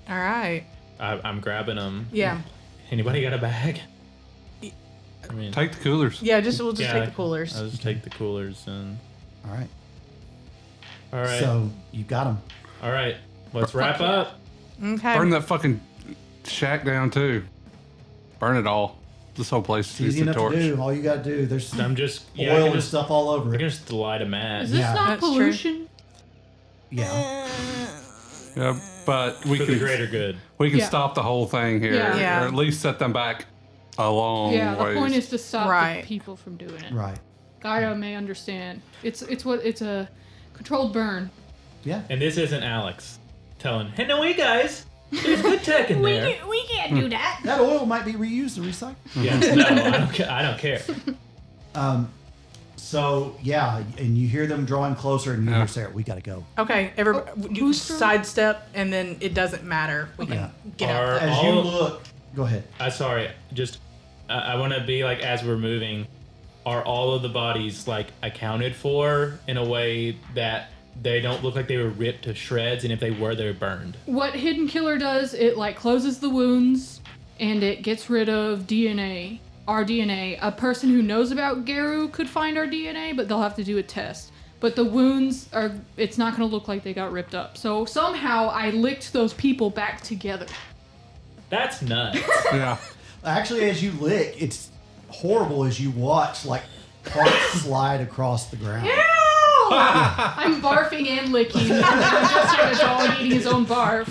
All right. I'm grabbing them. Yeah. Anybody got a bag? I mean, Take the coolers. Yeah, we'll just yeah, take the coolers. I'll just take the coolers and. All right. All right. So you got them. All right. Let's wrap yeah. up. Okay. Burn that fucking shack down too. Burn it all. This whole place It's needs easy a enough torch. to do. All you got to do. There's I'm just. oil Yeah, I can and just, stuff all over I it. can just light a match. Is this Yeah. not That's true. pollution? Yeah. Yeah, but we For can the greater good. we can Yeah. stop the whole thing here, Yeah. Yeah. or at least set them back a long Yeah, the ways. point is to stop Right. the people from doing it. Right. Gaia may understand. It's a controlled burn. Yeah. And this isn't Alex telling, hey, no way, guys. There's good tech in there. We can't do that. That oil might be reused and recycled. Yeah, no, I don't care. So yeah, and you hear them drawing closer, and you Yeah. hear Sarah, "We gotta go." Okay, everybody, you who's from- sidestep, and then it doesn't matter. We can Yeah. get out. Are- There. As you All- look, go ahead. Sorry, just I want to be like, as we're moving, are all of the bodies like accounted for in a way that they don't look like they were ripped to shreds, and if they were, they're burned? What Hidden Killer does, it like closes the wounds and it gets rid of DNA, our DNA. A person who knows about Geru could find our DNA, but they'll have to do a test. But the wounds are, it's not going to look like they got ripped up. So somehow I licked those people back together. That's nuts. Yeah, Actually, as you lick, it's horrible as you watch like parts slide across the ground. I'm barfing and licking. I'm just like a dog eating his own barf.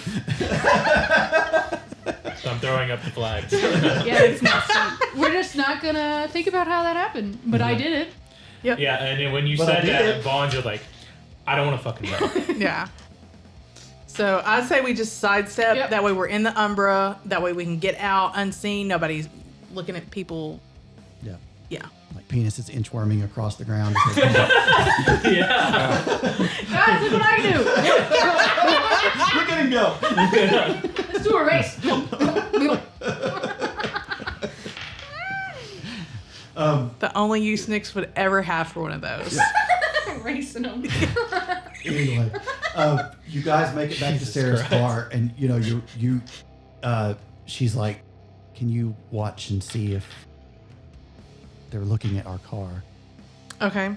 So I'm throwing up the flags. Yeah, it's not sweet. We're just not gonna think about how that happened. But I did it. Yeah, and then when you But I said did that, it. Vaughn, you're like, I don't want to fucking know. Yeah. So I say we just sidestep. Yep. That way we're in the Umbra. That way we can get out unseen. Nobody's looking at people. Yeah. Yeah. Like penis is inchworming across the ground. Yeah. Guys, look what I can do. Look at him go. Let's do a race. The only use Nix would ever have for one of those. Racing them. Anyway, you guys make it back to Jesus Sarah's Christ. car, and she's like, "Can you watch and see if they're looking at our car?" Okay.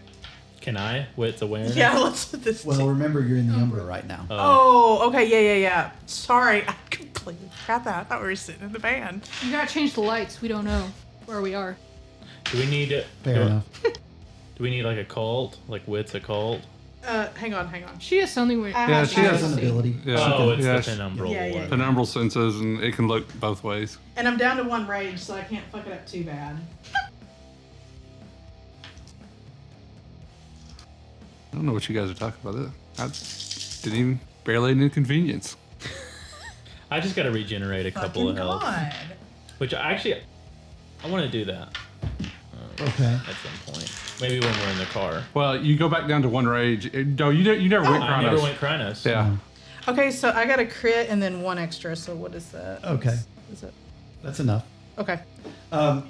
Can I? Wits awareness? Yeah, let's do this. Well, remember you're in the Umbra right now. Oh, okay. Yeah. Sorry. I completely forgot that. I thought we were sitting in the van. You gotta change the lights. We don't know where we are. Do we need to? Fair enough. Do we need like a cult? Like Wits a cult? Hang on. She has something weird. Yeah, She has an ability. Yeah. Oh, it's Yes. the penumbral Yeah, yeah, one. Penumbral senses, and it can look both ways. And I'm down to 1 rage, so I can't fuck it up too bad. I don't know what you guys are talking about. I didn't even barely an inconvenience. I just got to regenerate a couple of health. God. Which I want to do that Okay. at some point. Maybe when we're in the car. Well, you go back down to 1 rage. No, you never went I Chronos. never went Krynos. Yeah. Okay, so I got a crit and then 1 extra. So what is that? Okay. Is it? That's enough. Okay.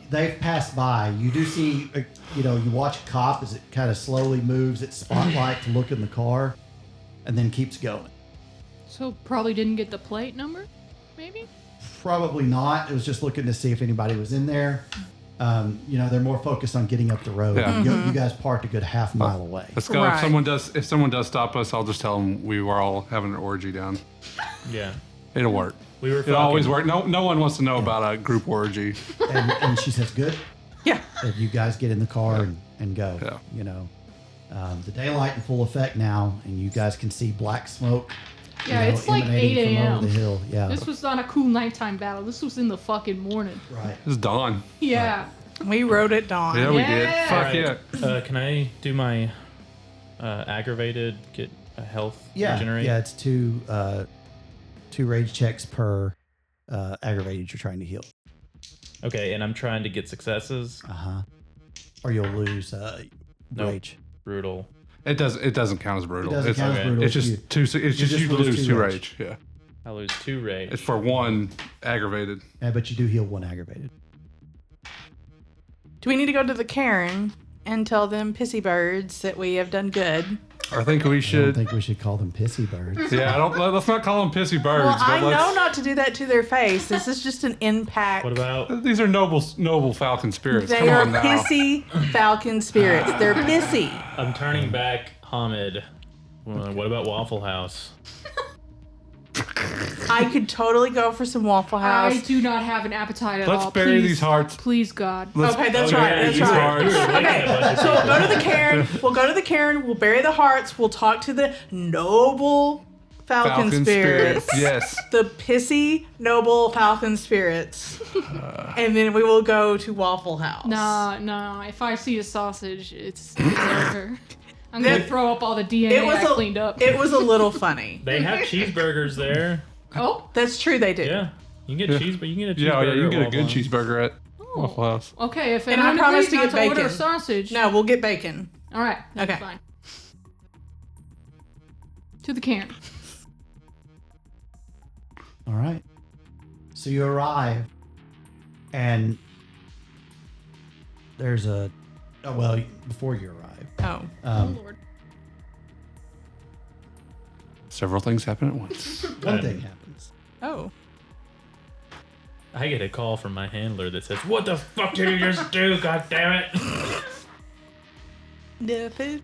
They've passed by. You do see, you watch a cop as it kind of slowly moves its spotlight to look in the car, and then keeps going. So probably didn't get the plate number, maybe? Probably not. It was just looking to see if anybody was in there. They're more focused on getting up the road. Yeah. You guys parked a good half mile away. Let's go. Right. If someone does stop us, I'll just tell them we were all having an orgy down. Yeah. It'll work. We were It always fucking- works. No one wants to know about a group orgy. And she says, "Good." Yeah. And you guys get in the car and go. Yeah. The daylight in full effect now, and you guys can see black smoke. Yeah, it's like emanating 8 from a.m. over the hill. Yeah. This was not a cool nighttime battle. This was in the fucking morning. right. It's dawn. Yeah. We rode it dawn. Yeah, we did. Yeah. Fuck Alright, yeah. Can I do my aggravated, get a health Yeah. regenerate? Yeah. It's two rage checks per aggravated you're trying to heal. Okay, and I'm trying to get successes. Or you'll lose Nope. rage. Brutal. It doesn't count as brutal. It doesn't it's count as okay. brutal. it's just two. It's just you lose 2 rage. Yeah. I lose 2 rage. It's for 1 aggravated. Yeah, but you do heal 1 aggravated. Do we need to go to the Cairn and tell them pissy birds that we have done good? I think we I don't should. think we should call them pissy birds. Yeah, let's not call them pissy birds. Well, I but let's, know not to do that to their face. This is just an impact. What about These are noble falcon spirits. They Come are on now. pissy falcon spirits. They're pissy. I'm turning back Hamid. What about Waffle House? I could totally go for some Waffle I House. do not have an appetite at all. Let's bury Please. these hearts. Please, God. Let's, Okay, that's Oh, right. yeah, That's you right. were making a bunch of So we'll go to people. the Cairn. We'll go to the Cairn. We'll bury the hearts. We'll talk to the noble falcon, spirits. Yes. The pissy noble falcon spirits. And then we will go to Waffle House. No. If I see a sausage, it's over. I'm gonna throw up all the DNA It was I a, cleaned up. It was a little funny. They have cheeseburgers there. Oh, That's true. They do. Yeah. You can get cheeseburger. You can get a cheeseburger. Yeah, you can get a at good Waffle House. cheeseburger at Waffle House. okay. If And I anyone promise agrees to not get to order a bacon. sausage, No, we'll get bacon. all right, that's Okay. fine. To the Cairn. All right. So you arrive, and there's before you arrive, Oh. Oh Lord. Several things happen at once. one thing happens. Oh. I get a call from my handler that says, "What the fuck did you just do? God damn it!" Nothing.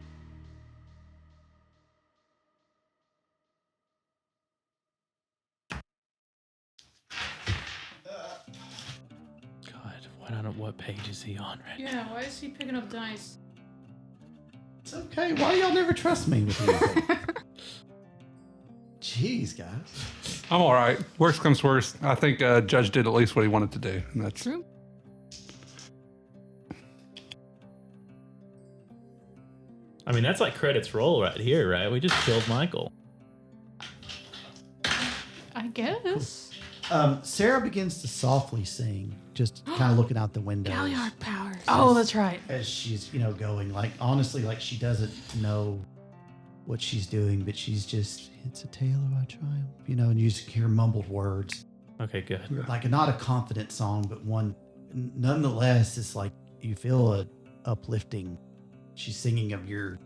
God, what page is he on right Yeah. Why is he picking up dice? It's okay. Why y'all never trust me with anything? Jeez, guys. I'm all right. Worst comes worst. I think Judge did at least what he wanted to do, and that's True. I mean, that's like credits roll right here, right? We just killed Michael. I guess. Sarah begins to softly sing, just kind of looking out the window. Galliard powers. Oh, that's right. As she's, going, like, honestly, like she doesn't know what she's doing, but she's just, it's a tale of our triumph, and you just hear mumbled words. Okay, good. Like, not a confident song, but one, nonetheless, it's like you feel a uplifting. She's singing of your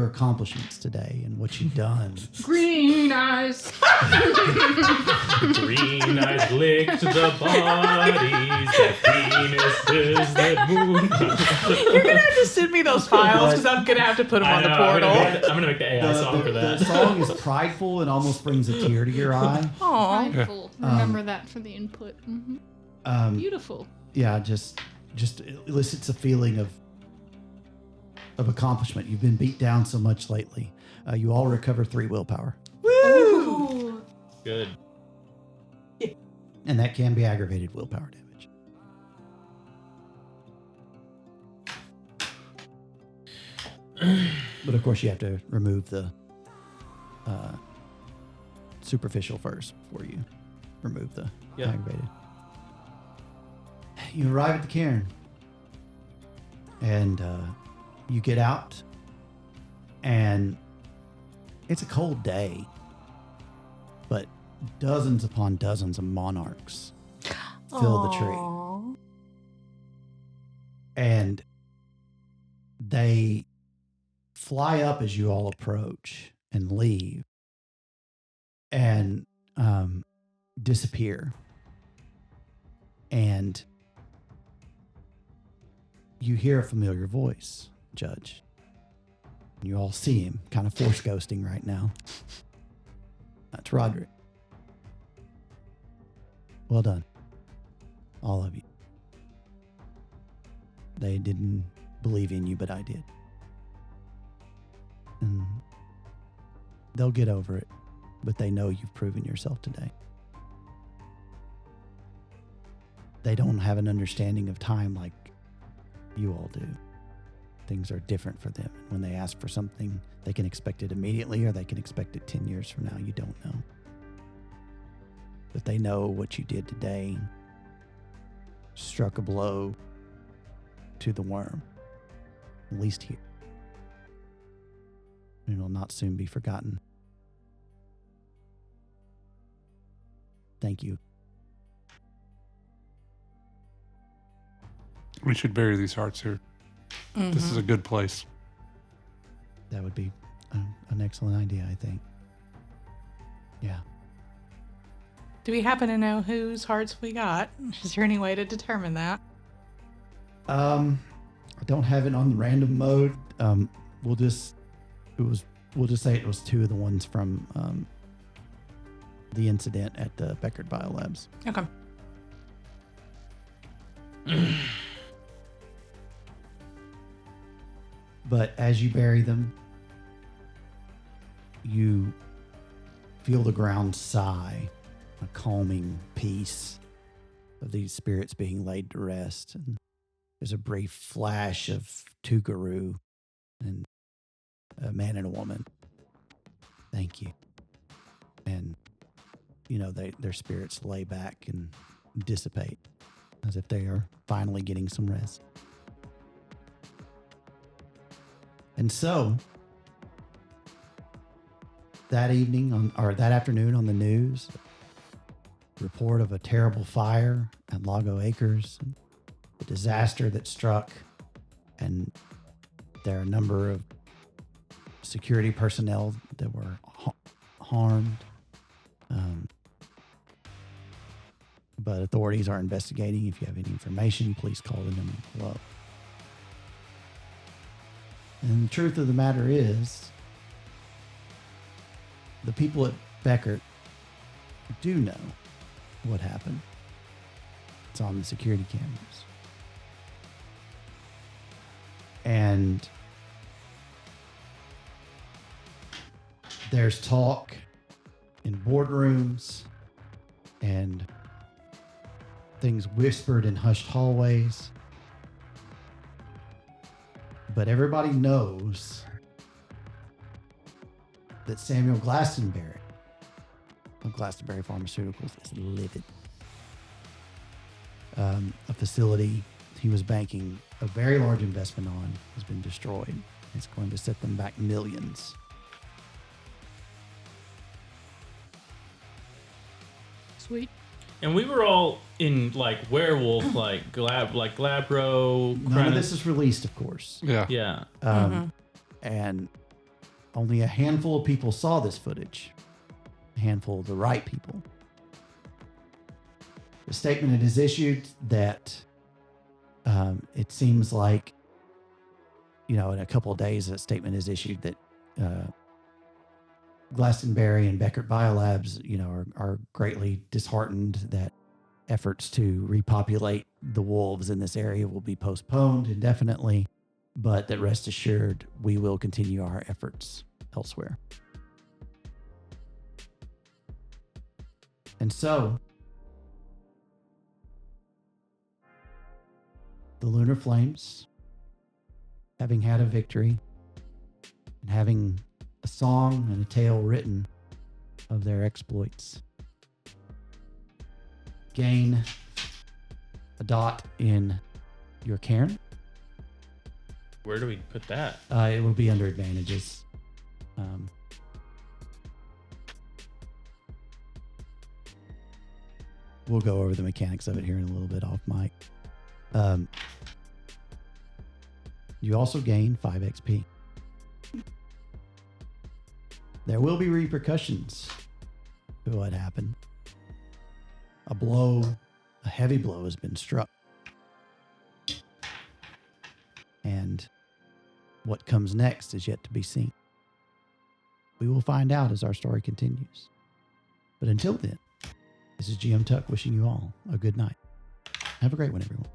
accomplishments today and what you've done. Green eyes. Green eyes licked the bodies, that penises that move. You're gonna have to send me those files because I'm gonna have to put them on the portal. I'm gonna make the AI song for that. The song is prideful and almost brings a tear to your eye. Aw. Prideful. Remember that for the input. Beautiful. Yeah, just elicits a feeling of accomplishment. You've been beat down so much lately. You all recover 3 willpower. Ooh. Good. And that can be aggravated willpower damage. But of course, you have to remove the superficial first before you remove the aggravated. You arrive at the cairn. And you get out. And it's a cold day. But dozens upon dozens of monarchs fill the tree. Aw. And they fly up as you all approach and leave and disappear. And you hear a familiar voice, Judge. You all see him kind of force ghosting right now. That's Roderick. Well done. All of you. They didn't believe in you, but I did. And they'll get over it, but they know you've proven yourself today. They don't have an understanding of time like you all do. Things are different for them. When they ask for something, they can expect it immediately or they can expect it 10 years from now. You don't know. But they know what you did today struck a blow to the worm, at least here. It will not soon be forgotten. Thank you. we should bury these hearts here. This is a good place. That would be an excellent idea, I think. Yeah. Do we happen to know whose hearts we got? Is there any way to determine that? I don't have it on random mode. We'll just say it was two of the ones from the incident at the Beckert Biolabs. Okay. But as you bury them, you feel the ground sigh, a calming peace of these spirits being laid to rest. And there's a brief flash of two Guru and a man and a woman. Thank you. And, you know, their spirits lay back and dissipate as if they are finally getting some rest. And so, that evening that afternoon on the news, report of a terrible fire at Lago Acres, the disaster that struck, and there are a number of security personnel that were harmed. But authorities are investigating. If you have any information, please call the number below. And the truth of the matter is, the people at Beckert do know what happened. It's on the security cameras. And there's talk in boardrooms and things whispered in hushed hallways. But everybody knows that Samuel Glastonbury of Glastonbury Pharmaceuticals is livid. A facility he was banking a very large investment on has been destroyed. It's going to set them back millions. Sweet. And we were all in like Werewolf, like Glabro. None of this is released, of course. Yeah. Yeah. And only a handful of people saw this footage. A handful of the right people. The statement it is issued that it seems like, in a couple of days, a statement is issued that Glastonbury and Beckert Biolabs, are greatly disheartened that efforts to repopulate the wolves in this area will be postponed indefinitely, but that rest assured, we will continue our efforts elsewhere. And so, the Lunar Flames, having had a victory and having a song and a tale written of their exploits, gain a dot in your cairn. Where do we put that? It will be under advantages. We'll go over the mechanics of it here in a little bit off mic. You also gain 5 XP. There will be repercussions to what happened. A heavy blow has been struck. And what comes next is yet to be seen. We will find out as our story continues. But until then, this is GM Tuck wishing you all a good night. Have a great one, everyone.